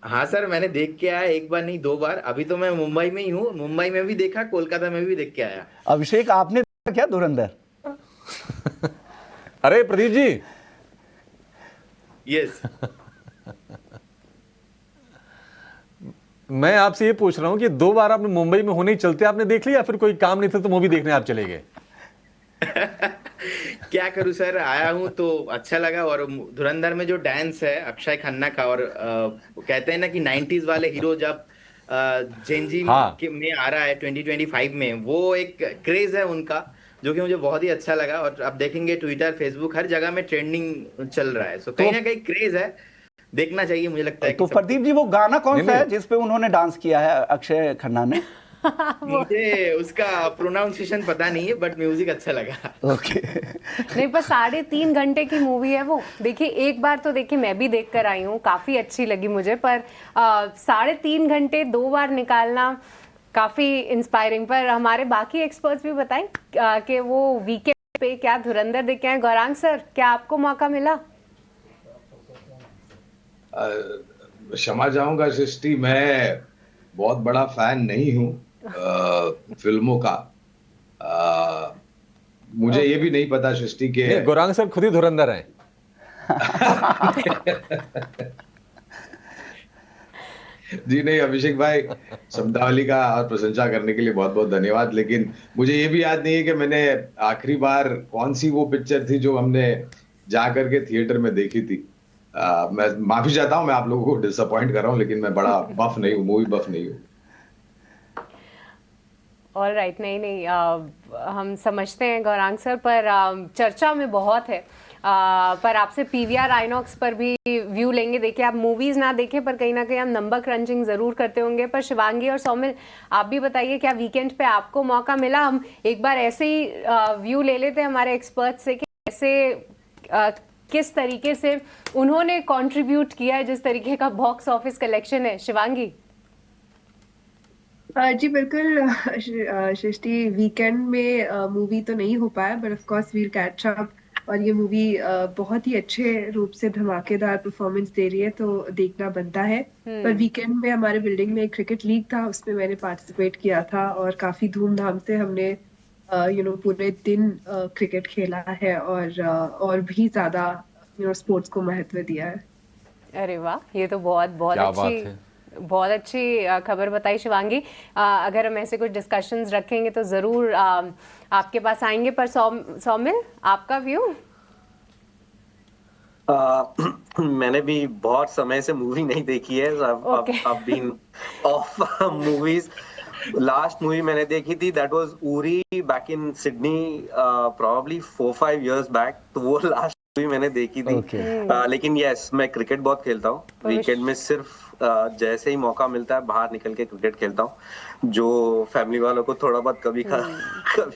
हाँ सर, मैंने देख के आया, एक बार नहीं 2 बार। अभी तो मैं मुंबई में ही हूँ, मुंबई में भी देखा, कोलकाता में भी देख के आया। अभिषेक, आपने देखा क्या धुरंधर? अरे प्रदीप जी, यस मैं आपसे ये पूछ रहा हूं कि 2 बार आपने मुंबई में होने ही चलते आपने देख लिया, फिर कोई काम नहीं था तो मूवी देखने आप चले गए? क्या करूं सर, आया हूं तो अच्छा लगा। और धुरंधर में जो डांस है अक्षय खन्ना का, और कहते हैं ना कि 90s वाले हीरो जब जेंजी में आ रहा है 2025 में, वो एक क्रेज है उनका, जो कि मुझे बहुत ही अच्छा लगा। और आप देखेंगे ट्विटर, फेसबुक, हर जगह में ट्रेंडिंग चल रहा है। सो कहीं ना कहीं क्रेज है, देखना चाहिए मुझे लगता है। तो प्रदीप जी, वो गाना कौन सा है जिसपे उन्होंने डांस किया है अक्षय खन्ना ने? मुझे उसका प्रोनाउंसिएशन पता नहीं है, बट म्यूजिक अच्छा लगा। ओके। नहीं, पर 3.5 घंटे की मूवी है वो। देखिए, एक बार तो देखिए मैं भी देख कर आई हूँ, काफी अच्छी लगी मुझे, पर 3.5 घंटे 2 बार निकालना काफी इंस्पायरिंग। पर हमारे बाकी एक्सपर्ट्स भी बताएं कि वो वीकेंड पे क्या धुरंधर देख के आए। गौरांग सर, क्या आपको मौका मिला? क्षमा चाहूंगा सृष्टि, मैं बहुत बड़ा फैन नहीं हूँ फिल्मों का। मुझे ये भी नहीं पता सृष्टि के गौरांग सर खुद ही धुरंधर हैं। जी नहीं अभिषेक भाई, शब्दावली का और प्रशंसा करने के लिए बहुत बहुत धन्यवाद। लेकिन मुझे ये भी याद नहीं है कि मैंने आखिरी बार कौन सी वो पिक्चर थी जो हमने जा करके थिएटर में देखी थी। मैं माफी चाहता हूँ, मैं आप लोगों को डिसअपॉइंट कर रहा हूँ, लेकिन मैं बड़ा बफ नहीं हूँ, मूवी बफ नहीं हूँ। ऑल राइट, नहीं हम समझते हैं गौरांग सर, पर चर्चा में बहुत है। पर आपसे पीवीआर आइनॉक्स पर भी व्यू लेंगे। देखिए, आप मूवीज ना देखें पर कहीं ना कहीं हम नंबर क्रंचिंग जरूर करते होंगे। पर शिवांगी और सौमिल, आप भी बताइए, क्या वीकेंड पे आपको मौका मिला? हम एक बार ऐसे ही व्यू ले लेते हैं हमारे एक्सपर्ट से कि ऐसे किस तरीके से उन्होंने कंट्रीब्यूट किया है, जिस तरीके का बॉक्स ऑफिस कलेक्शन है। शिवांगी। जी बिल्कुल सृष्टि, वीकेंड में मूवी तो नहीं हो पाया, but of course we'll catch up. और ये मूवी बहुत ही अच्छे रूप से धमाकेदार परफॉर्मेंस दे रही है, तो देखना बनता है। पर वीकेंड में हमारे बिल्डिंग में एक क्रिकेट लीग था, उसमें मैंने पार्टिसिपेट किया था और काफी धूमधाम से हमने पूरे दिन क्रिकेट खेला है और भी ज्यादा स्पोर्ट्स को महत्व दिया है। अरे वाह, ये तो बहुत बहुत क्या बात अच्छी है। बहुत अच्छी खबर बताई शिवांगी। अगर हम ऐसे कुछ डिस्कशंस रखेंगे तो ज़रूर आपके पास आएंगे। पर सौमिल, आपका व्यू? मैंने भी बहुत समय से मूवी नहीं देखी है। I've been off movies. Last movie मैंने देखी थी that was Uri back in Sydney, probably 4-5 years back. तो वो लास्ट मूवी मैंने देखी थी। लेकिन यस, मैं क्रिकेट बहुत खेलता हूँ। वीकेंड में सिर्फ जैसे ही मौका मिलता है बाहर निकल के क्रिकेट खेलता हूँ, जो फैमिली वालों को थोड़ा बहुत कभी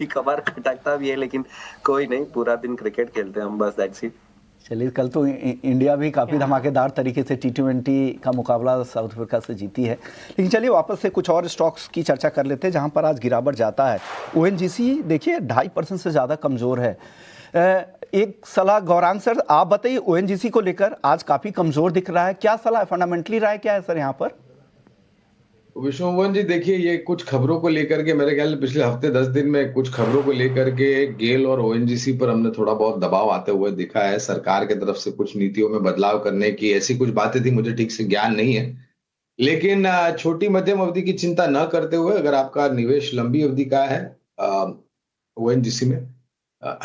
कभार खटकता भी है, लेकिन कोई नहीं, पूरा दिन क्रिकेट खेलते हैं हम, बस दैट्स इट। चलिए, कल तो इंडिया भी काफ़ी धमाकेदार तरीके से T20 का मुकाबला साउथ अफ्रीका से जीती है। लेकिन चलिए वापस से कुछ और स्टॉक्स की चर्चा कर लेते हैं जहां पर आज गिरावट जाता है। ONGC देखिए 2.5% से ज़्यादा कमज़ोर है। एक सलाह गौरांग सर, आप बताइए ONGC को लेकर आज काफ़ी कमज़ोर दिख रहा है, क्या सलाह फंडामेंटली रहा है क्या है सर यहाँ पर? विष्णु मोहन जी, देखिए ये कुछ खबरों को लेकर के, मेरे ख्याल पिछले हफ्ते 10 दिन में कुछ खबरों को लेकर के गेल और ONGC पर हमने थोड़ा बहुत दबाव आते हुए दिखा है। सरकार की तरफ से कुछ नीतियों में बदलाव करने की ऐसी कुछ बातें थी, मुझे ठीक से ज्ञान नहीं है। लेकिन छोटी मध्यम अवधि की चिंता न करते हुए, अगर आपका निवेश लंबी अवधि का है ONGC में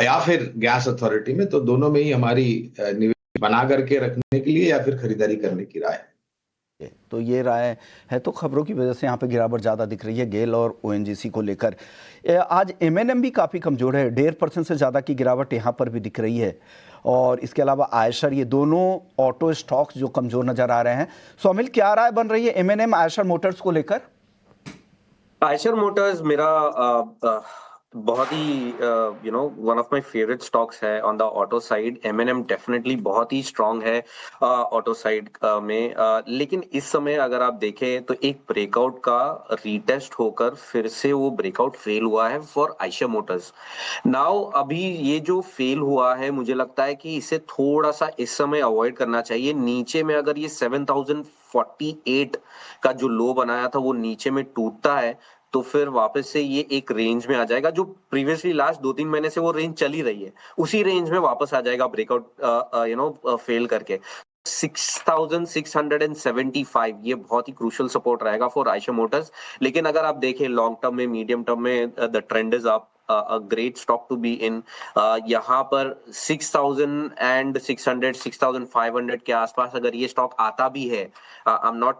या फिर गैस अथॉरिटी में, तो दोनों में ही हमारी निवेश बना करके रखने के लिए या फिर खरीदारी करने की राय है। तो ये राय है। तो खबरों की वजह से यहाँ पे गिरावट ज़्यादा दिख रही है गेल और ONGC को लेकर। आज M&M भी काफ़ी कमज़ोर है, 1.5% से ज़्यादा की गिरावट यहाँ पर भी दिख रही है। और इसके अलावा आयशर, ये दोनों ऑटो स्टॉक्स जो कमज़ोर नज़र आ रहे हैं। सौमिल, क्या राय बन रही है M&M आयशर मोटर्स को लेकर? आयशर मोटर्स मेरा बहुत ही one of my favourite stocks है on the auto side. M&M definitely बहुत ही स्ट्रांग है ऑटो साइड में, लेकिन इस समय अगर आप देखें तो एक ब्रेकआउट का रीटेस्ट होकर फिर से वो ब्रेकआउट फेल हुआ है फॉर आयशर मोटर्स। नाउ अभी ये जो फेल हुआ है, मुझे लगता है कि इसे थोड़ा सा इस समय अवॉइड करना चाहिए। नीचे में अगर ये 7048 का जो लो बनाया था वो नीचे में टूटता है तो फिर वापस से ये एक रेंज में आ जाएगा, जो प्रीवियसली लास्ट 2-3 महीने से वो रेंज चली रही है, उसी रेंज में वापस आ जाएगा ब्रेकआउट फेल करके। 6675 ये बहुत ही क्रूशियल सपोर्ट रहेगा फॉर आयशर मोटर्स। लेकिन अगर आप देखें लॉन्ग टर्म में, मीडियम टर्म में, the trend is up, a great stock to be in। यहाँ पर 6600 6500 के आसपास अगर ये स्टॉक आता भी है, I'm not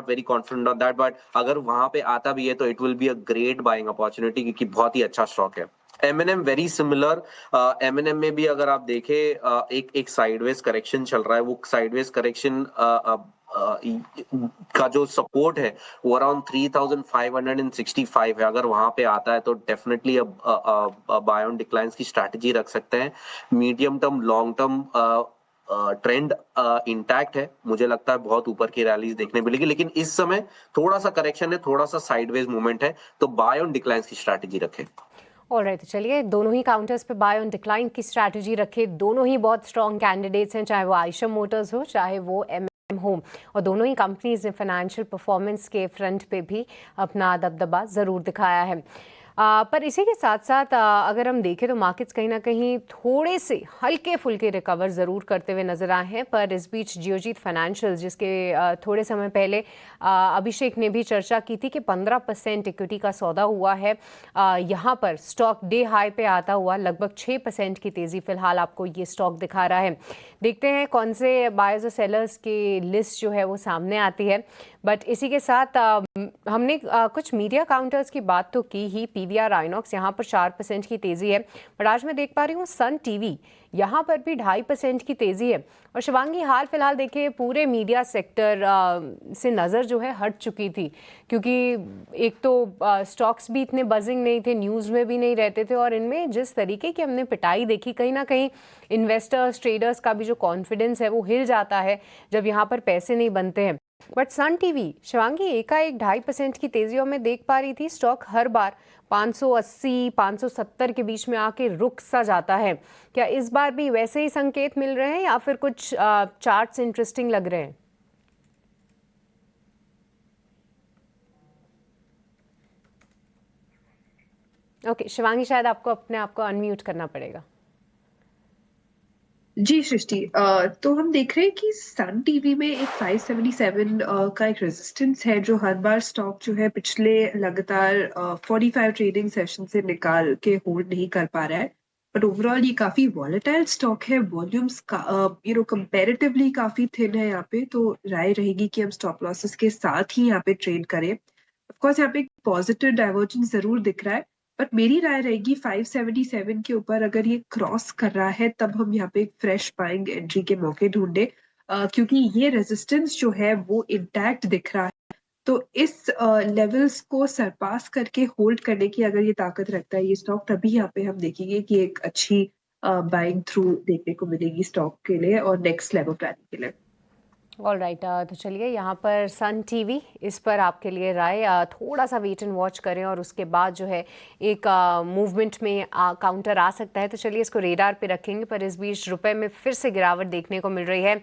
very confident on that, but अगर वहां पे आता भी है तो it will be a great buying opportunity, क्योंकि बहुत ही अच्छा स्टॉक है। M&M very similar. M&M में भी अगर आप देखें एक साइडवेज करेक्शन चल रहा है। वो साइडवेज करेक्शन का जो सपोर्ट है वो अराउंड 3565 है। अगर वहां पे आता है तो डेफिनेटली बाय ऑन डिक्लाइंस की स्ट्रैटेजी रख सकते हैं। Medium term long term trend intact है, मुझे लगता है बहुत ऊपर की रैलीज देखने मिलेगी, लेकिन इस समय थोड़ा सा करेक्शन है, थोड़ा सा साइडवेज मूवमेंट है, तो बाय ऑन डिक्लाइंस की स्ट्रैटेजी रखें। ऑलराइट, तो चलिए दोनों ही काउंटर्स पे बाय ऑन डिक्लाइन की स्ट्रैटेजी रखें। दोनों ही बहुत स्ट्रॉन्ग कैंडिडेट्स हैं, चाहे वो आयशर मोटर्स हो चाहे वो M&M हो, और दोनों ही कंपनीज ने फाइनेंशियल परफॉर्मेंस के फ्रंट पे भी अपना दबदबा ज़रूर दिखाया है। पर इसी के साथ साथ अगर हम देखें तो मार्केट्स कहीं ना कहीं थोड़े से हल्के फुल्के रिकवर ज़रूर करते हुए नज़र आए हैं। पर इस बीच जियोजीत फाइनेंशियल, जिसके थोड़े समय पहले अभिषेक ने भी चर्चा की थी कि 15% इक्विटी का सौदा हुआ है, यहाँ पर स्टॉक डे हाई पे आता हुआ लगभग 6% की तेज़ी फिलहाल आपको ये स्टॉक दिखा रहा है। देखते हैं कौन से बायर्स और सेलर्स की लिस्ट जो है वो सामने आती है। बट इसी के साथ हमने कुछ मीडिया काउंटर्स की बात तो की ही। PVR आइनॉक्स, यहाँ पर 4% की तेज़ी है। बट आज मैं देख पा रही हूँ सन टीवी, यहाँ पर भी 2.5% की तेज़ी है। और शिवांगी, हाल फिलहाल देखिए पूरे मीडिया सेक्टर से नज़र जो है हट चुकी थी, क्योंकि एक तो स्टॉक्स भी इतने बजिंग नहीं थे, न्यूज़ में भी नहीं रहते थे, और इनमें जिस तरीके की हमने पिटाई देखी, कहीं ना कहीं इन्वेस्टर्स ट्रेडर्स का भी जो कॉन्फिडेंस है वो हिल जाता है जब यहाँ पर पैसे नहीं बनते हैं। बट सन टीवी, शिवांगी, एकाएक 2.5% की तेज़ी, और मैं देख पा रही थी स्टॉक हर बार 580 570 के बीच में आके रुक सा जाता है। क्या इस बार भी वैसे ही संकेत मिल रहे हैं या फिर कुछ चार्ट्स इंटरेस्टिंग लग रहे हैं? ओके शिवांगी, शायद आपको अपने आप को अनम्यूट करना पड़ेगा। जी सृष्टि, तो हम देख रहे हैं कि सन टीवी में एक 577 का एक रेजिस्टेंस है जो हर बार स्टॉक जो है पिछले लगातार 45 ट्रेडिंग सेशन से निकाल के होल्ड नहीं कर पा रहा है। बट ओवरऑल ये काफी वॉलेटाइल स्टॉक है, वॉल्यूम्स कंपैरेटिवली काफी थिन है यहाँ पे, तो राय रहेगी कि हम स्टॉप लॉसेस के साथ ही यहाँ पे ट्रेड करें। ऑफ कोर्स यहाँ पे एक पॉजिटिव डाइवर्जेंस जरूर दिख रहा है, बट मेरी राय रहेगी 577 के ऊपर अगर ये क्रॉस कर रहा है तब हम यहाँ पे एक फ्रेश बाइंग एंट्री के मौके ढूंढे, क्योंकि ये रेजिस्टेंस जो है वो इंटैक्ट दिख रहा है। तो इस लेवल्स को सरपास करके होल्ड करने की अगर ये ताकत रखता है ये स्टॉक, तभी यहाँ पे हम देखेंगे कि एक अच्छी बाइंग थ्रू देखने को मिलेगी स्टॉक के लिए और नेक्स्ट लेवल प्लानिंग के लिए। ऑल राइट, तो चलिए यहाँ पर सन टीवी, इस पर आपके लिए राय, थोड़ा सा वेट एंड वॉच करें और उसके बाद जो है एक मूवमेंट में काउंटर आ सकता है, तो चलिए इसको रेडार पे रखेंगे। पर इस बीच रुपए में फिर से गिरावट देखने को मिल रही है,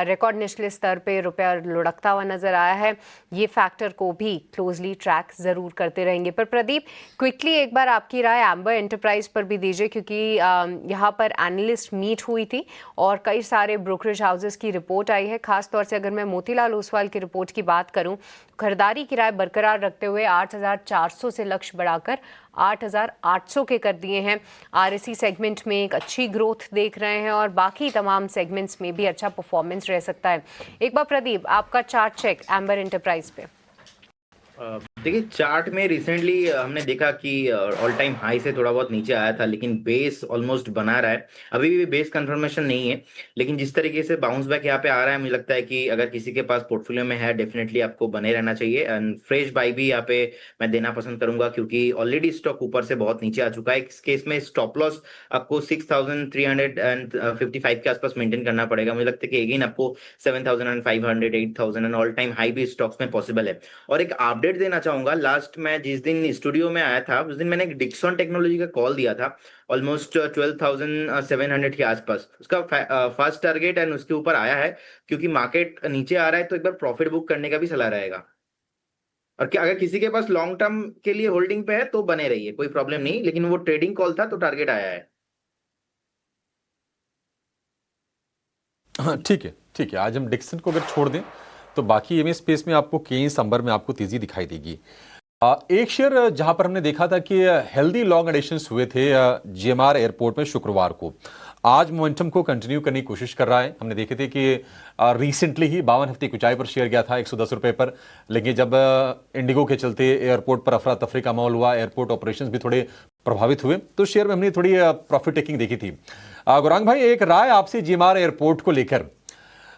रिकॉर्ड निचले स्तर पे रुपया लुढ़कता हुआ नजर आया है। ये फैक्टर को भी क्लोजली ट्रैक ज़रूर करते रहेंगे। पर प्रदीप, क्विकली एक बार आपकी राय एम्बर एंटरप्राइज पर भी दीजिए, क्योंकि यहाँ पर एनालिस्ट मीट हुई थी और कई सारे ब्रोकरेज हाउसेस की रिपोर्ट आई है। खास तौर से अगर मैं मोतीलाल ओसवाल की रिपोर्ट की बात करूं, खरीदारी की राय बरकरार रखते हुए 8,400 से लक्ष्य बढ़ाकर 8,800 के कर दिए हैं। आरएससी सेगमेंट में एक अच्छी ग्रोथ देख रहे हैं और बाकी तमाम सेगमेंट्स में भी अच्छा परफॉर्मेंस रह सकता है। एक बार प्रदीप, आपका चार्ट चेक एम्बर एंटरप्राइज पे। देखिए चार्ट में रिसेंटली हमने देखा कि ऑल टाइम हाई से थोड़ा बहुत नीचे आया था, लेकिन बेस ऑलमोस्ट बना रहा है। अभी भी बेस कंफर्मेशन नहीं है, लेकिन जिस तरीके से बाउंस बैक यहाँ पे आ रहा है, मुझे लगता है कि अगर किसी के पास पोर्टफोलियो में है डेफिनेटली आपको बने रहना चाहिए। एंड फ्रेश बाई भी यहाँ पे मैं देना पसंद करूंगा, क्योंकि ऑलरेडी स्टॉक ऊपर से बहुत नीचे आ चुका है। इस केस में स्टॉप लॉस आपको 6,355 के आसपास मेंटेन करना पड़ेगा। मुझे लगता है कि अगेन आपको 7,500 8,000 एंड ऑल टाइम हाई भी स्टॉक्स में पॉसिबल है। और एक अपडेट देना चाहूंगा, लास्ट मैं जिस दिन स्टूडियो में आया था उस दिन मैंने एक डिक्सन टेक्नोलॉजी का कॉल दिया था, ऑलमोस्ट 12,700 के आसपास उसका फर्स्ट टारगेट एंड उसके ऊपर आया है। क्योंकि मार्केट नीचे आ रहा है तो एक बार प्रॉफिट बुक करने का भी सलाह रहेगा। और अगर किसी के पास लॉन्ग टर्म के लिए होल्डिंग पे है तो बने रहिए, कोई प्रॉब्लम नहीं, लेकिन वो ट्रेडिंग कॉल था तो टारगेट आया है। हाँ ठीक है, ठीक है। आज हम डिक्सन को अगर छोड़ दें तो बाकी एमए स्पेस में आपको केन्स अंबर में आपको तेजी दिखाई देगी। एक शेयर जहां पर हमने देखा था कि हेल्दी लॉन्ग एडिशंस हुए थे जीएमआर एयरपोर्ट में शुक्रवार को, आज मोमेंटम को कंटिन्यू करने की कोशिश कर रहा है। हमने देखे थे कि रिसेंटली ही 52 हफ्ते की ऊंचाई पर शेयर गया था 110 रुपए पर, लेकिन जब इंडिगो के चलते एयरपोर्ट पर अफरा तफरी का माहौल हुआ, एयरपोर्ट ऑपरेशंस भी थोड़े प्रभावित हुए, तो शेयर में हमने थोड़ी प्रॉफिट टेकिंग देखी थी। गौरांग भाई, एक राय आपसे जीएमआर एयरपोर्ट को लेकर,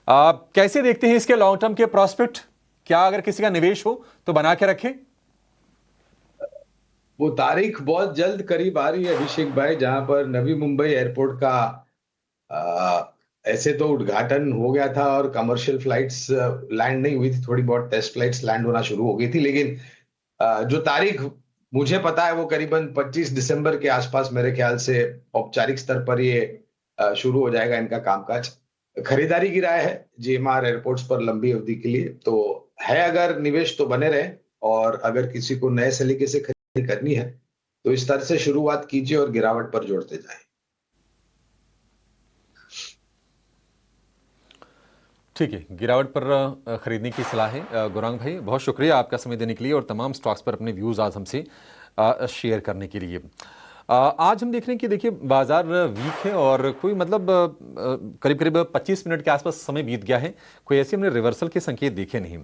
कैसे देखते हैं इसके लॉन्ग टर्म के प्रोस्पेक्ट? क्या अगर किसी का निवेश हो तो बना के रखे? वो तारीख बहुत जल्द करीब आ रही है अभिषेक भाई, जहां पर नवी मुंबई एयरपोर्ट का ऐसे तो उद्घाटन हो गया था और कमर्शियल फ्लाइट्स लैंड नहीं हुई थी, थोड़ी बहुत टेस्ट फ्लाइट्स लैंड होना शुरू हो गई थी, लेकिन जो तारीख मुझे पता है वो करीबन 25 दिसंबर के आसपास मेरे ख्याल से औपचारिक स्तर पर ये शुरू हो जाएगा इनका कामकाज। खरीदारी की राय है जीएमआर एयरपोर्ट्स पर लंबी अवधि के लिए, तो है अगर निवेश तो बने रहे, और अगर किसी को नए सलीके से खरीदारी करनी है तो इस तरह से शुरुआत कीजिए और गिरावट पर जोड़ते जाएं। ठीक है, गिरावट पर खरीदने की सलाह है। गौरांग भाई, बहुत शुक्रिया आपका समय देने के लिए और तमाम स्टॉक्स पर अपने व्यूज आज हमसे शेयर करने के लिए। आज हम देख रहे हैं कि देखिए बाजार वीक है और कोई मतलब करीब करीब 25 मिनट के आसपास समय बीत गया है, कोई ऐसे हमने रिवर्सल के संकेत देखे नहीं।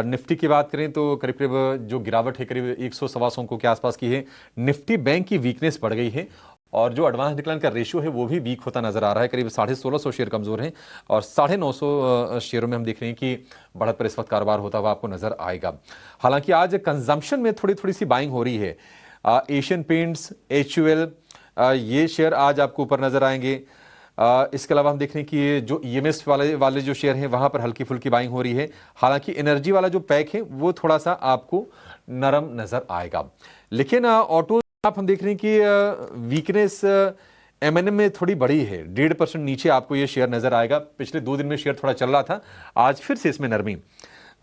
निफ्टी की बात करें तो करीब करीब जो गिरावट है करीब 100-125 अंकों के आसपास की है। निफ्टी बैंक की वीकनेस बढ़ गई है और जो एडवांस डिक्लाइन का रेशियो है वो भी वीक होता नजर आ रहा है। करीब 1650 शेयर कमजोर हैं और 950 शेयरों में हम देख रहे हैं कि बढ़त पर इस वक्त कारोबार होता हुआ आपको नजर आएगा। हालांकि आज कंजम्पशन में थोड़ी थोड़ी सी बाइंग हो रही है। एशियन पेंट्स, HUL, ये शेयर आज आपको ऊपर नजर आएंगे। इसके अलावा हम देख रहे हैं कि ये जो EMS वाले जो शेयर हैं वहां पर हल्की फुल्की बाइंग हो रही है। हालांकि एनर्जी वाला जो पैक है वो थोड़ा सा आपको नरम नजर आएगा। लेकिन ऑटो आप हम देख रहे हैं कि वीकनेस M&M में थोड़ी बड़ी है, 1.5% नीचे आपको ये शेयर नजर आएगा। पिछले 2 दिन में शेयर थोड़ा चल रहा था, आज फिर से इसमें नरमी।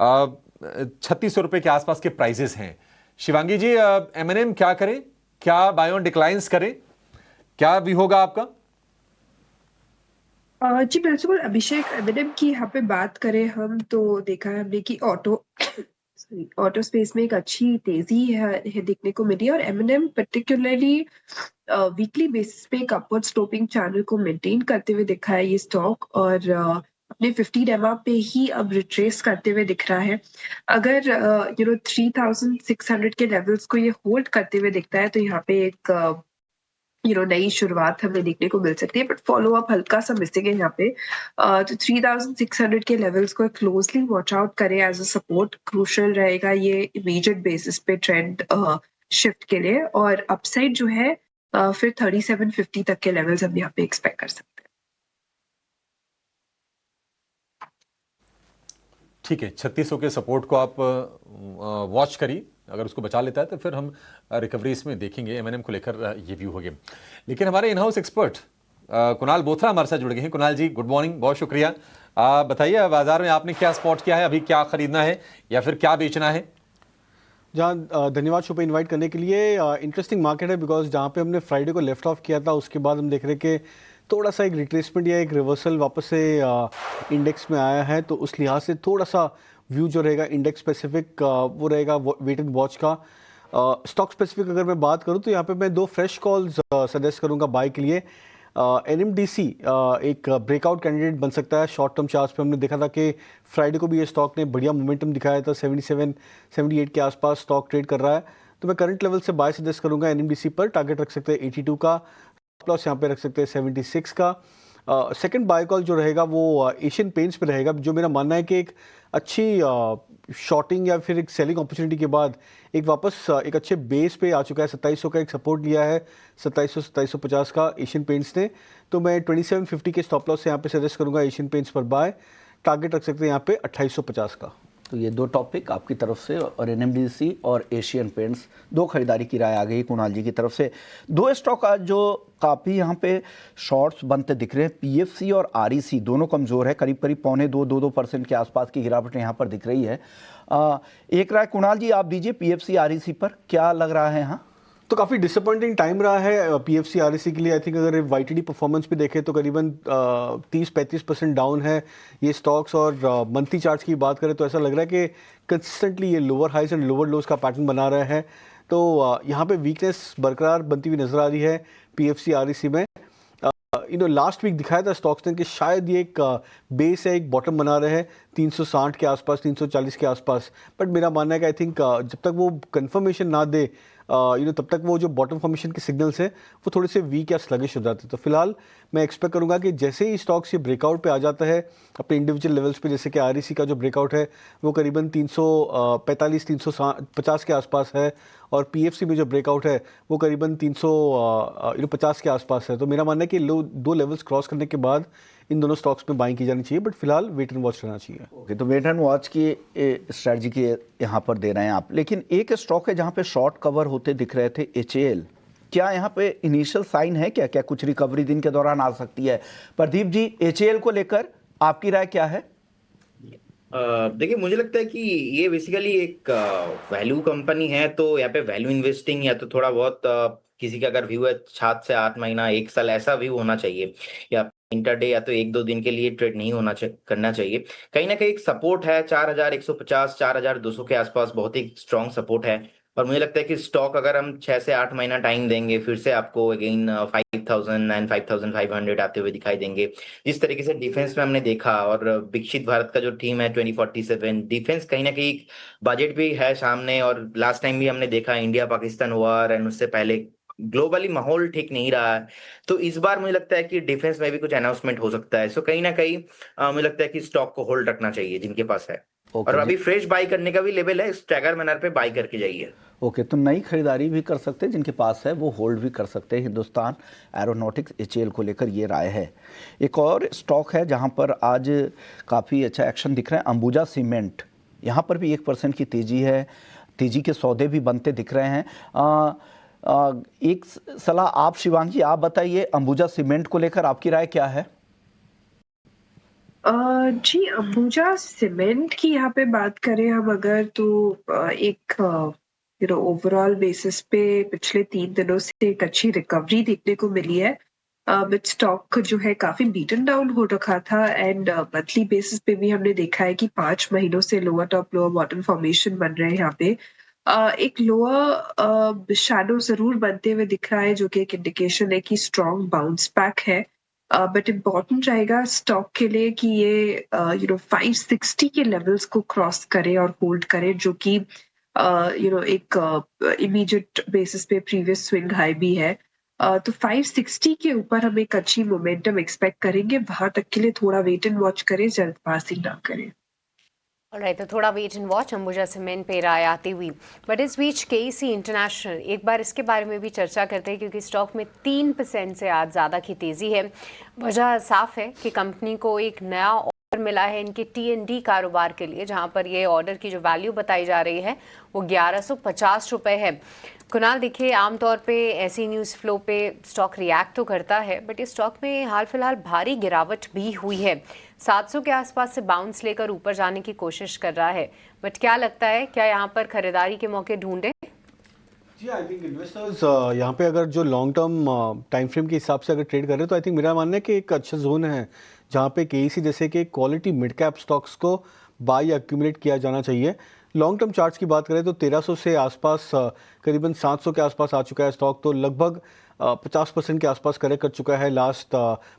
3600 रुपए के आसपास के प्राइसेस हैं। शिवांगी जी, M&M क्या करें, क्या बाय ऑन डिक्लाइंस करें, क्या भी होगा आपका? जी बिल्कुल अभिषेक, M&M की यहाँ पे बात करें हम तो देखा है हमने कि ऑटो स्पेस में एक अच्छी तेजी है देखने को मिली और M&M पर्टिकुलरली वीकली बेसिस पे एक अपवर्ड स्लोपिंग चैनल को मेंटेन करते हुए दिखा है ये स्टॉक और अपने 50 डेमा पे ही अब रिट्रेस करते हुए दिख रहा है। अगर 3600 के लेवल्स को ये होल्ड करते हुए दिखता है तो यहाँ पे एक नई शुरुआत हमें देखने को मिल सकती है, बट फॉलो अप हल्का सा मिसिंग है यहाँ पे। तो 3600 के लेवल्स को क्लोजली वॉच आउट करें एज अ सपोर्ट, क्रूशियल रहेगा ये इमीडिएट बेसिस पे ट्रेंड शिफ्ट के लिए। और अपसाइड जो है फिर 3750 तक के लेवल्स हम यहाँ पे एक्सपेक्ट कर सकते हैं। ठीक है, 3600 के सपोर्ट को आप वॉच करिए, अगर उसको बचा लेता है तो फिर हम रिकवरी इसमें देखेंगे। M&M को लेकर ये व्यू हो गया। लेकिन हमारे in house expert Kunal Bothra हमारे साथ जुड़ गए हैं। कुणाल जी, गुड मॉर्निंग, बहुत शुक्रिया। बताइए बाजार में आपने क्या स्पॉट किया है, अभी क्या खरीदना है या फिर क्या बेचना है? जहाँ धन्यवाद शो पे इनवाइट करने के लिए। इंटरेस्टिंग मार्केट है बिकॉज जहाँ पे हमने फ्राइडे को लेफ्ट ऑफ किया था उसके बाद हम देख रहे हैं कि थोड़ा सा एक रिट्रेसमेंट या एक रिवर्सल वापस से इंडेक्स में आया है, तो उस लिहाज से थोड़ा सा व्यू जो रहेगा इंडेक्स स्पेसिफिक वो रहेगा वेट एंड वॉच का। स्टॉक स्पेसिफिक अगर मैं बात करूँ तो यहाँ पे मैं 2 फ्रेश कॉल्स सजेस्ट करूँगा बाय के लिए। NMDC एक ब्रेकआउट कैंडिडेट बन सकता है शॉर्ट टर्म चार्ट्स पे। हमने देखा था कि फ्राइडे को भी ये स्टॉक ने बढ़िया मोमेंटम दिखाया था, 77-78 के आसपास स्टॉक ट्रेड कर रहा है, तो मैं करंट लेवल से बाय सजेस्ट करूँगा। NMDC पर टारगेट रख सकते हैं 82 का, प्लस यहाँ पे रख सकते हैं 76 का। सेकंड बाय कॉल जो रहेगा वो एशियन पेंट्स पे रहेगा, जो मेरा मानना है कि एक अच्छी शॉर्टिंग या फिर एक सेलिंग अपॉर्चुनिटी के बाद एक वापस एक अच्छे बेस पे आ चुका है। 2700 का एक सपोर्ट लिया है, 2700-2750 का एशियन पेंट्स ने, तो मैं 2750 के स्टॉप लॉस से यहाँ पे सजेस्ट करूँगा एशियन पेंट्स पर बाय। टारगेट रख सकते हैं यहाँ पे 2850 का। तो ये 2 टॉपिक आपकी तरफ से और NMDC और एशियन पेंट्स 2 खरीदारी की राय आ गई कुणाल जी की तरफ से। 2 स्टॉक आज जो काफ़ी यहाँ पे शॉर्ट्स बनते दिख रहे हैं, PFC और REC दोनों कमज़ोर है, करीब करीब 2.25% के आसपास की गिरावट यहाँ पर दिख रही है। एक राय कुणाल जी आप दीजिए PFC REC पर, क्या लग रहा है यहाँ? तो काफ़ी डिसअपॉइंटिंग टाइम रहा है PFC REC के लिए। आई थिंक अगर YTD परफॉर्मेंस भी देखें तो करीबन 30-35% डाउन है ये स्टॉक्स, और मंथली चार्ट्स की बात करें तो ऐसा लग रहा है कि कंसिस्टेंटली ये lower highs and lower lows का पैटर्न बना रहा है। तो यहाँ पे वीकनेस बरकरार बनती हुई नजर आ रही है PFC REC में। लास्ट वीक दिखाया था स्टॉक्स ने कि शायद ये एक बेस है, एक बॉटम बना रहे हैं 360 के आसपास, 340 के आसपास, बट मेरा मानना है कि आई थिंक जब तक वो कंफर्मेशन ना दे तब तक वो जो बॉटम फॉर्मेशन के सिग्नल्स हैं वो थोड़े से वीक या स्लगिश हो जाते हैं। तो फिलहाल मैं एक्सपेक्ट करूंगा कि जैसे ही स्टॉक्स ये ब्रेकआउट पे आ जाता है अपने इंडिविजुअल लेवल्स पे, जैसे कि REC का जो ब्रेकआउट है वो करीबन 345-350 के आसपास है, और PFC में जो ब्रेकआउट है वो करीबन 350 के आसपास है। तो मेरा मानना है कि 2 लेवल्स क्रॉस करने के बाद इन दोनों स्टॉक्स में बाइंग की जानी चाहिए, बट फिलहाल वेट एंड वॉच रहना चाहिए। ओके, तो वेट एंड वॉच की स्ट्रैटेजी की यहाँ पर दे रहे हैं आप। लेकिन एक स्टॉक है जहाँ पे शॉर्ट कवर होते दिख रहे थे, HAL, क्या यहाँ पे इनिशियल साइन है क्या कुछ रिकवरी दिन के दौरान आ सकती है? प्रदीप जी, HAL को लेकर आपकी राय क्या है? देखिए, मुझे लगता है कि ये बेसिकली एक वैल्यू कंपनी है, तो यहाँ पे वैल्यू इन्वेस्टिंग या तो थोड़ा बहुत किसी का अगर व्यू है 7 से 8 महीना 1 साल ऐसा व्यू होना चाहिए, या इंटरडे या तो 1-2 दिन के लिए ट्रेड नहीं करना चाहिए। कहीं ना कहीं एक सपोर्ट है 4150 4200 के आसपास, बहुत ही स्ट्रॉन्ग सपोर्ट है। और मुझे लगता है कि स्टॉक अगर हम 6 से 8 महीना टाइम देंगे, फिर से आपको अगेन 5000 एंड 5500 आते हुए दिखाई देंगे। जिस तरीके से डिफेंस में हमने देखा, और विकसित भारत का जो टीम है 2047 डिफेंस कहीं ना कहीं बजट भी है सामने, और लास्ट टाइम भी हमने देखा इंडिया पाकिस्तान वॉर एंड उससे पहले ग्लोबली माहौल ठीक नहीं रहा है। तो इस बार मुझे लगता है कि डिफेंस में भी कुछ अनाउंसमेंट हो सकता है। सो कहीं ना कहीं मुझे लगता है कि स्टॉक को होल्ड रखना चाहिए जिनके पास है। और अभी फ्रेश बाई करने का भी लेवल है, स्टैगर मैनर पे बाई करके जाइए। ओके, तो नई खरीदारी भी कर सकते हैं, जिनके पास है वो होल्ड भी कर सकते हैं। हिंदुस्तान एरोनॉटिक्स HAL को लेकर ये राय है। एक और स्टॉक है जहां पर आज काफ़ी अच्छा एक्शन दिख रहा है, अंबुजा सीमेंट। यहाँ पर भी 1% की तेज़ी है, तेज़ी के सौदे भी बनते दिख रहे हैं। एक सलाह आप शिवांगी, आप बताइए अंबुजा सीमेंट को लेकर आपकी राय क्या है? जी, अंबुजा सीमेंट की यहाँ पे बात करें हम अगर, तो एक ओवरऑल बेसिस पे पिछले 3 दिनों से एक अच्छी रिकवरी देखने को मिली है। बट स्टॉक जो है काफी बीटन डाउन हो रखा था, एंड मंथली बेसिस पे भी हमने देखा है कि 5 महीनों से lower top lower bottom formation बन रहे हैं यहाँ पे। एक लोअर शैडो जरूर बनते हुए दिख रहा है, जो कि एक इंडिकेशन है कि स्ट्रॉन्ग बाउंस बैक है। बट इम्पॉर्टेंट रहेगा स्टॉक के लिए कि ये 560 के लेवल्स को क्रॉस करे और होल्ड करे, जो कि एक इमीडिएट बेसिस पे प्रीवियस स्विंग हाई भी है। तो 560 के ऊपर हम एक अच्छी मोमेंटम एक्सपेक्ट करेंगे। वहां तक के लिए थोड़ा वेट एंड वॉच करें, जल्दबाजी ना करें। ऑलराइट, तो थोड़ा wait and watch Ambuja Cement पे राय आती हुई। बट इस बीच KEC इंटरनेशनल, एक बार इसके बारे में भी चर्चा करते हैं क्योंकि स्टॉक में 3% से आज ज़्यादा की तेज़ी है। वजह साफ है कि कंपनी को एक नया ऑर्डर मिला है इनके T&D कारोबार के लिए, जहां पर ये ऑर्डर की जो वैल्यू बताई जा रही है वो 1150 रुपये है। कुणाल, देखिए आमतौर पे ऐसी न्यूज़ फ्लो पे स्टॉक रिएक्ट तो करता है, बट इस स्टॉक में हाल फिलहाल भारी गिरावट भी हुई है। 700 के आसपास से बाउंस लेकर ऊपर जाने की कोशिश कर रहा है। बट क्या लगता है, क्या यहाँ पर खरीदारी के मौके ढूंढे? जी, आई थिंक इन्वेस्टर्स यहाँ पे अगर जो लॉन्ग टर्म टाइम फ्रेम के हिसाब से अगर ट्रेड कर रहे हैं, तो आई थिंक मेरा मानना है कि एक अच्छा जोन है जहाँ पे KEC जैसे कि क्वालिटी मिड कैप स्टॉक्स को बाय या एक्यूमुलेट किया जाना चाहिए। लॉन्ग टर्म चार्ट्स की बात करें तो 1300 से आसपास करीबन 700 के आसपास आ चुका है स्टॉक, तो लगभग 50% के आसपास करेक्ट कर चुका है लास्ट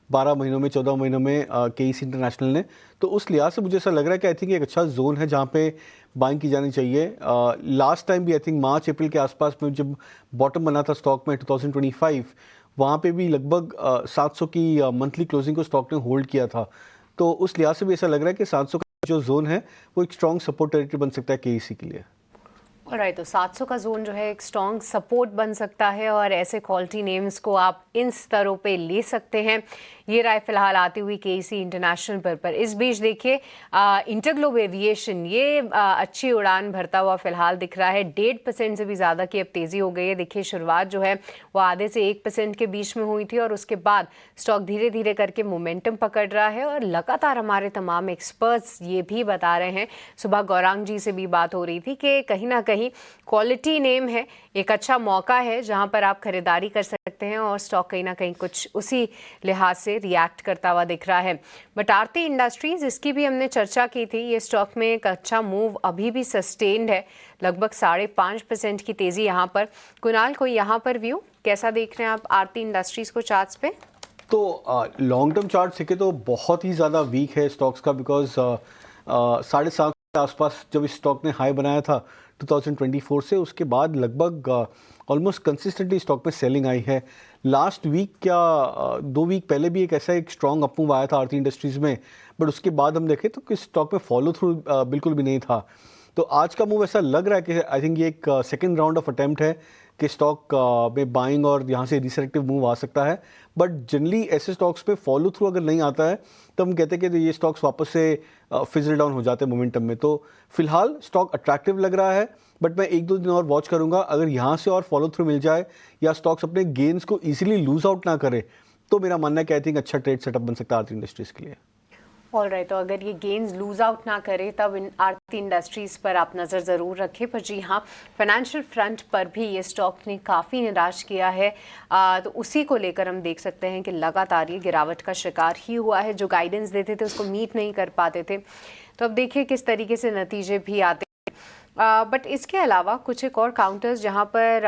12 महीनों में, 14 महीनों में KEC इंटरनेशनल ने। तो उस लिहाज से मुझे ऐसा लग रहा है कि आई थिंक एक अच्छा जोन है जहाँ पे बाइंग की जानी चाहिए। लास्ट टाइम भी आई थिंक मार्च अप्रैल के आसपास में जब बॉटम बना था स्टॉक में 2025, वहाँ पे भी लगभग 700 की मंथली क्लोजिंग को स्टॉक ने होल्ड किया था। तो उस लिहाज से भी ऐसा लग रहा है कि 700 का जो जोन है वो एक स्ट्रॉन्ग सपोर्ट टेरिटरी बन सकता है KEC के लिए। ऑलराइट, तो 700 का जोन जो है एक स्ट्रॉन्ग सपोर्ट बन सकता है और ऐसे क्वालिटी नेम्स को आप इन स्तरों पे ले सकते हैं। ये राय फिलहाल आती हुई KEC इंटरनेशनल पर इस बीच देखिए इंटरग्लोब एविएशन ये अच्छी उड़ान भरता हुआ फिलहाल दिख रहा है। 1.5% से भी ज़्यादा की अब तेज़ी हो गई है। देखिए शुरुआत जो है वो आधे से 1% के बीच में हुई थी और उसके बाद स्टॉक धीरे धीरे करके मोमेंटम पकड़ रहा है और लगातार हमारे तमाम एक्सपर्ट्स ये भी बता रहे हैं, सुबह गौरांग जी से भी बात हो रही थी कि कहीं ना कहीं क्वालिटी नेम है, एक अच्छा मौका है जहां पर आप खरीदारी कर सकते हैं और स्टॉक कहीं ना कहीं कुछ उसी लिहाज से रिएक्ट करता हुआ दिख रहा है। बट आरती इंडस्ट्रीज, इसकी भी हमने चर्चा की थी, ये स्टॉक में एक अच्छा मूव अभी भी सस्टेन्ड है, लगभग 5.5% की तेज़ी यहाँ पर। कुणाल, कोई यहाँ पर व्यू कैसा देख रहे हैं आप आरती इंडस्ट्रीज को चार्ट्स पे? तो लॉन्ग टर्म चार्ट देखें तो बहुत ही ज़्यादा वीक है स्टॉक्स का, बिकॉज 7.5 के आसपास जब इस स्टॉक ने हाई बनाया था 2024 से, उसके बाद लगभग ऑलमोस्ट कंसिस्टेंटली स्टॉक में सेलिंग आई है। लास्ट वीक या 2 वीक पहले भी एक ऐसा एक स्ट्रॉन्ग अपमूव आया था आरती इंडस्ट्रीज़ में, बट उसके बाद हम देखें तो कि स्टॉक में फॉलो थ्रू बिल्कुल भी नहीं था। तो आज का मूव ऐसा लग रहा है कि आई थिंक ये एक सेकेंड राउंड ऑफ अटेम्प्ट है कि स्टॉक में बाइंग और यहाँ से रिसेलेक्टिव मूव आ सकता है। बट जनरली ऐसे स्टॉक्स पे फॉलो थ्रू अगर नहीं आता है तो हम कहते हैं कि ये स्टॉक्स वापस से फिजल डाउन हो जाते हैं मोमेंटम में। तो फिलहाल स्टॉक अट्रैक्टिव लग रहा है, बट मैं 1-2 दिन और वॉच करूंगा। अगर यहाँ से और फॉलो थ्रू मिल जाए या स्टॉक्स अपने गेन्स को ईजिली लूज आउट ना करे तो मेरा मानना है कि आई थिंक अच्छा ट्रेड सेटअप बन सकता है आरती इंडस्ट्रीज के लिए। ऑलराइट, तो अगर ये गेन्स लूज आउट ना करे तब इन आरती इंडस्ट्रीज़ पर आप नज़र ज़रूर रखें। पर जी हाँ, फाइनेंशियल फ्रंट पर भी ये स्टॉक ने काफ़ी निराश किया है, तो उसी को लेकर हम देख सकते हैं कि लगातार ये गिरावट का शिकार ही हुआ है। जो गाइडेंस देते थे उसको मीट नहीं कर पाते थे। तो अब देखिए किस तरीके से नतीजे भी आते हैं। बट इसके अलावा कुछ एक और काउंटर्स जहां पर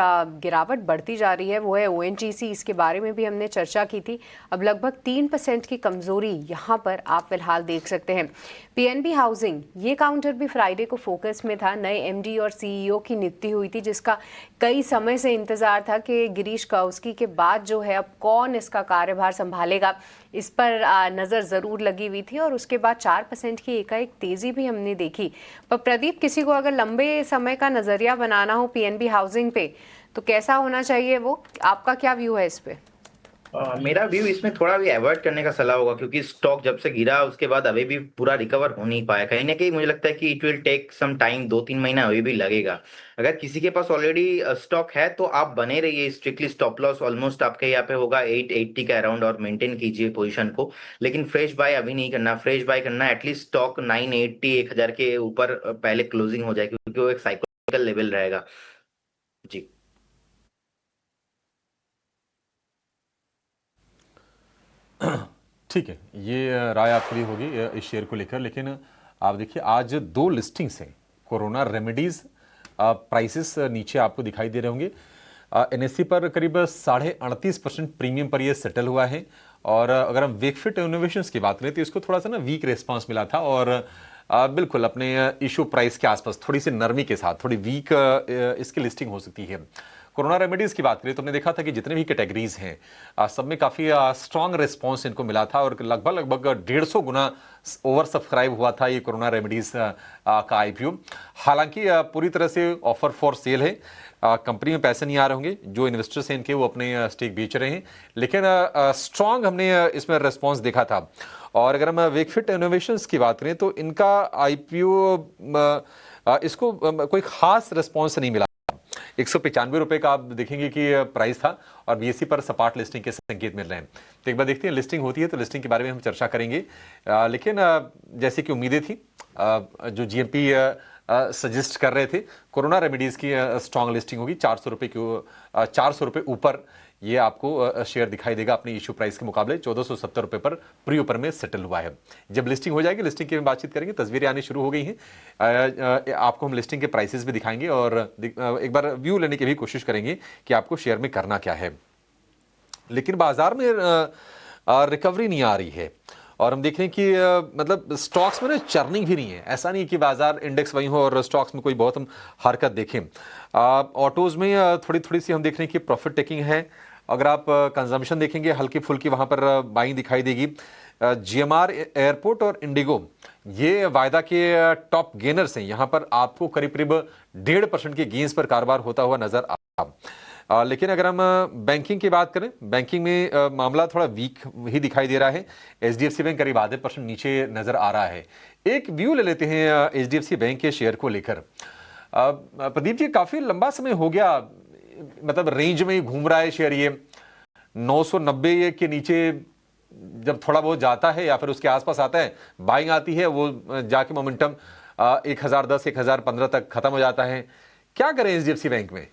गिरावट बढ़ती जा रही है वो है ONGC। इसके बारे में भी हमने चर्चा की थी। अब लगभग 3% की कमजोरी यहां पर आप फिलहाल देख सकते हैं। PNB हाउसिंग, ये काउंटर भी फ्राइडे को फोकस में था। नए MD और CEO की नियुक्ति हुई थी जिसका कई समय से इंतजार था कि गिरीश काउस्की के बाद जो है अब कौन इसका कार्यभार संभालेगा, इस पर नज़र ज़रूर लगी हुई थी और उसके बाद 4% की एकाएक तेज़ी भी हमने देखी। पर प्रदीप, किसी को अगर लंबे समय का नज़रिया बनाना हो PNB हाउसिंग पे तो कैसा होना चाहिए वो, आपका क्या व्यू है इस पे? मेरा व्यू इसमें थोड़ा भी अवॉइड करने का सलाह होगा, क्योंकि स्टॉक जब से गिरा उसके बाद अभी भी पूरा रिकवर हो नहीं पाया। कहीं ना कहीं मुझे लगता है कि it will take some time, 2-3 महीना अभी भी लगेगा। अगर किसी के पास ऑलरेडी स्टॉक है तो आप बने रहिए। स्ट्रिक्टली स्टॉप लॉस ऑलमोस्ट आपके यहाँ पे होगा 880 के अराउंड और मेंटेन कीजिए पोजीशन को, लेकिन फ्रेश बाय अभी नहीं करना। फ्रेश बाय करना एटलीस्ट स्टॉक 980 1000 के ऊपर पहले क्लोजिंग हो जाए, क्योंकि वो एक साइकिल लेवल रहेगा जी। ठीक है, ये राय आपके लिए होगी इस शेयर को लेकर। लेकिन आप देखिए आज 2 लिस्टिंग्स हैं। कोरोना रेमेडीज प्राइसेस नीचे आपको दिखाई दे रहे होंगे। NSE पर करीब 38.5% प्रीमियम पर ये सेटल हुआ है। और अगर हम वेकफिट इनोवेशंस की बात करें तो इसको थोड़ा सा ना वीक रिस्पांस मिला था और बिल्कुल अपने इशू प्राइस के आसपास थोड़ी सी नरमी के साथ थोड़ी वीक इसकी लिस्टिंग हो सकती है। कोरोना रेमेडीज की बात करें तो हमने देखा था कि जितने भी कैटेगरीज हैं सब में काफ़ी स्ट्रॉन्ग रिस्पांस इनको मिला था और लगभग 150 गुना ओवर सब्सक्राइब हुआ था ये कोरोना रेमेडीज का IPO। हालांकि पूरी तरह से ऑफर फॉर सेल है, कंपनी में पैसे नहीं आ रहे होंगे, जो इन्वेस्टर्स हैं इनके वो अपने स्टेक बेच रहे हैं, लेकिन स्ट्रॉन्ग हमने इसमें रिस्पॉन्स देखा था। और अगर हम वेकफिट इनोवेशंस की बात करें तो इनका IPO इसको कोई खास रिस्पॉन्स नहीं मिला। 195 रुपए का आप देखेंगे कि प्राइस था और BSE पर सपाट लिस्टिंग के संकेत मिल रहे हैं। तो एक बार देखते हैं, लिस्टिंग होती है तो लिस्टिंग के बारे में हम चर्चा करेंगे। लेकिन जैसे कि उम्मीदें थी, जो GMP सजेस्ट कर रहे थे, कोरोना रेमेडीज की स्ट्रॉन्ग लिस्टिंग होगी। 400 रुपए ऊपर ये आपको शेयर दिखाई देगा अपने इशू प्राइस के मुकाबले। 1470 रुपए पर प्री ओपन में सेटल हुआ है। जब लिस्टिंग हो जाएगी, लिस्टिंग की बातचीत करेंगे, तस्वीरें आनी शुरू हो गई हैं। आपको हम लिस्टिंग के प्राइसेस भी दिखाएंगे और एक बार व्यू लेने की भी कोशिश करेंगे कि आपको शेयर में करना क्या है। लेकिन बाजार में रिकवरी नहीं आ रही है और हम देख रहे हैं कि मतलब स्टॉक्स में ना चर्निंग भी नहीं है। ऐसा नहीं कि बाजार इंडेक्स वही हो और स्टॉक्स में कोई बहुत हम हरकत देखें। ऑटोज में थोड़ी सी हम देख रहे हैं कि प्रॉफिट टेकिंग है। अगर आप कंजम्पशन देखेंगे हल्की फुल्की वहां पर बाइंग दिखाई देगी। GMR एयरपोर्ट और इंडिगो ये वायदा के टॉप गेनर्स हैं। यहाँ पर आपको करीब 1.5% के गेंस पर कारोबार होता हुआ नजर आ रहा। लेकिन अगर हम बैंकिंग की बात करें, बैंकिंग में मामला थोड़ा वीक ही दिखाई दे रहा है। HDFC बैंक करीब आधे % नीचे नजर आ रहा है। एक व्यू ले लेते हैं HDFC बैंक के शेयर को लेकर। प्रदीप जी, काफी लंबा समय हो गया, मतलब रेंज में ही घूम रहा है शेयर। ये 990 के नीचे जब थोड़ा बहुत जाता है या फिर उसके आसपास आता है, बाइंग आती है, वो जाके मोमेंटम 1010 1015 तक खत्म हो जाता है। क्या करें HDFC बैंक में?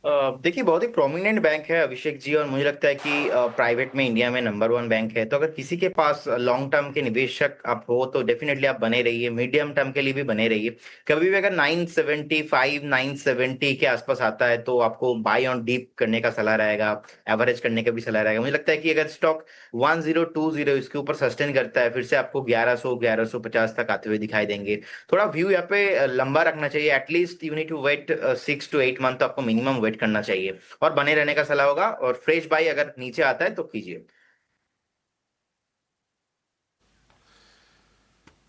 देखिए, बहुत ही प्रोमिनेंट बैंक है अभिषेक जी, और मुझे लगता है कि प्राइवेट में इंडिया में नंबर 1 बैंक है। तो अगर किसी के पास लॉन्ग टर्म के निवेशक आप हो तो डेफिनेटली आप बने रहिए, मीडियम टर्म के लिए भी बने रहिए। कभी भी अगर 975 970 के आसपास आता है तो आपको बाय ऑन डीप करने का सलाह रहेगा, एवरेज करने का भी सलाह रहेगा। मुझे लगता है कि अगर स्टॉक 1020 इसके ऊपर सस्टेन करता है, फिर से आपको 1100 1150 तक आते हुए दिखाई देंगे। थोड़ा व्यू यहाँ पे लंबा रखना चाहिए। At least you need to wait 6 to 8 month, आपको मिनिमम वेट करना चाहिए और बने रहने का सलाह होगा। और फ्रेश बाई अगर नीचे आता है तो कीजिए।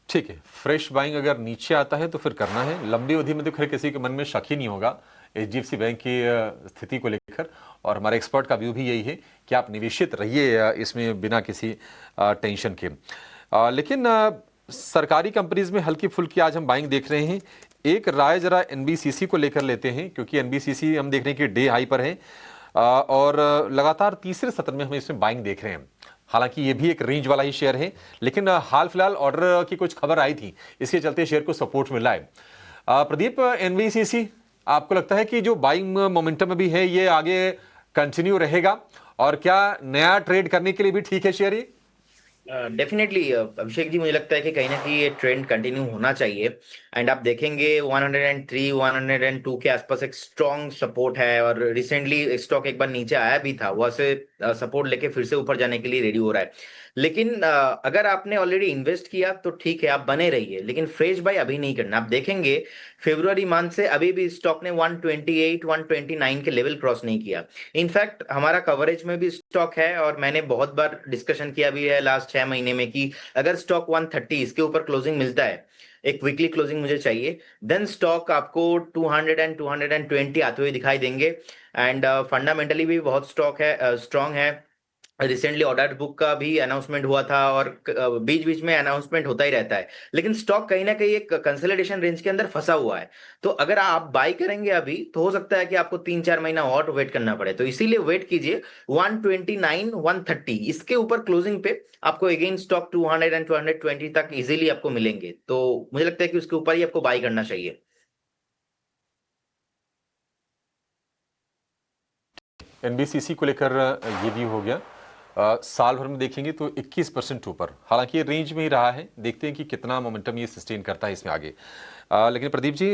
ठीक है, फ्रेश बाइंग अगर नीचे आता है तो फिर करना है। लंबी अवधि में तो खैर किसी के मन में शक ही नहीं होगा HDFC बैंक की स्थिति को लेकर, और हमारे एक्सपर्ट का व्यू भी यही है कि आप निवेशित रहिए इसमें बिना किसी टेंशन के। लेकिन सरकारी कंपनीज में हल्की फुल्की आज हम बाइंग देख रहे हैं। एक राय जरा NBCC को लेकर लेते हैं, क्योंकि NBCC हम देख रहे हैं कि डे हाई पर है और लगातार तीसरे सत्र में हम इसमें बाइंग देख रहे हैं। हालांकि ये भी एक रेंज वाला ही शेयर है, लेकिन हाल फिलहाल ऑर्डर की कुछ खबर आई थी, इसके चलते शेयर को सपोर्ट मिला है। प्रदीप, NBCC आपको लगता है कि जो बाइंग मोमेंटम में भी है ये आगे कंटिन्यू रहेगा, और क्या नया ट्रेड करने के लिए भी ठीक है शेयर ये? डेफिनेटली अभिषेक जी, मुझे लगता है कि कहीं ना कहीं ये ट्रेंड कंटिन्यू होना चाहिए। एंड आप देखेंगे 103 102 के आसपास एक स्ट्रॉन्ग सपोर्ट है, और रिसेंटली स्टॉक एक बार नीचे आया भी था, वहां से सपोर्ट लेके फिर से ऊपर जाने के लिए रेडी हो रहा है। लेकिन अगर आपने ऑलरेडी इन्वेस्ट किया तो ठीक है, आप बने रहिए, लेकिन फ्रेश बाय अभी नहीं करना। आप देखेंगे फरवरी मंथ से अभी भी स्टॉक ने 128 129 के लेवल क्रॉस नहीं किया। इनफैक्ट हमारा कवरेज में भी स्टॉक है, और मैंने बहुत बार डिस्कशन किया भी है लास्ट 6 महीने में कि अगर स्टॉक 130 इसके ऊपर क्लोजिंग मिलता है, एक वीकली क्लोजिंग मुझे चाहिए, देन स्टॉक आपको 200 एंड 220 आते हुए दिखाई देंगे। एंड फंडामेंटली भी बहुत स्ट्रॉन्ग है। रिसेंटली ऑर्डर बुक का भी अनाउंसमेंट हुआ था, और बीच बीच में अनाउंसमेंट होता ही रहता है, लेकिन स्टॉक कहीं ना कहीं एक कंसोलिडेशन रेंज के अंदर फंसा हुआ है। तो अगर आप बाई करेंगे अभी, तो हो सकता है कि आपको 3-4 महीना और वेट करना पड़े। तो इसीलिए वेट कीजिए 129 130 इसके ऊपर क्लोजिंग पे आपको अगेन स्टॉक 200 एंड 220 तक इजीली आपको मिलेंगे। तो मुझे लगता है कि उसके ऊपर ही आपको बाई करना चाहिए। एनबीसीसी को लेकर ये भी हो गया। साल भर में देखेंगे तो 21% ऊपर, हालांकि ये रेंज में ही रहा है। देखते हैं कि कितना मोमेंटम ये सस्टेन करता है इसमें आगे। लेकिन प्रदीप जी,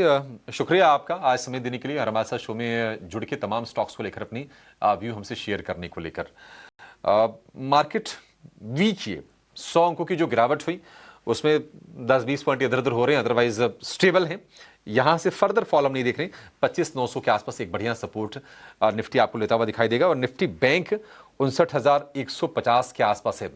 शुक्रिया आपका आज समय देने के लिए, और हमारे साथ शो में जुड़ के तमाम स्टॉक्स को लेकर अपनी व्यू हमसे शेयर करने को लेकर। मार्केट वीक ही 100 अंकों की जो गिरावट हुई उसमें 10-20 पॉइंट इधर उधर हो रहे हैं, अदरवाइज स्टेबल हैं। यहां से फर्दर फॉल हम नहीं देख रहे। 25,900 के आसपास एक बढ़िया सपोर्ट निफ्टी आपको लेता हुआ दिखाई देगा, और निफ्टी बैंक 59,150 के आसपास है।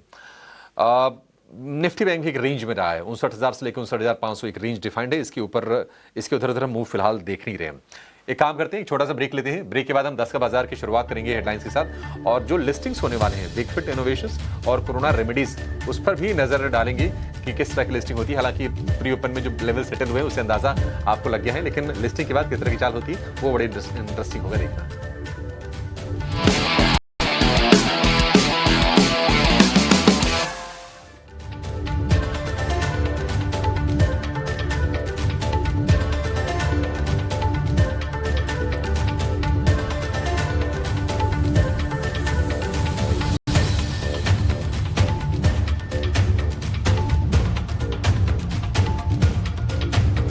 निफ्टी बैंक एक रेंज में रहा है, 59,000 से लेकर 59,500 एक रेंज डिफाइंड है। इसके ऊपर इसके उधर उधर हम मूव फिलहाल देख नहीं रहे हैं। एक काम करते हैं, एक छोटा सा ब्रेक लेते हैं। ब्रेक के बाद हम 10 का बाजार की शुरुआत करेंगे हेडलाइंस के साथ, और जो लिस्टिंग्स होने वाले हैं बिग फिट इनोवेशंस और कोरोना रेमेडीज, उस पर भी नजर डालेंगे कि किस तरह की लिस्टिंग होती है। हालांकि प्री ओपन में जो लेवल सेटल हुए हैं उससे अंदाजा आपको लग गया है, लेकिन लिस्टिंग के बाद किस तरह की चाल होती है वो बड़े इंटरेस्टिंग होगा देखना।